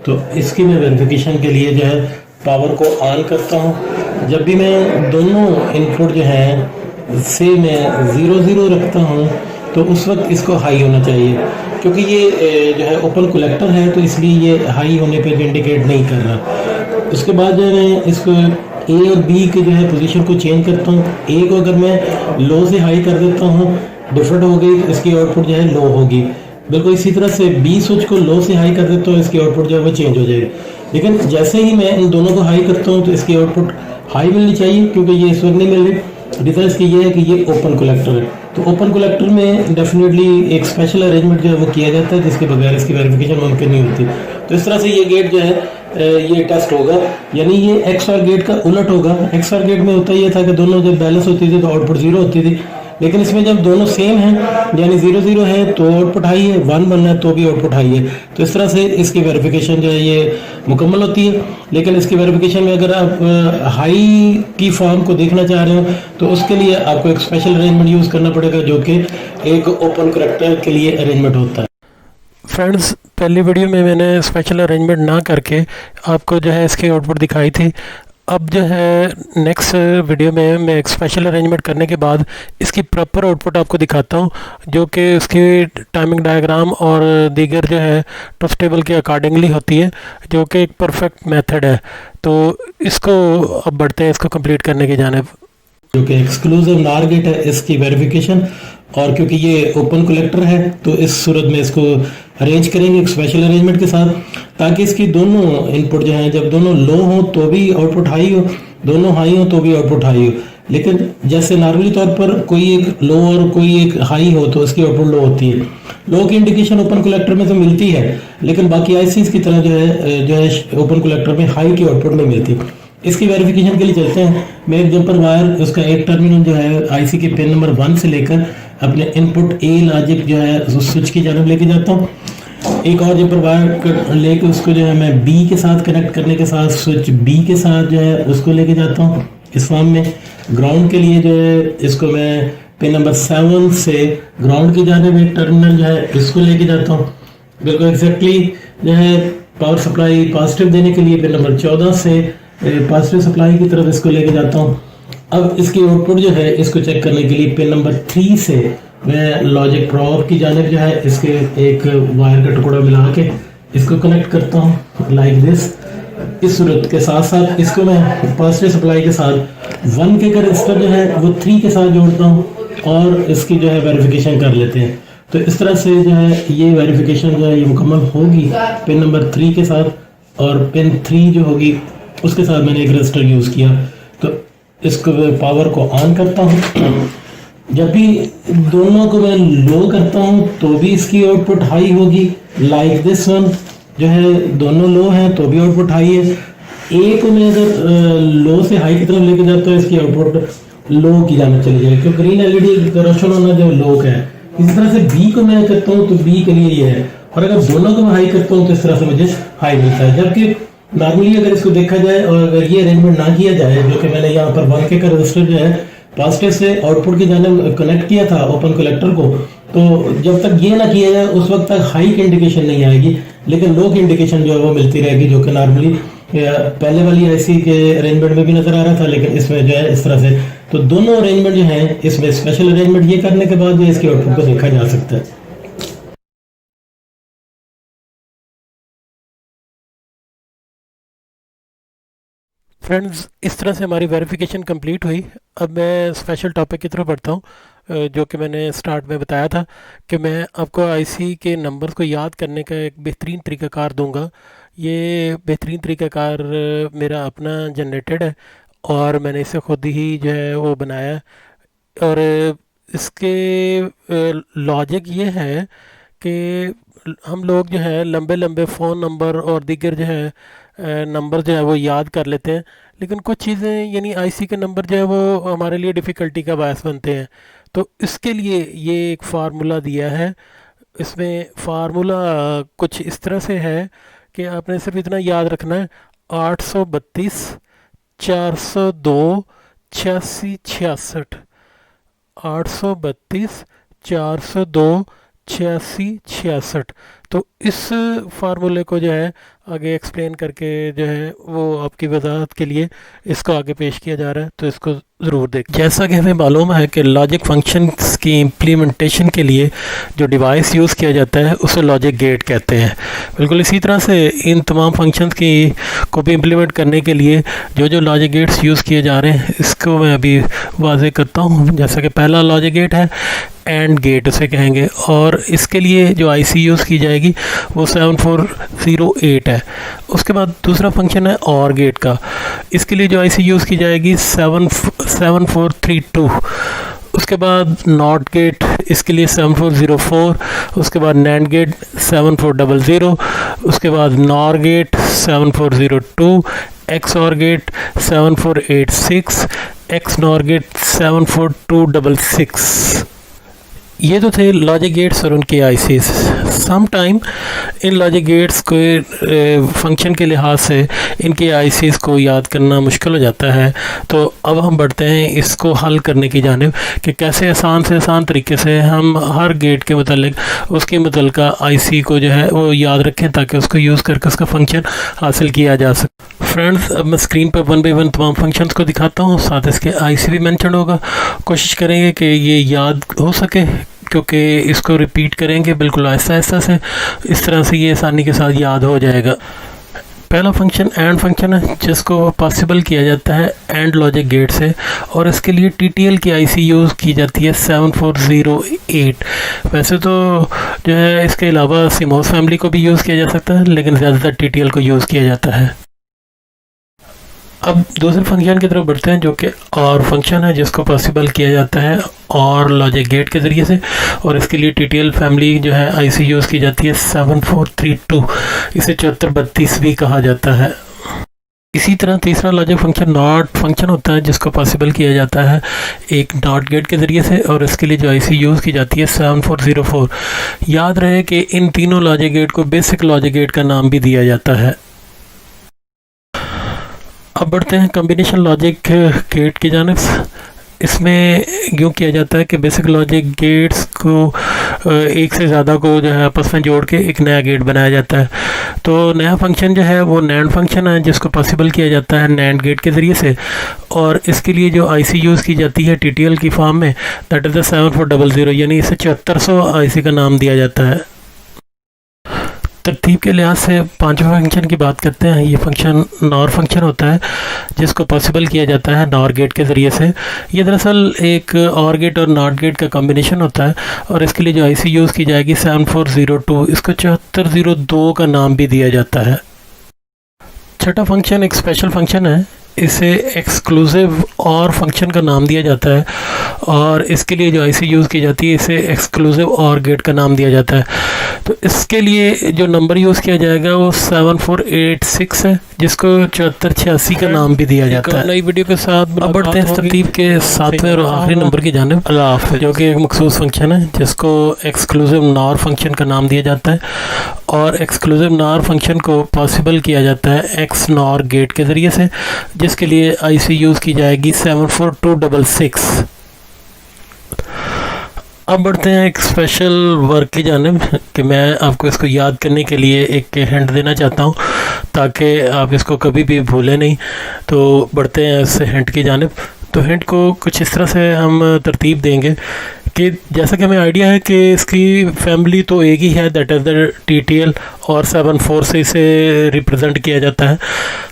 तो इसकी मैं वेरिफिकेशन के लिए जो है पावर को ऑन करता हूँ। जब भी मैं दोनों इनपुट जो है से मैं 0 रखता हूँ तो उस वक्त इसको हाई होना चाहिए, क्योंकि ये जो है ओपन कलेक्टर है तो इसलिए ये हाई होने पे इंडिकेट नहीं कर रहा। उसके बाद जो है मैं इसको A और B के जो है पोजीशन को चेंज करता हूँ। A को अगर मैं लो से हाई कर देता हूँ डिफरेंट हो गई तो इसकी आउटपुट जो है लो होगी। बिल्कुल इसी तरह से B स्विच को लो से हाई कर देता हूँ, इसकी आउटपुट जो है वो चेंज हो जाएगी। लेकिन जैसे ही मैं इन दोनों को हाई करता हूँ तो इसकी आउटपुट हाई मिलनी चाहिए, क्योंकि ये इस वक्त नहीं मिल रही। रीज़न इसकी ये है कि ये ओपन कलेक्टर है। तो ओपन कलेक्टर में डेफिनेटली एक स्पेशल अरेंजमेंट जो है वो किया जाता है जिसके बगैर इसकी वेरिफिकेशन मुमकिन नहीं होती। तो इस तरह से ये गेट जो है ये टेस्ट होगा, यानी ये XOR गेट का उलट होगा। XOR गेट में होता ये था कि दोनों जब बैलेंस होती थी तो आउटपुट 0 होती थी, लेकिन इसमें जब दोनों सेम हैं यानी 0 है तो आउटपुट हाई है, 1 है तो भी आउटपुट हाई है। तो इस तरह से इसकी वेरिफिकेशन जो है ये मुकम्मल होती है। लेकिन इसकी वेरिफिकेशन में अगर आप हाई की फॉर्म को देखना चाह रहे हो तो उसके लिए आपको एक स्पेशल अरेंजमेंट यूज़ करना पड़ेगा जो कि एक ओपन कलेक्टर के लिए अरेंजमेंट होता है। फ्रेंड्स, पहली वीडियो में मैंने स्पेशल अरेंजमेंट ना करके आपको जो है इसकी आउटपुट दिखाई थी। अब जो है नेक्स्ट वीडियो में मैं एक स्पेशल अरेंजमेंट करने के बाद इसकी प्रॉपर आउटपुट आपको दिखाता हूँ, जो कि उसकी टाइमिंग डायग्राम और दीगर जो है ट्रुथ टेबल के अकॉर्डिंगली होती है, जो कि एक परफेक्ट मेथड है। तो इसको अब बढ़ते हैं इसको कंप्लीट करने की जानिब। जो कि एक्सक्लूसिव नार गेट है इसकी वेरिफिकेशन, और क्योंकि ये ओपन कलेक्टर है तो इस सूरत में इसको अरेंज करेंगे एक स्पेशल अरेंजमेंट के साथ, ताकि इसकी दोनों इनपुट जो हैं जब दोनों लो हो तो भी आउटपुट हाई हो, दोनों हाई हो तो भी आउटपुट हाई हो। लेकिन जैसे नॉर्मली तौर पर कोई एक लो और कोई एक हाई हो तो इसकी आउटपुट लो होती है। लो की इंडिकेशन ओपन कलेक्टर में तो मिलती है, लेकिन बाकी ICs की तरह जो है ओपन कलेक्टर में हाई की आउटपुट नहीं मिलती। इसकी वेरिफिकेशन के लिए चलते हैं। मैं एक जंपर वायर उसका एक टर्मिनल जो है IC के पिन नंबर 1 से लेकर अपने इनपुट A लॉजिक जो है स्विच की जानब लेके जाता हूँ। एक और जंपर वायर लेके उसको जो है मैं B के साथ कनेक्ट करने के साथ स्विच B के साथ जो है उसको लेके जाता हूँ इस फॉर्म में। ग्राउंड के लिए जो है इसको मैं पिन नंबर 7 से ग्राउंड की जानब एक टर्मिनल जो है इसको लेके जाता हूँ। बिल्कुल एग्जैक्टली जो है पावर सप्लाई पॉजिटिव देने के लिए पिन नंबर 14 से पॉजिटिव सप्लाई की तरफ इसको लेके जाता हूँ। अब इसकी आउटपुट जो है इसको चेक करने के लिए पिन नंबर 3 से मैं लॉजिक प्रोब की जानिब जो है इसके एक वायर का टुकड़ा मिला के इसको कनेक्ट करता हूँ लाइक दिस। इस सूरत के साथ साथ इसको मैं पॉजिटिव सप्लाई के साथ 1 के रजिस्टर जो है वो 3 के साथ जोड़ता हूँ और इसकी जो है वेरिफिकेशन कर लेते हैं। तो इस तरह से जो है ये वेरिफिकेशन जो है ये मुकम्मल होगी पिन नंबर 3 के साथ, और पिन 3 जो होगी उसके साथ मैंने एक रजिस्टर यूज़ किया। तो इसको पावर को ऑन करता हूँ। जब भी दोनों को मैं लो करता हूँ तो भी इसकी आउटपुट हाई होगी लाइक दिस वन। जो है दोनों लो हैं तो भी आउटपुट हाई है। ए को मैं अगर लो से हाई की तरफ लेके जाता हूँ इसकी आउटपुट लो की जाना चली जाएगी, क्योंकि ग्रीन LED रोशन होना जो लो का है। इसी तरह से बी को मैं करता हूँ तो बी के लिए ये है, और अगर दोनों को मैं हाई करता हूँ तो इस तरह से मुझे हाई मिलता है। जबकि नॉर्मली अगर इसको देखा जाए और अगर ये अरेंजमेंट ना किया जाए, जो कि मैंने यहाँ पर 1K का रजिस्टर जो है पॉजिटिव से आउटपुट की जानिब कनेक्ट किया था ओपन कलेक्टर को, तो जब तक ये ना किया जाए उस वक्त तक हाई की इंडिकेशन नहीं आएगी, लेकिन लो की इंडिकेशन जो है वो मिलती रहेगी, जो कि नॉर्मली पहले वाली आईसी के अरेंजमेंट में भी नजर आ रहा था, लेकिन इसमें जो है इस तरह से। तो दोनों अरेंजमेंट जो है, इसमें स्पेशल अरेंजमेंट ये करने के बाद जो इसके आउटपुट को देखा जा सकता है। फ्रेंड्स, इस तरह से हमारी वेरिफिकेशन कंप्लीट हुई। अब मैं स्पेशल टॉपिक की तरफ बढ़ता हूँ, जो कि मैंने स्टार्ट में बताया था कि मैं आपको आईसी के नंबर्स को याद करने का एक बेहतरीन तरीक़ाकार दूंगा। ये बेहतरीन तरीक़ाकार मेरा अपना जनरेटेड है और मैंने इसे खुद ही जो है वो बनाया है। और इसके लॉजिक ये है कि हम लोग जो है लंबे लंबे फ़ोन नंबर और दीगर जो है नंबर जो है वो याद कर लेते हैं, लेकिन कुछ चीज़ें यानी आईसी के नंबर जो है वो हमारे लिए डिफ़िकल्टी का बायस बनते हैं। तो इसके लिए ये एक फार्मूला दिया है। इसमें फार्मूला कुछ इस तरह से है कि आपने सिर्फ इतना याद रखना है, 832 402 86 66, 832 402 86 66। तो इस फार्मूले को जो है आगे एक्सप्लेन करके जो है वो आपकी वजाहत के लिए इसको आगे पेश किया जा रहा है, तो इसको ज़रूर देखें। जैसा कि हमें मालूम है कि लॉजिक फंक्शंस की इम्प्लीमेंटेशन के लिए जो डिवाइस यूज़ किया जाता है उसे लॉजिक गेट कहते हैं। बिल्कुल इसी तरह से इन तमाम फंक्शंस की को भी इम्प्लीमेंट करने के लिए जो जो लॉजिक गेट्स यूज़ किए जा रहे हैं इसको मैं अभी वाज़े करता हूँ। जैसा कि पहला लॉजिक गेट है एंड गेट उसे कहेंगे, और इसके लिए जो आईसी यूज़ की जाएगी वो 7408 है। उसके बाद दूसरा फंक्शन है और गेट का। इसके लिए जो आईसी यूज़ की जाएगी 7432। उसके बाद नॉट गेट, इसके लिए 7404। उसके बाद नैंड गेट 7400। उसके बाद NOR gate 7402। X OR gate 7486। X NOR gate 74266। ये तो थे लॉजिक गेट्स और उनके आईसीज। सम टाइम इन लॉजिक गेट्स को फंक्शन के लिहाज से इनके आईसीज को याद करना मुश्किल हो जाता है। तो अब हम बढ़ते हैं इसको हल करने की जानिब कि कैसे आसान से आसान तरीके से हम हर गेट के मतलब उसके मुतल्लिका आईसी को जो है वो याद रखें, ताकि उसको यूज़ करके उसका फंक्शन हासिल किया जा सके। फ्रेंड्स, अब मैं स्क्रीन पर 1 बाय 1 तमाम फंक्शंस को दिखाता हूँ, साथ इसके आईसी भी मेंशन होगा। कोशिश करेंगे कि ये याद हो सके, क्योंकि इसको रिपीट करेंगे बिल्कुल आहिस्ता आहिस्ता से, इस तरह से ये आसानी के साथ याद हो जाएगा। पहला फंक्शन एंड फंक्शन है, जिसको पॉसिबल किया जाता है एंड लॉजिक गेट से, और इसके लिए टीटीएल की आईसी यूज़ की जाती है 7408। वैसे तो जो है इसके अलावा सिमोस फैमिली को भी यूज़ किया जा सकता है, लेकिन ज़्यादातर टीटीएल को यूज़ किया जाता है। अब दूसरे फंक्शन की तरफ बढ़ते हैं, जो कि और फंक्शन है, जिसको पॉसिबल किया जाता है और लॉजिक गेट के ज़रिए से, और इसके लिए टीटीएल फैमिली जो है आईसी यूज़ की जाती है 7432। इसे 7432 भी कहा जाता है। इसी तरह तीसरा लॉजिक फंक्शन नॉट फंक्शन होता है, जिसको पॉसिबल किया जाता है एक नॉट गेट के ज़रिए से, और इसके लिए जो आईसी यूज़ की जाती है 7404। याद रहे कि इन तीनों लॉजिक गेट को बेसिक लॉजिक गेट का नाम भी दिया जाता है। अब बढ़ते हैं कॉम्बिनेशन लॉजिक गेट की जानिब। इसमें यूँ किया जाता है कि बेसिक लॉजिक गेट्स को एक से ज़्यादा को जो है आपस में जोड़ के एक नया गेट बनाया जाता है। तो नया फंक्शन जो है वो नैंड फंक्शन है, जिसको पॉसिबल किया जाता है नैंड गेट के ज़रिए से, और इसके लिए जो आईसी यूज़ की जाती है टीटीएल की फॉर्म में, दैट इज़ द 7400, यानी इसे 7400 आईसी का नाम दिया जाता है। तरतीब के लिहाज से पांचवें फंक्शन की बात करते हैं। ये फंक्शन नॉर फंक्शन होता है, जिसको पॉसिबल किया जाता है नॉर गेट के ज़रिए से। ये दरअसल एक और गेट और नॉट गेट का कॉम्बिनेशन होता है, और इसके लिए जो आईसी यूज़ की जाएगी 7402, इसको 7402 का नाम भी दिया जाता है। छठा फंक्शन एक स्पेशल फंक्शन है, इसे एक्सक्लूसिव और फंक्शन का नाम दिया जाता है, और इसके लिए जो आईसी यूज़ की जाती है इसे एक्सक्लूसिव और गेट का नाम दिया जाता है। तो इसके लिए जो नंबर यूज़ किया जाएगा वो 7486 है, जिसको 7486 का नाम भी दिया जाता है। नई वीडियो के साथ अब बढ़ते हैं इस तरतीब के 7वें और आखिरी नंबर की जानिब, जो कि एक मखसूस फंक्शन है जिसको एक्सक्लूसिव नॉर फंक्शन का नाम दिया जाता है। और एक्सक्लूसिव नॉर फंक्शन को पॉसिबल किया जाता है एक्स नॉर गेट के ज़रिए से, जिसके लिए IC यूज़ की जाएगी 74266। अब बढ़ते हैं एक स्पेशल वर्क की जानिब कि मैं आपको इसको याद करने के लिए एक हिंट देना चाहता हूँ ताकि आप इसको कभी भी भूलें नहीं। तो बढ़ते हैं इस हिंट की जानिब। तो हिंट को कुछ इस तरह से हम तरतीब देंगे कि जैसा कि हमें आइडिया है कि इसकी फैमिली तो एक ही है, दैट इज़ द TTL, और 74 से इसे रिप्रेजेंट किया जाता है।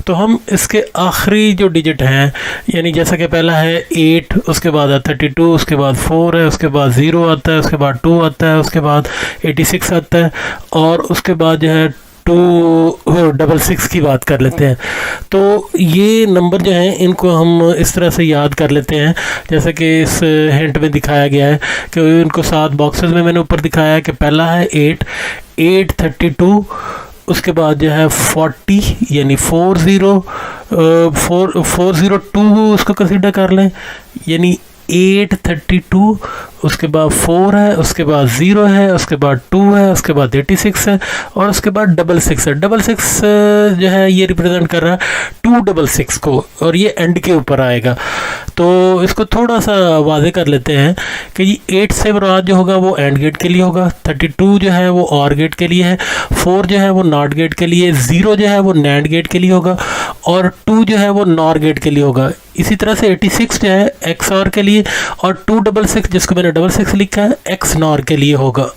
तो हम इसके आखिरी जो डिजिट हैं, यानी जैसा कि पहला है 8, उसके बाद है 32, उसके बाद 4 है, उसके बाद 0 आता है, उसके बाद 2 आता है, उसके बाद 86 आता है, और उसके बाद जो है 266 की बात कर लेते हैं। तो ये नंबर जो हैं इनको हम इस तरह से याद कर लेते हैं जैसे कि इस हिंट में दिखाया गया है कि इनको 7 बॉक्सेस में मैंने ऊपर दिखाया है कि पहला है 8, 832, उसके बाद जो है 40 यानी 402 उसको कंसीडर कर लें, यानी 832, उसके बाद 4 है, उसके बाद 0 है, उसके बाद 2 है, उसके बाद 86 है, और उसके बाद 66 है। 66 जो है ये रिप्रेजेंट कर रहा है 266 को, और ये एंड के ऊपर आएगा। तो इसको थोड़ा सा वाज़े कर लेते हैं कि ये 8 से मुराद जो होगा वो एंड गेट के लिए होगा, 32 जो है वो और गेट के लिए है, 4 जो है वो नॉट गेट के लिए, 0 जो है वो नैंड गेट के लिए होगा, और 2 जो है वो नॉर गेट के लिए होगा। इसी तरह से 86 जो है एक्स और के लिए, और 266 जिसको मैंने 66 लिखा है एक्स नॉर के लिए होगा।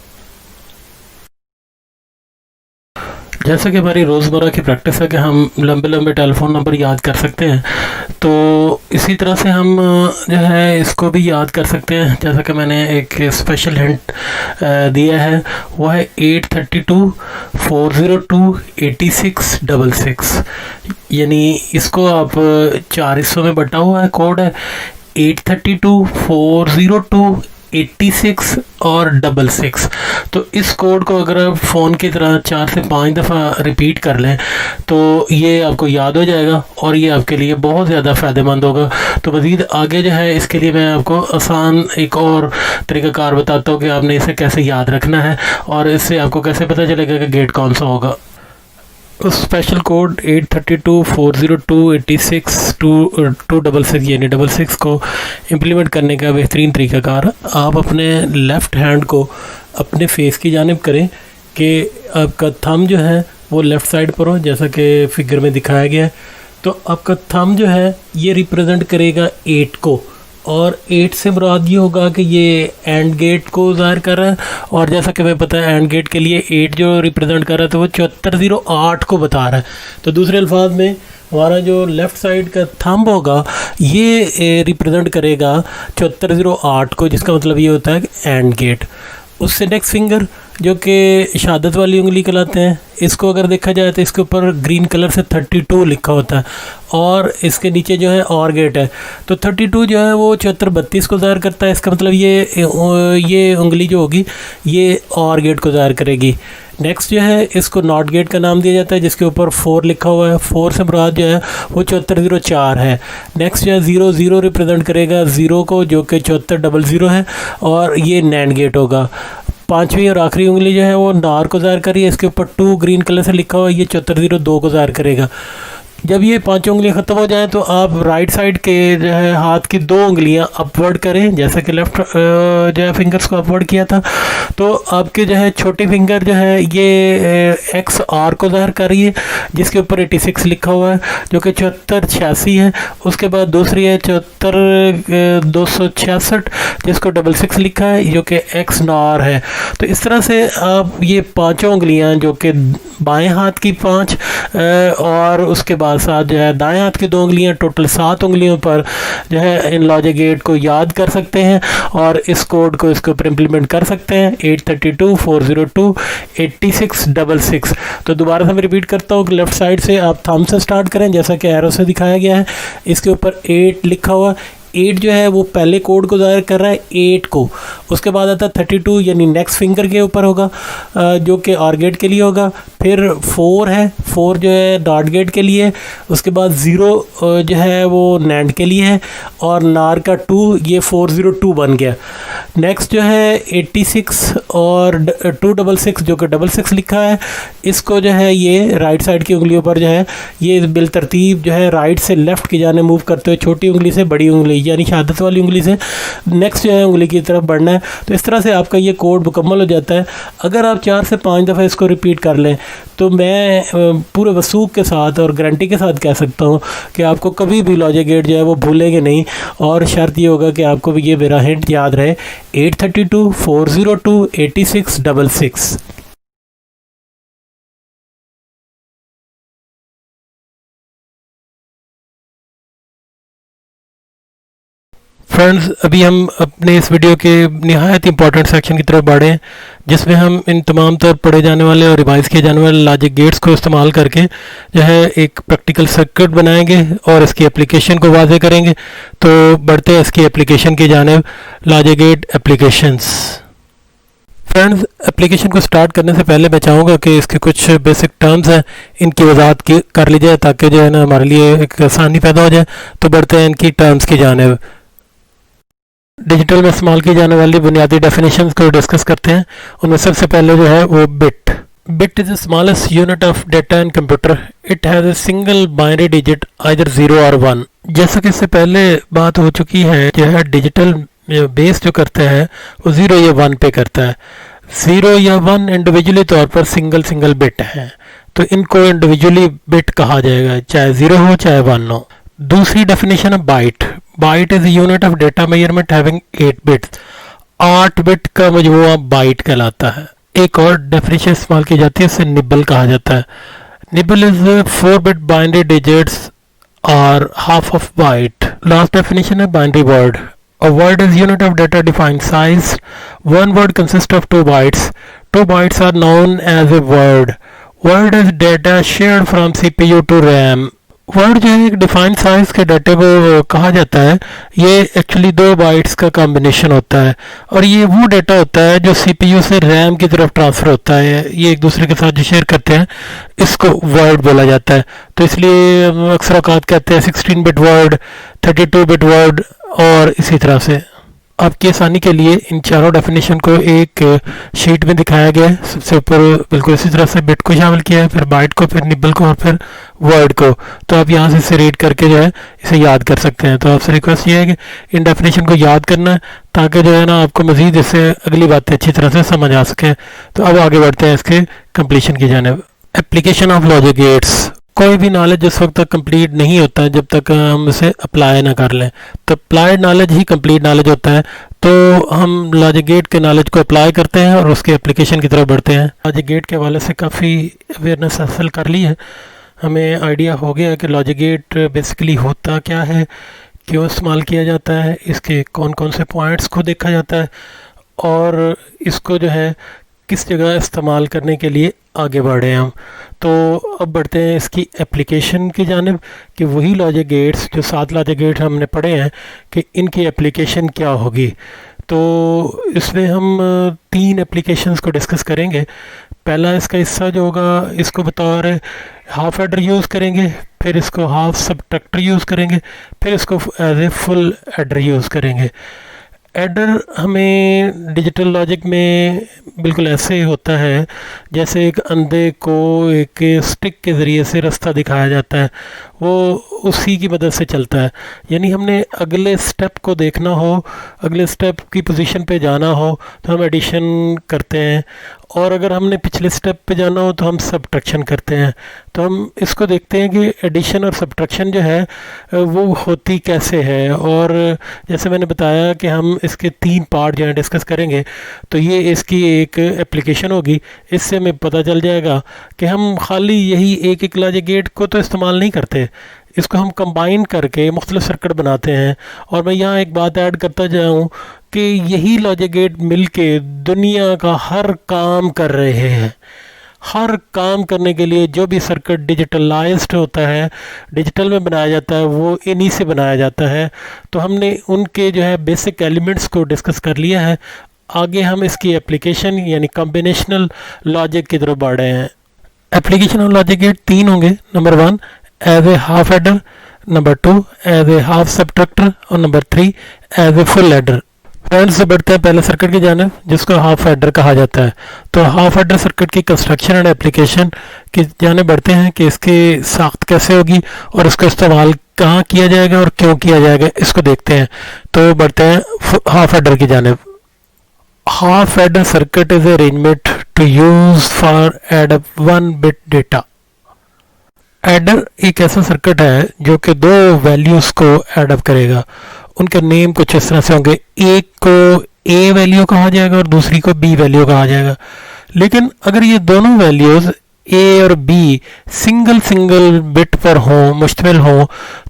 जैसे कि हमारी रोज़मर्रा की प्रैक्टिस है कि हम लंबे लंबे टेलीफोन नंबर याद कर सकते हैं, तो इसी तरह से हम जो है इसको भी याद कर सकते हैं। जैसा कि मैंने एक स्पेशल हिंट दिया है, वो है 832 402 8666, यानी इसको आप 4 हिस्सों में बटा हुआ है कोड है 832 402 86 और 66। तो इस कोड को अगर आप फ़ोन की तरह 4 से 5 दफ़ा रिपीट कर लें तो ये आपको याद हो जाएगा और ये आपके लिए बहुत ज़्यादा फ़ायदेमंद होगा। तो मज़ीद आगे जो है इसके लिए मैं आपको आसान एक और तरीक़ाकार बताता हूँ कि आपने इसे कैसे याद रखना है और इससे आपको कैसे पता चलेगा कि गेट कौन सा होगा। उस स्पेशल कोड 832 402 86 266 यानी 66 को इम्प्लीमेंट करने का बेहतरीन तरीक़ाकार, आप अपने लेफ़्ट हैंड को अपने फेस की जानिब करें कि आपका थंब जो है वो लेफ़्ट साइड पर हो, जैसा कि फिगर में दिखाया गया है। तो आपका थंब जो है ये रिप्रेजेंट करेगा 8 को, और 8 से मुराद ये होगा कि ये एंड गेट को ज़ाहिर कर रहा है, और जैसा कि हमें पता है एंड गेट के लिए 8 जो रिप्रेजेंट कर रहा है तो वो 7408 को बता रहा है। तो दूसरे अल्फाज में हमारा जो लेफ़्ट साइड का थंब होगा ये रिप्रेजेंट करेगा 7408 को, जिसका मतलब ये होता है एंड गेट। उससे नेक्स्ट फिंगर जो कि शहादत वाली उंगली कहलाते हैं, इसको अगर देखा जाए तो इसके ऊपर ग्रीन कलर से 32 लिखा होता है और इसके नीचे जो है और गेट है। तो 32 जो है वो 7432 को ज़ाहिर करता है। इसका मतलब ये उंगली जो होगी ये और गेट को ज़ाहिर करेगी। नेक्स्ट जो है इसको नॉट गेट का नाम दिया जाता है जिसके ऊपर 4 लिखा हुआ है। 4 से मुराद जो है वो 7404 है। नेक्स्ट जो है 00 रिप्रेजेंट करेगा 0 को, जो कि 7400 है, और ये नैंड गेट होगा। पांचवी और आखिरी उंगली जो है वो नार को ज़ाहिर कर रही है, इसके ऊपर 2 ग्रीन कलर से लिखा हुआ है, ये 7402 को ज़ाहिर करेगा। जब ये 5 उंगलियां ख़त्म हो जाएं तो आप राइट साइड के जो है हाथ की 2 उंगलियां अपवर्ड करें, जैसा कि लेफ़्ट जो है फिंगर्स को अपवर्ड किया था। तो आपके जो है छोटी फिंगर जो है ये एक्स आर को ज़ाहिर कर रही है जिसके ऊपर 86 लिखा हुआ है, जो कि 7486 है। उसके बाद दूसरी है 74266 जिसको 66 लिखा है, जो कि एक्स नार है। तो इस तरह से आप ये 5 उंगलियां जो कि बाएँ हाथ की 5 और उसके बाद साथ जो है दाएं हाथ की 2 उंगलियां, टोटल 7 उंगलियों पर जो है इन लॉजिक गेट को याद कर सकते हैं और इस कोड को इसके ऊपर इम्प्लीमेंट कर सकते हैं 832 402 8666। तो दोबारा से मैं रिपीट करता हूँ कि लेफ़्ट साइड से आप थंब से स्टार्ट करें जैसा कि एरो से दिखाया गया है। इसके ऊपर 8 लिखा हुआ, 8 जो है वो पहले कोड को ज़ाहिर कर रहा है 8 को, उसके बाद आता है 32 यानी नेक्स्ट फिंगर के ऊपर होगा जो कि आर गेट के लिए होगा। फिर 4 है, 4 जो है डॉट गेट के लिए, उसके बाद 0 जो है वो नैंड के लिए है, और नार का 2 ये 402 बन गया। नेक्स्ट जो है 86 और 266 जो कि 66 लिखा है, इसको जो है ये राइट साइड की उंगलियों पर जो है ये बिल तरतीब जो है राइट से लेफ़्ट की जाने मूव करते हुए छोटी उंगली से बड़ी उंगली यानी शहादत वाली उंगली से नेक्स्ट जो है उंगली की तरफ बढ़ना है। तो इस तरह से आपका ये कोड मुकम्मल हो जाता है। अगर आप 4 से 5 दफ़ा इसको रिपीट कर लें तो मैं पूरे वसूख के साथ और गारंटी के साथ कह सकता हूँ कि आपको कभी भी लॉजिक गेट जो है वो भूलेंगे नहीं, और शर्त ये होगा कि आपको भी ये मेरा हिंट याद रहे 832 402 8666। फ्रेंड्स, अभी हम अपने इस वीडियो के निहायत इंपॉर्टेंट सेक्शन की तरफ बढ़े हैं, जिसमें हम इन तमाम तौर पढ़े जाने वाले और रिवाइज़ किए जाने वाले लॉजिक गेट्स को इस्तेमाल करके जो है एक प्रैक्टिकल सर्किट बनाएंगे और इसकी एप्लीकेशन को वाज़े करेंगे। तो बढ़ते हैं इसकी एप्लीकेशन की जानिब, logic gate applications. Friends, application को स्टार्ट करने से पहले मैं चाहूँगा कि इसके कुछ बेसिक टर्म्स हैं, इनकी वजाहत कर ली जाए ताकि जो है ना हमारे लिए एक आसानी पैदा हो जाए। तो बढ़ते हैं इनकी टर्म्स की जानिब। डिजिटल में इस्तेमाल की जाने वाली बुनियादी डेफिनेशंस को डिस्कस करते हैं। उनमें सबसे पहले जो है वो bit. Bit is the smallest unit of data in computer. It has a single binary digit either 0 और 1। जैसा कि इससे पहले बात हो चुकी है, जो है डिजिटल बेस जो करता है वो 0 या 1 पे करता है। 0 या 1 इंडिविजुअली तौर पर सिंगल बिट है, तो इनको इंडिविजुअली बिट कहा जाएगा, चाहे 0 हो चाहे 1 हो। दूसरी डेफिनेशन है byte. Byte is unit of data measurement having 8 bits. 8 bit का मजमूआ बाइट कहलाता है। एक और डेफिनेशन इस्तेमाल की जाती है, इसे निबल कहा जाता है। Nibble is 4 bit binary digits और half of byte. Last definition है binary word. A word is unit of data defined size. One word consists of 2 bytes. 2 bytes are known as a word. Word is data shared from CPU to RAM. Word जो है एक defined size के डाटे को कहा जाता है। ये एक्चुअली 2 बाइट्स का कॉम्बिनेशन होता है, और ये वो डाटा होता है जो सीपीयू से रैम की तरफ ट्रांसफ़र होता है। ये एक दूसरे के साथ जो शेयर करते हैं, इसको वर्ड बोला जाता है। तो इसलिए अक्सर औकात कहते हैं 16 बिट वर्ड, 32 बिट वर्ड, और इसी तरह से। आपकी आसानी के लिए इन चारों डेफिनेशन को एक शीट में दिखाया गया है। सबसे ऊपर बिल्कुल इसी तरह से बिट को शामिल किया है, फिर बाइट को, फिर निबल को, और फिर वर्ड को। तो आप यहाँ से इसे रीड करके जो है इसे याद कर सकते हैं। तो आपसे रिक्वेस्ट ये है कि इन डेफिनेशन को याद करना है, ताकि जो है ना आपको मज़ीद इससे अगली बातें अच्छी तरह से समझ आ सकें। तो अब आगे बढ़ते हैं इसके कंप्लीशन की जानिब। Application of logic gets. कोई भी नॉलेज उस वक्त तक कंप्लीट नहीं होता है जब तक हम इसे अप्लाई ना कर लें। तो अप्लाइड नॉलेज ही कंप्लीट नॉलेज होता है। तो हम लॉजिक गेट के नॉलेज को अप्लाई करते हैं और उसके एप्लीकेशन की तरफ बढ़ते हैं। लॉजिक गेट के हवाले से काफ़ी अवेयरनेस हासिल कर ली है, हमें आइडिया हो गया है कि लॉजिक गेट बेसिकली होता क्या है, क्यों इस्तेमाल किया जाता है, इसके कौन कौन से पॉइंट्स को देखा जाता है, और इसको जो है किस जगह इस्तेमाल करने के लिए आगे बढ़े हम। तो अब बढ़ते हैं इसकी एप्लीकेशन की जानिब कि वही लॉजिक गेट्स जो 7 लॉजिक गेट हमने पढ़े हैं कि इनकी एप्लीकेशन क्या होगी। तो इसमें हम 3 एप्लीकेशंस को डिस्कस करेंगे। पहला इसका हिस्सा जो होगा, इसको बतौर हाफ एडर यूज़ करेंगे, फिर इसको हाफ सबट्रैक्टर यूज़ करेंगे, फिर इसको as a full adder use करेंगे। एडर हमें डिजिटल लॉजिक में बिल्कुल ऐसे होता है जैसे एक अंधे को एक स्टिक के ज़रिए से रास्ता दिखाया जाता है, वो उसी की मदद से चलता है। यानी हमने अगले स्टेप को देखना हो, अगले स्टेप की पोजीशन पे जाना हो तो हम एडिशन करते हैं, और अगर हमने पिछले स्टेप पे जाना हो तो हम सब्ट्रैक्शन करते हैं। तो हम इसको देखते हैं कि एडिशन और सब्ट्रैक्शन जो है वो होती कैसे है। और जैसे मैंने बताया कि हम इसके 3 पार्ट जो है डिस्कस करेंगे, तो ये इसकी एक एप्लीकेशन होगी। इससे हमें पता चल जाएगा कि हम खाली यही एक लॉजिक गेट को तो इस्तेमाल नहीं करते, इसको हम कंबाइन करके मुख्तलिफ सर्किट बनाते हैं। और मैं यहाँ एक बात ऐड करता जाऊँ कि यही लॉजिक गेट मिल के दुनिया का हर काम कर रहे हैं, हर काम करने के लिए जो भी सर्किट डिजिटलाइज्ड होता है, डिजिटल में बनाया जाता है, वो इन्हीं से बनाया जाता है। तो हमने उनके जो है बेसिक एलिमेंट्स को डिस्कस कर लिया है। आगे हम इसकी एप्लीकेशन यानी कॉम्बिनेशनल लॉजिक की तरफ बढ़ रहे हैं। एप्लीकेशन ऑफ लॉजिक गेट 3 होंगे। Number 1 as a half adder, number 2 as a half subtractor और number 3 as a full adder. Friends, से बढ़ते हैं पहले सर्किट की जानिब जिसको हाफ एडर कहा जाता है। तो हाफ एडर सर्किट की कंस्ट्रक्शन एंड एप्लीकेशन की जानिब बढ़ते हैं कि इसकी साख्त कैसे होगी और इसका इस्तेमाल कहाँ किया जाएगा और क्यों किया जाएगा, इसको देखते हैं। तो बढ़ते हैं हाफ एडर की जानिब। Half adder circuit is arrangement to use for add up 1 bit data. Adder एक ऐसा सर्किट है जो कि दो वैल्यूज़ को एडअप करेगा। उनके नेम कुछ इस तरह से होंगे, एक को ए वैल्यू कहा जाएगा और दूसरी को बी वैल्यू कहा जाएगा। लेकिन अगर ये दोनों वैल्यूज़ ए और बी सिंगल सिंगल बिट पर हों, मुश्तमिल हों,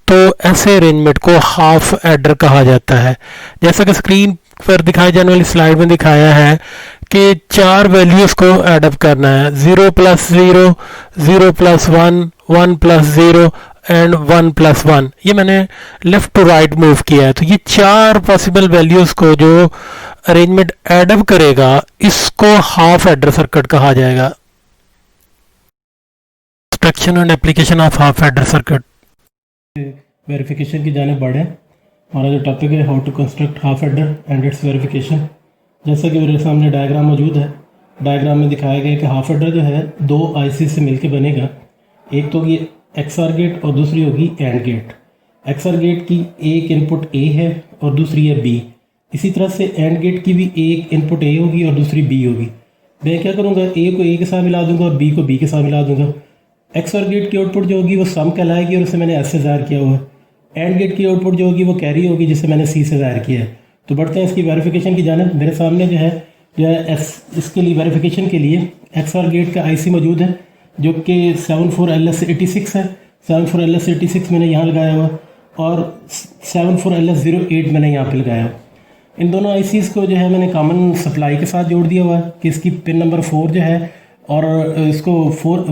तो ऐसे अरेंजमेंट को हाफ एडर कहा जाता है। जैसा कि स्क्रीन पर दिखाई जाने वाली स्लाइड में दिखाया है कि 4 वैल्यूज़ को एडअप करना है, 0 + 0, 0 + 1, 1 + 0 एंड 1 + 1। ये मैंने लेफ्ट टू राइट मूव किया है। तो ये 4 पॉसिबल वैल्यूज़ को जो अरेंजमेंट एडअप करेगा, इसको हाफ एडर सर्किट कहा जाएगा। Construction and application of half adder circuit. Verification की जानिब बढ़े। हमारा जो टॉपिक है how to construct half adder and its verification. जैसा कि मेरे सामने डायग्राम मौजूद है, डायग्राम में दिखाया गया है कि हाफ एडर जो है 2 आईसी से मिलकर बनेगा। एक तो ये एक्सआर गेट और दूसरी होगी एंड गेट। एक्सआर गेट की एक इनपुट ए है और दूसरी है बी। इसी तरह से एंड गेट की भी एक इनपुट ए होगी और दूसरी बी होगी। मैं क्या करूँगा, ए को ए के साथ मिला दूंगा और बी को बी के साथ मिला दूंगा। एक्सआर गेट की आउटपुट जो होगी वो सम कहलाएगी और उसे मैंने एस से ज़ाहिर किया हुआ है। एंड गेट की आउटपुट जो होगी वो कैरी होगी जिसे मैंने सी से ज़ाहिर किया है। तो बढ़ते हैं इसकी वेरिफिकेशन की जानिब। मेरे सामने जो है इसके लिए वेरिफिकेशन के लिए एक्सआर गेट का आईसी मौजूद है जो कि 74LS86 है। 74LS86 मैंने यहाँ लगाया हुआ और 74LS08 मैंने यहाँ पे लगाया। इन दोनों आईसीज़ को जो है मैंने कॉमन सप्लाई के साथ जोड़ दिया हुआ है कि इसकी पिन नंबर 4 जो है और इसको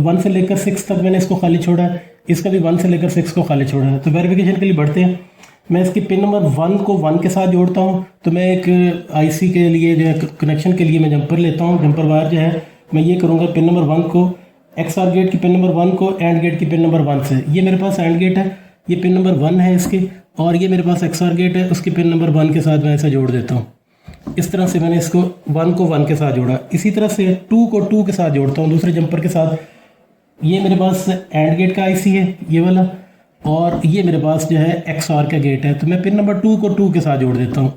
1 से लेकर 6 तक मैंने इसको खाली छोड़ा है, इसका भी 1 से लेकर 6 को खाली छोड़ा है। तो वेरिफिकेशन के लिए बढ़ते हैं। मैं इसकी पिन नंबर 1 को 1 के साथ जोड़ता हूँ। तो मैं एक आईसी के लिए जो है कनेक्शन के लिए मैं जंपर लेता हूँ। जंपर वायर जो है मैं ये करूँगा पिन नंबर 1 को एक्सआर गेट की पिन नंबर 1 को एंड गेट की पिन नंबर 1 से। ये मेरे पास एंड गेट है, ये पिन नंबर 1 है इसकी, और ये मेरे पास एक्सआर गेट है, उसकी पिन नंबर 1 के साथ मैं ऐसा जोड़ देता हूँ। इस तरह से मैंने इसको 1 को 1 के साथ जोड़ा। इसी तरह से 2 को 2 के साथ जोड़ता हूँ दूसरे जंपर के साथ। ये मेरे पास एंड गेट का आईसी है ये वाला, और ये मेरे पास जो है एक्सआर का गेट है। तो मैं पिन नंबर 2 को 2 के साथ जोड़ देता हूँ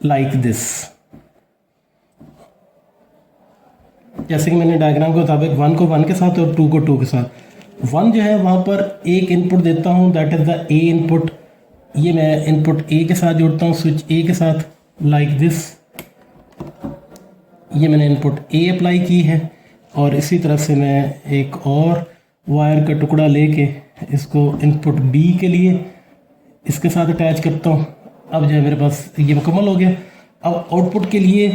लाइक दिस। जैसे कि मैंने डायग्राम के मुताबिक 1 को 1 के साथ और 2 को 2 के साथ। 1 जो है वहाँ पर एक इनपुट देता हूँ, that is the A input. ये मैं इनपुट ए के साथ जोड़ता हूँ, स्विच ए के साथ लाइक दिस। ये मैंने इनपुट ए अप्लाई की है और इसी तरह से मैं एक और वायर का टुकड़ा लेके इसको इनपुट बी के लिए इसके साथ अटैच करता हूँ। अब जो है मेरे पास ये मुकम्मल हो गया। अब आउटपुट के लिए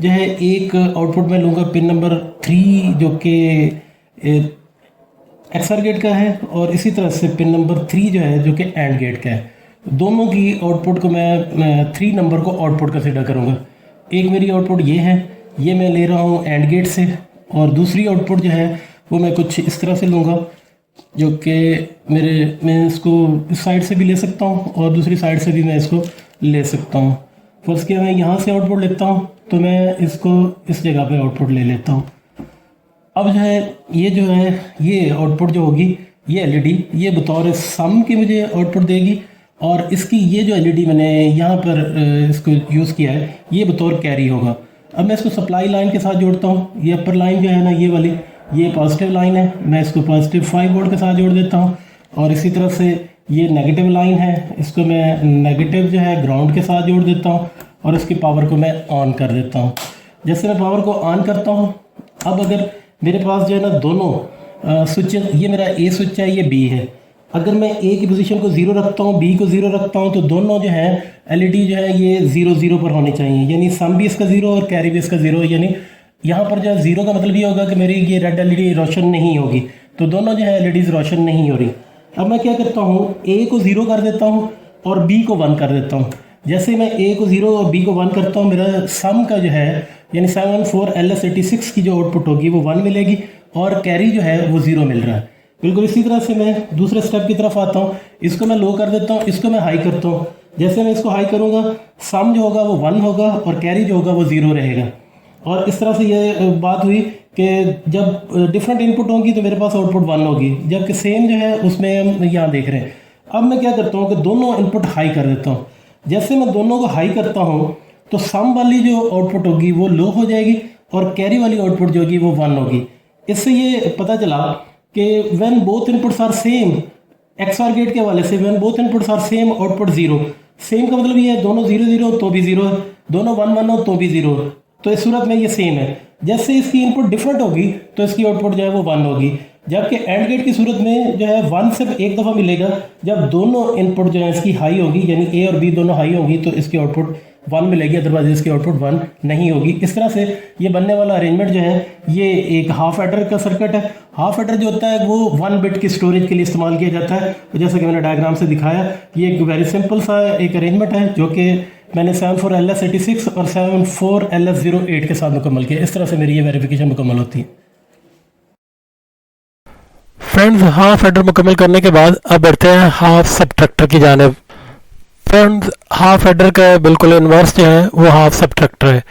जो है एक आउटपुट मैं लूँगा पिन नंबर 3 जो कि एक्सआर गेट का है, और इसी तरह से पिन नंबर 3 जो है जो कि एंड गेट का है। दोनों की आउटपुट को मैं 3 नंबर को आउटपुट कंसिडर करूँगा। एक मेरी आउटपुट ये है, ये मैं ले रहा हूँ एंड गेट से, और दूसरी आउटपुट जो है वो मैं कुछ इस तरह से लूँगा जो कि मैं इसको इस साइड से भी ले सकता हूँ और दूसरी साइड से भी मैं इसको ले सकता हूँ। फर्स्ट किया मैं यहाँ से आउटपुट लेता हूँ तो मैं इसको इस जगह पे आउटपुट ले लेता हूँ। अब जो है ये आउटपुट जो होगी ये एलईडी ये बतौर सम की मुझे आउटपुट देगी, और इसकी ये जो एलईडी मैंने यहाँ पर इसको यूज़ किया है ये बतौर कैरी होगा। अब मैं इसको सप्लाई लाइन के साथ जोड़ता हूँ। ये अपर लाइन जो है ना ये वाली, ये पॉजिटिव लाइन है, मैं इसको पॉजिटिव 5 वोल्ट के साथ जोड़ देता हूँ। और इसी तरह से ये नेगेटिव लाइन है, इसको मैं नेगेटिव जो है ग्राउंड के साथ जोड़ देता हूँ और इसकी पावर को मैं ऑन कर देता हूँ। जैसे मैं पावर को ऑन करता हूँ, अब अगर मेरे पास जो है ना दोनों स्विच, ये मेरा ए स्विच है, ये बी है। अगर मैं ए की पोजीशन को 0 रखता हूँ, बी को 0 रखता हूँ, तो दोनों जो है एलईडी जो है ये 0 0 पर होनी चाहिए, यानी सम भी इसका 0 और कैरी भी इसका 0, यानी यहाँ पर जो है ज़ीरो का मतलब ये होगा कि मेरी ये रेड एलईडी रोशन नहीं होगी, तो दोनों जो है एलईडीज़ रोशन नहीं हो रही। अब मैं क्या करता हूँ, ए को ज़ीरो कर देता हूँ और बी को 1 कर देता हूँ। जैसे मैं ए को 0 और बी को 1 करता हूँ, मेरा सम का जो है यानी 74LS86 की जो आउटपुट होगी वो 1 मिलेगी और कैरी जो है वो 0 मिल रहा है। बिल्कुल इसी तरह से मैं दूसरे स्टेप की तरफ आता हूँ, इसको मैं लो कर देता हूँ, इसको मैं हाई करता हूँ। जैसे मैं इसको हाई करूँगा, सम जो होगा वो 1 होगा और कैरी जो होगा वो 0 रहेगा। और इस तरह से ये बात हुई कि जब डिफरेंट इनपुट होंगी तो मेरे पास आउटपुट 1 होगी, जबकि सेम जो है उसमें हम यहाँ देख रहे हैं। अब मैं क्या करता हूँ कि दोनों इनपुट हाई कर देता हूँ। जैसे मैं दोनों को हाई करता हूँ तो सम वाली जो आउटपुट होगी वो लो हो जाएगी और कैरी वाली आउटपुट जो होगी वो 1 होगी। इससे ये पता चला कि when both inputs are same, XOR gate के हवाले से when both inputs are same output 0। Same का मतलब ये है दोनों 0 0 तो भी 0 है, दोनों 1 1 हो तो भी 0 है, तो इस सूरत में ये सेम है। जैसे इसकी इनपुट डिफरेंट होगी तो इसकी आउटपुट जो है वो 1 होगी, जबकि एंड गेट की सूरत में जो है 1 सिर्फ एक दफ़ा मिलेगा जब दोनों इनपुट जो है इसकी हाई होगी, यानी ए और बी दोनों हाई होंगी तो इसकी आउटपुट 1 मिलेगी, अदरवाइज इसकी आउटपुट 1 नहीं होगी। इस तरह से ये बनने वाला अरेंजमेंट जो है ये एक हाफ एडर का सर्किट है। हाफ एडर जो होता है वो 1 बिट की स्टोरेज के लिए इस्तेमाल किया जाता है। तो जैसा कि मैंने डायग्राम से दिखाया, ये एक वेरी सिंपल सा एक अरेंजमेंट है जो कि मैंने 74LS86 और 74LS08 के साथ मुकम्मल किया। इस तरह से मेरी ये वेरिफिकेशन मुकम्मल होती है। फ्रेंड्स, हाफ एडर मुकम्मल करने के बाद अब बढ़ते हैं हाफ सबट्रैक्टर की जानिब। फ्रेंड्स, हाफ एडर का बिल्कुल इन्वर्स जो है वो हाफ सबट्रैक्टर है।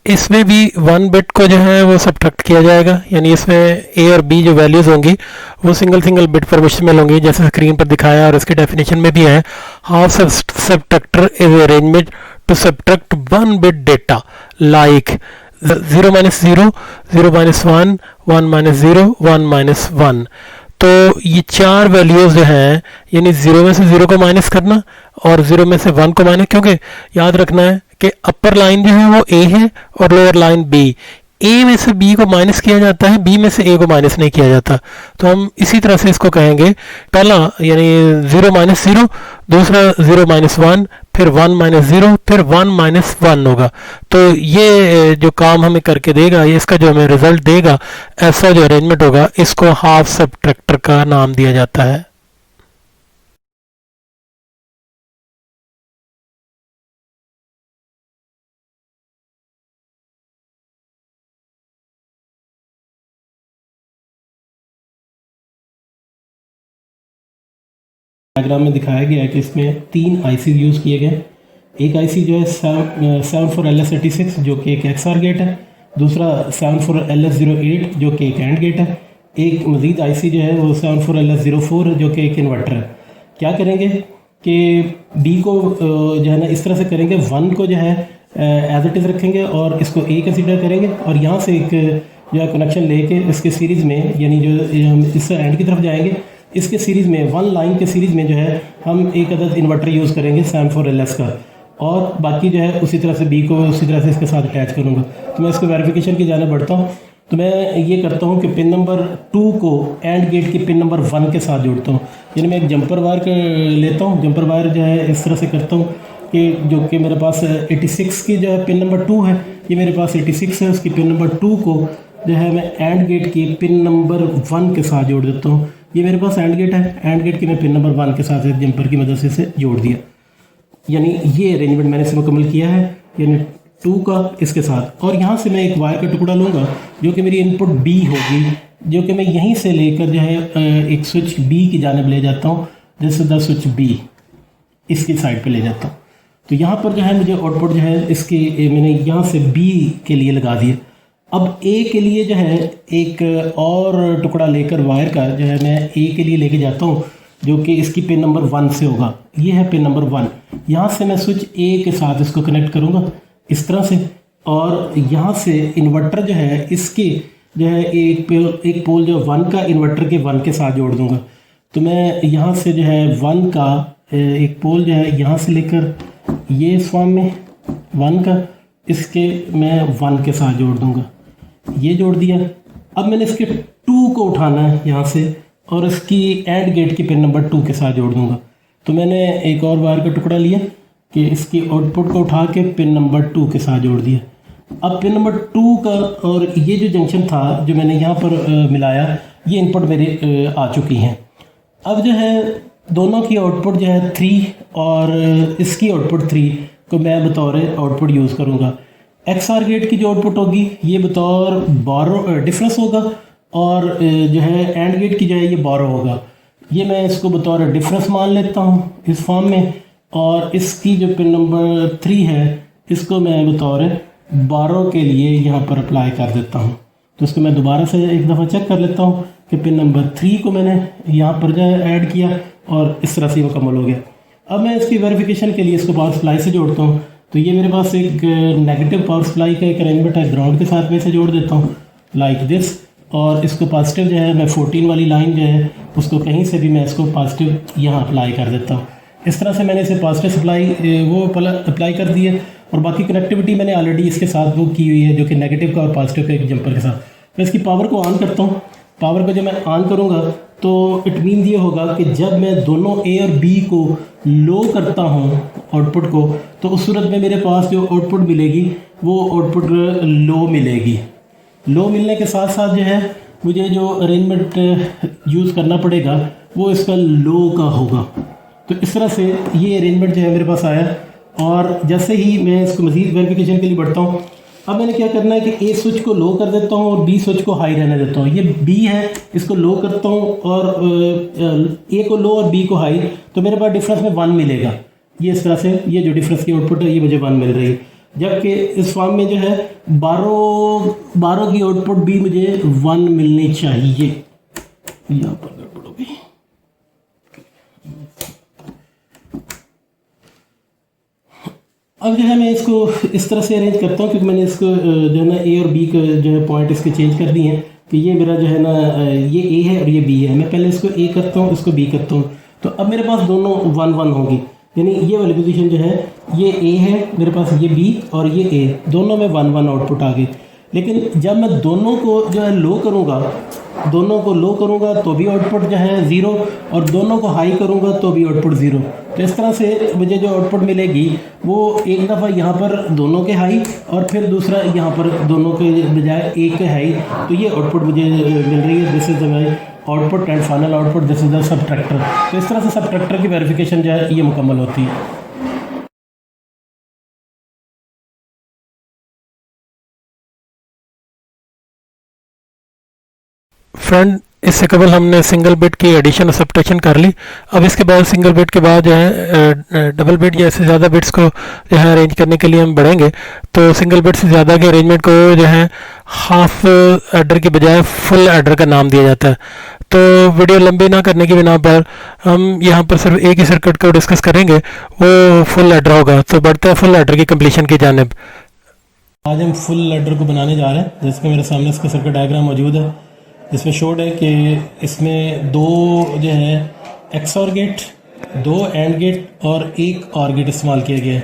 इसमें भी 1 बिट को जो है वो सबट्रैक्ट किया जाएगा, यानी इसमें ए और बी जो वैल्यूज़ होंगी वो सिंगल सिंगल बिट पर मुश्तमिल होंगी, जैसे स्क्रीन पर दिखाया और इसकी डेफिनेशन में भी है। Half subtractor is arrangement to subtract 1 bit data like 0 - 0, 0 - 1, 1 - 0, 1 - 1। तो ये 4 वैल्यूज़ जो हैं, यानी 0 में से 0 को माइनस करना और 0 में से 1 को माइनस, क्योंकि याद रखना है कि अपर लाइन जो है वो ए है और लोअर लाइन बी। ए में से बी को माइनस किया जाता है, बी में से ए को माइनस नहीं किया जाता। तो हम इसी तरह से इसको कहेंगे, पहला यानी 0 - 0, दूसरा 0 - 1, फिर 1 - 0, फिर 1 - 1 होगा। तो ये जो काम हमें करके देगा, ये इसका जो हमें रिजल्ट देगा, ऐसा जो अरेंजमेंट होगा, इसको हाफ सबट्रैक्टर का नाम दिया जाता है। डायग्राम में दिखाया गया है कि इसमें 3 आईसी यूज़ किए गए। एक आईसी जो है 74LS86 जो कि एक XOR गेट है, दूसरा 74LS08 जो कि एक एंड गेट है, एक मज़ीद आईसी जो है वो 74LS04 जो कि एक इन्वर्टर है। क्या करेंगे कि बी को जो है ना इस तरह से करेंगे, 1 को जो है एज इट इज़ रखेंगे और इसको ए कंसीडर करेंगे और यहाँ से एक जो है कनेक्शन लेके इसके सीरीज़ में, यानी जो हम इस एंड की तरफ जाएंगे, इसके सीरीज़ में 1 लाइन के सीरीज़ में जो है हम एक अदद इन्वर्टर यूज़ करेंगे 74LS का, और बाकी जो है उसी तरह से बी को उसी तरह से इसके साथ अटैच करूँगा। तो मैं इसको वेरिफिकेशन की जाने बढ़ता हूँ। तो मैं ये करता हूँ कि पिन नंबर 2 को एंड गेट की पिन नंबर 1 के साथ जोड़ता हूँ, यानी मैं एक जंपर वायर लेता हूँ। जंपर वायर जो है इस तरह से करता हूँ कि जो कि मेरे पास 86 की जो है पिन नंबर 2 है, ये मेरे पास 86 है, उसकी पिन नंबर 2 को जो है मैं एंड गेट की पिन नंबर 1 के साथ जोड़ देता हूँ। ये मेरे पास एंड गेट है, एंड गेट की मैं पिन नंबर 1 के साथ एक जंपर की मदद से इसे जोड़ दिया। यानी ये अरेंजमेंट मैंने इसे मुकम्मल किया है, यानी 2 का इसके साथ। और यहाँ से मैं एक वायर का टुकड़ा लूँगा जो कि मेरी इनपुट बी होगी, जो कि मैं यहीं से लेकर जो है एक स्विच बी की जानिब ले जाता हूँ, जैसे द स्विच बी इसकी साइड पे ले जाता हूँ। तो यहाँ पर जो है मुझे आउटपुट जो है इसके मैंने यहाँ से बी के लिए लगा दिया। अब ए के लिए जो है एक और टुकड़ा लेकर वायर का जो है मैं ए के लिए लेके जाता हूँ, जो कि इसकी पिन नंबर 1 से होगा। ये है पिन नंबर 1। यहाँ से मैं स्विच ए के साथ इसको कनेक्ट करूँगा इस तरह से, और यहाँ से इन्वर्टर जो है इसके जो है एक पोल जो 1 का इन्वर्टर के 1 के साथ जोड़ दूँगा। तो मैं यहाँ से जो है 1 का एक पोल जो है यहाँ से लेकर ये इस फॉर्म में 1 का इसके मैं 1 के साथ जोड़ दूँगा, ये जोड़ दिया। अब मैंने इसके 2 को उठाना है यहाँ से और इसकी एंड गेट की पिन नंबर 2 के साथ जोड़ दूँगा। तो मैंने एक और वायर का टुकड़ा लिया कि इसकी आउटपुट को उठा के पिन नंबर 2 के साथ जोड़ दिया। अब पिन नंबर 2 का और ये जो जंक्शन था जो मैंने यहाँ पर मिलाया, ये इनपुट मेरे आ चुकी हैं। अब जो है दोनों की आउटपुट जो है 3 और इसकी आउटपुट 3 को मैं बतौर आउटपुट यूज़ करूँगा। XR गेट की जो आउटपुट होगी ये बतौर बारो डिफरेंस होगा, और जो है एंड गेट की जो है ये बारो होगा। ये मैं इसको बतौर डिफरेंस मान लेता हूँ इस फॉर्म में, और इसकी जो पिन नंबर 3 है इसको मैं बतौर बारो के लिए यहाँ पर अप्लाई कर देता हूँ। तो इसको मैं दोबारा से एक दफ़ा चेक कर लेता हूँ कि पिन नंबर 3 को मैंने यहाँ पर जो है ऐड किया और इस तरह से मुकम्मल हो गया। अब मैं इसकी वेरिफिकेशन के लिए इसको पावर सप्लाई से जोड़ता हूँ। तो ये मेरे पास एक नेगेटिव पावर सप्लाई का एक अरेंजमेंट है, ग्राउंड के साथ मैं इसे जोड़ देता हूँ लाइक दिस, और इसको पॉजिटिव जो है मैं 14 वाली लाइन जो है उसको कहीं से भी मैं इसको पॉजिटिव यहाँ अप्लाई कर देता हूँ। इस तरह से मैंने इसे पॉजिटिव सप्लाई वो अप्लाई कर दी है, और बाकी कनेक्टिविटी मैंने ऑलरेडी इसके साथ वो की हुई है जो कि नेगेटिव का और पॉजिटिव का एक जंपर के साथ। मैं इसकी पावर को ऑन करता हूँ। पावर को जब मैं ऑन करूँगा तो इट मीन ये होगा कि जब मैं दोनों ए और बी को लो करता हूँ आउटपुट को, तो उस सूरत में मेरे पास जो आउटपुट मिलेगी वो आउटपुट लो मिलेगी। लो मिलने के साथ साथ जो है मुझे जो अरेंजमेंट यूज़ करना पड़ेगा वो इसका लो का होगा। तो इस तरह से ये अरेंजमेंट जो है मेरे पास आया, और जैसे ही मैं इसको मज़ीद वेरिफिकेशन के लिए बढ़ता हूँ, अब मैंने क्या करना है कि ए स्विच को लो कर देता हूँ और बी स्विच को हाई रहने देता हूँ। ये बी है, इसको लो करता हूँ और ए को लो और बी को हाई, तो मेरे पास डिफरेंस में 1 मिलेगा। ये इस तरह से ये जो डिफरेंस की आउटपुट है ये मुझे 1 मिल रही है, जबकि इस फॉर्म में जो है 12 की आउटपुट भी मुझे 1 मिलनी चाहिए। यहाँ पर गड़बड़ हो गई। अब जो है मैं इसको इस तरह से अरेंज करता हूँ, क्योंकि मैंने इसको जो है ना ए और बी का जो है पॉइंट इसके चेंज कर दिए हैं कि ये मेरा जो है ना ये ए है और ये बी है। मैं पहले इसको ए करता हूँ, इसको बी करता हूँ, तो अब मेरे पास दोनों 1-1 होगी, यानी ये वाली पोजीशन जो है ये ए है मेरे पास, ये बी और ये ए, दोनों में 1-1 आउटपुट आ गई। लेकिन जब मैं दोनों को जो है लो करूँगा, दोनों को लो करूँगा तो भी आउटपुट जो है 0, और दोनों को हाई करूँगा तो भी आउटपुट 0। तो इस तरह से मुझे जो आउटपुट मिलेगी वो एक दफ़ा यहाँ पर दोनों के हाई और फिर दूसरा यहाँ पर दोनों के बजाय एक के हाई, तो ये आउटपुट मुझे मिल रही है। This is the my output and final output, this is the subtractor. तो इस तरह से सबट्रैक्टर की वेरिफिकेशन जो है ये मुकम्मल होती है। फ्रेंड, इससे कबल हमने सिंगल बिट की एडिशन और सब्ट्रैक्शन कर ली। अब इसके बाद सिंगल बिट के बाद जो है डबल बिट या इससे ज़्यादा बिट्स को जो है अरेंज करने के लिए हम बढ़ेंगे। तो सिंगल बिट से ज़्यादा के अरेंजमेंट को जो है हाफ एडर के बजाय फुल एडर का नाम दिया जाता है। तो वीडियो लंबी ना करने की बिना पर हम यहाँ पर सिर्फ एक ही सर्किट को डिस्कस करेंगे, वो फुल एडर होगा। तो बढ़ते हैं फुल एडर की कंप्लीशन की जानिब। आज हम फुल एडर को बनाने जा रहे हैं, जिसके मेरे सामने इसका सर्किट डायग्राम मौजूद है, जिसमें शोड है कि इसमें 2 जो है XOR गेट, 2 एंड गेट और 1 OR गेट इस्तेमाल किया गया है।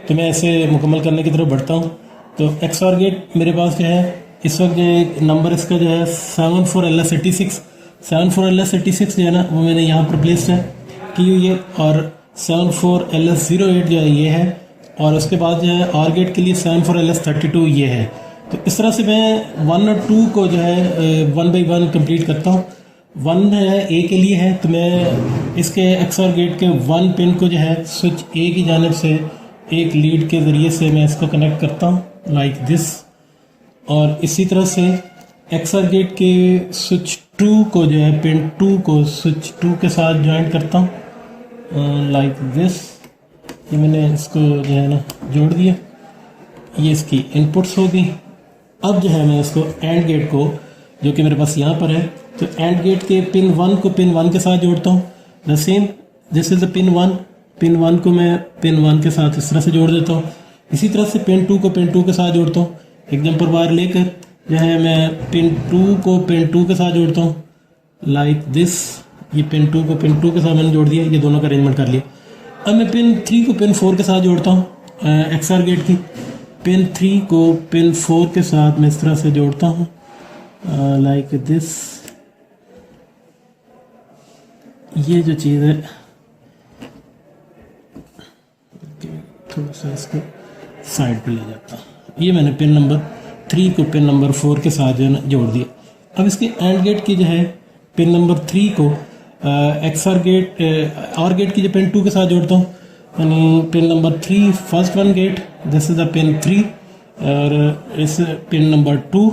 तो मैं इसे मुकम्मल करने की तरफ बढ़ता हूँ। तो XOR गेट मेरे पास जो है इस वक्त जो है नंबर इसका जो है 74LS86, 74LS86 जो है ना वो मैंने यहाँ पर प्लेस है की हुई है, और 74LS08 जो है ये है, और उसके बाद जो है OR गेट के लिए 74LS32 ये है। तो इस तरह से मैं 1 और 2 को जो है 1 बाई 1 कंप्लीट करता हूँ। 1 है ए के लिए है, तो मैं इसके XOR गेट के 1 पिन को जो है स्विच ए की जानिब से एक लीड के ज़रिए से मैं इसको कनेक्ट करता हूँ लाइक दिस, और इसी तरह से XOR गेट के स्विच 2 को जो है पिन 2 को स्विच 2 के साथ ज्वाइंट करता हूँ लाइक दिस। ये मैंने इसको जो है ना जोड़ दिया, ये इसकी इनपुट्स होगी। अब जो है मैं इसको एंड गेट को जो कि मेरे पास यहाँ पर है, तो एंड गेट के पिन 1 को पिन 1 के साथ जोड़ता हूँ। The same this is the pin 1 को मैं पिन 1 के साथ इस तरह से जोड़ देता हूँ। इसी तरह से पिन 2 को पिन 2 के साथ जोड़ता हूँ। एक जंपर वायर लेकर जो है मैं पिन 2 को पिन 2 के साथ जोड़ता हूँ लाइक दिस। ये पिन 2 को पिन 2 के साथ मैंने जोड़ दिया, ये दोनों का अरेंजमेंट कर लिया। अब मैं पिन 3 को पिन 4 के साथ जोड़ता हूँ। XOR गेट की पिन 3 को पिन 4 के साथ मैं इस तरह से जोड़ता हूँ लाइक दिस। ये जो चीज़ है थोड़ा सा इसको साइड पे ले जाता हूँ। ये मैंने पिन नंबर 3 को पिन नंबर 4 के साथ जो है ना जोड़ दिया। अब इसके एंड गेट की जो है पिन नंबर 3 को XOR गेट OR गेट की जो पिन 2 के साथ जोड़ता हूँ, यानी pin number 3 first one get, this is the pin 3, और इस पिन नंबर 2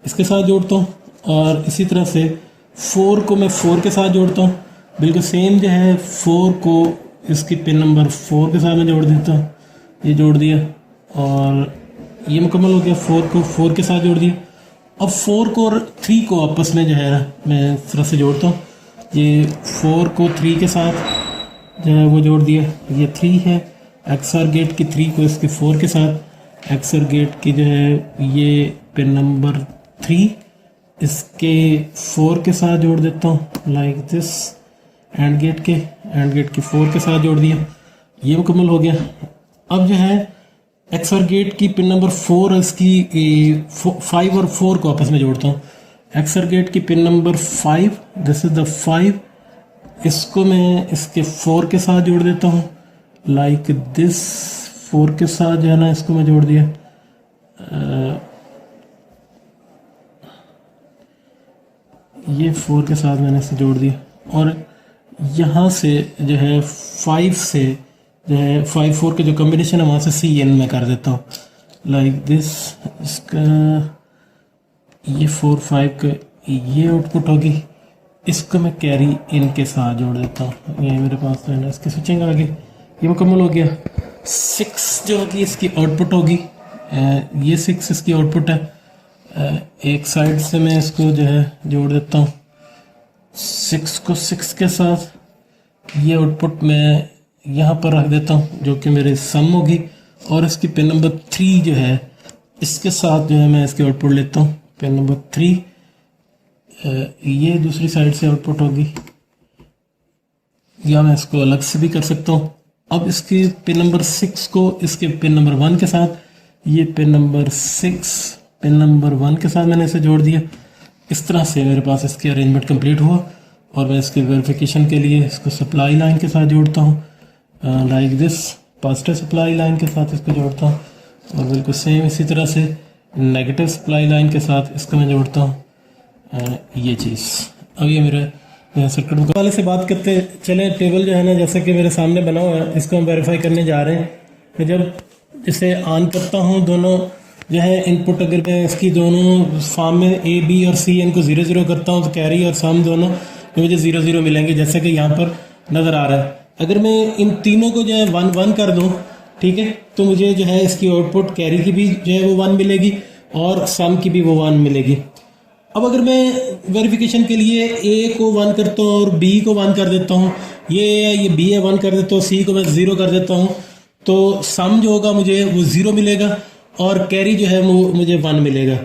इसके साथ जोड़ता हूँ, और इसी तरह से 4 को मैं 4 के साथ जोड़ता हूँ, बिल्कुल सेम जो है 4 को इसकी पिन नंबर 4 के साथ मैं जोड़ देता हूँ, ये जोड़ दिया और ये मुकम्मल हो गया। 4 को 4 के साथ जोड़ दिया। अब 4 को और 3 को आपस में जो है ना मैं इस तरह से जोड़ता हूँ, ये 4 को 3 के साथ जो है वो जोड़ दिया, ये 3 है, XOR गेट की 3 को इसके 4 के साथ, XOR गेट की जो है ये पिन नंबर 3 इसके 4 के साथ जोड़ देता हूँ लाइक दिस, एंड गेट की 4 के साथ जोड़ दिया, ये मुकम्मल हो गया। अब जो है XOR गेट की पिन नंबर 4 इसकी 5 और 4 को आपस में जोड़ता हूँ। XOR गेट की pin number 5, this is the 5, इसको मैं इसके 4 के साथ जोड़ देता हूँ लाइक दिस, 4 के साथ जो है ना इसको मैं जोड़ दिया, ये 4 के साथ मैंने इसे जोड़ दिया, और यहाँ से जो है 5 से जो है 5 4 के जो कॉम्बिनेशन है वहाँ से CN में कर देता हूँ लाइक दिस, इसका ये 4 5 का ये आउटपुट होगी, इसको मैं कैरी इन के साथ जोड़ देता हूँ, ये मेरे पास तो है ना, इसकी स्विचिंग आ गई, ये मुकम्मल हो गया। 6 जो होगी इसकी आउटपुट होगी, ये 6 इसकी आउटपुट है, एक साइड से मैं इसको जो है जोड़ देता हूँ 6 को 6 के साथ, ये आउटपुट मैं यहाँ पर रख देता हूँ जो कि मेरे सम होगी, और इसकी पिन नंबर 3 जो है इसके साथ जो है मैं इसकी आउटपुट लेता हूँ, पिन नंबर 3 ये दूसरी साइड से आउटपुट होगी, या मैं इसको अलग से भी कर सकता हूँ। अब इसकी पिन नंबर 6 को इसके पिन नंबर 1 के साथ, ये पिन नंबर 6 पिन नंबर 1 के साथ मैंने इसे जोड़ दिया। इस तरह से मेरे पास इसकी अरेंजमेंट कंप्लीट हुआ, और मैं इसके वेरिफिकेशन के लिए इसको सप्लाई लाइन के साथ जोड़ता हूँ like this, positive supply line के साथ इसको जोड़ता हूँ, और बिल्कुल सेम इसी तरह से नेगेटिव सप्लाई लाइन के साथ इसको मैं जोड़ता हूँ ये चीज़। अब ये मेरे सर्किट वाले से बात करते चले, टेबल जो है ना जैसे कि मेरे सामने बना हुआ है, इसको हम वेरीफाई करने जा रहे हैं। तो जब इसे ऑन करता हूँ, दोनों जो है इनपुट अगर मैं इसकी दोनों फॉर्म में A B और C इनको 0 0 करता हूँ तो कैरी और सम दोनों मुझे 0 0 मिलेंगे, जैसे कि यहाँ पर नज़र आ रहा है। अगर मैं इन तीनों को जो है 1 1 कर दूँ, ठीक है, तो मुझे जो है इसकी आउटपुट कैरी की भी जो है वो 1 मिलेगी और सम की भी वो 1 मिलेगी। अब अगर मैं वेरिफिकेशन के लिए A को 1 करता हूँ और B को 1 कर देता हूँ, ये B है 1 कर देता हूँ, C को मैं 0 कर देता हूँ, तो सम जो होगा मुझे वो 0 मिलेगा और कैरी जो है वो मुझे 1 मिलेगा।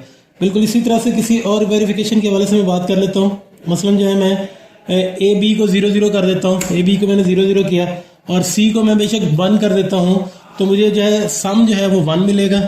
बिल्कुल इसी तरह से किसी और वेरिफिकेशन के हवाले से मैं बात कर लेता हूँ। मसलन जो है मैं A B को 0 0 कर देता हूँ, A B को मैंने 0 0 किया और C को मैं बेशक 1 कर देता हूँ, तो मुझे जो है सम जो है वो 1 मिलेगा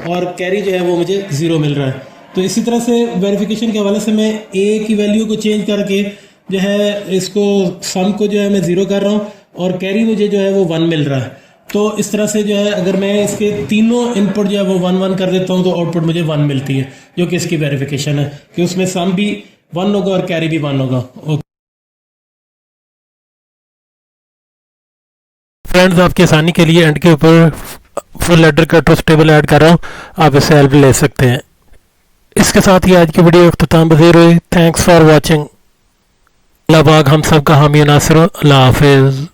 और कैरी जो है वो मुझे 0 मिल रहा है। तो इसी तरह से वेरिफिकेशन के हवाले से मैं A की वैल्यू को चेंज करके जो है इसको सम को जो है मैं 0 कर रहा हूँ और कैरी मुझे जो है वो 1 मिल रहा है। तो इस तरह से जो है अगर मैं इसके तीनों इनपुट जो है वो 1 1 कर देता हूँ तो आउटपुट मुझे 1 मिलती है, जो कि इसकी वेरिफिकेशन है कि उसमें सम भी 1 होगा और कैरी भी 1 होगा। फ्रेंड्स, आपकी आसानी के लिए एंड के ऊपर फुल एडर का ट्रस्ट टेबल ऐड कर रहा हूँ, आप इससे हेल्प ले सकते हैं। इसके साथ ही आज की वीडियो अख्ताम पज़ीर हुई। Thanks for watching. अल्लाह पाक हम सब का हामी नासिर हो। अल्लाह हाफिज़।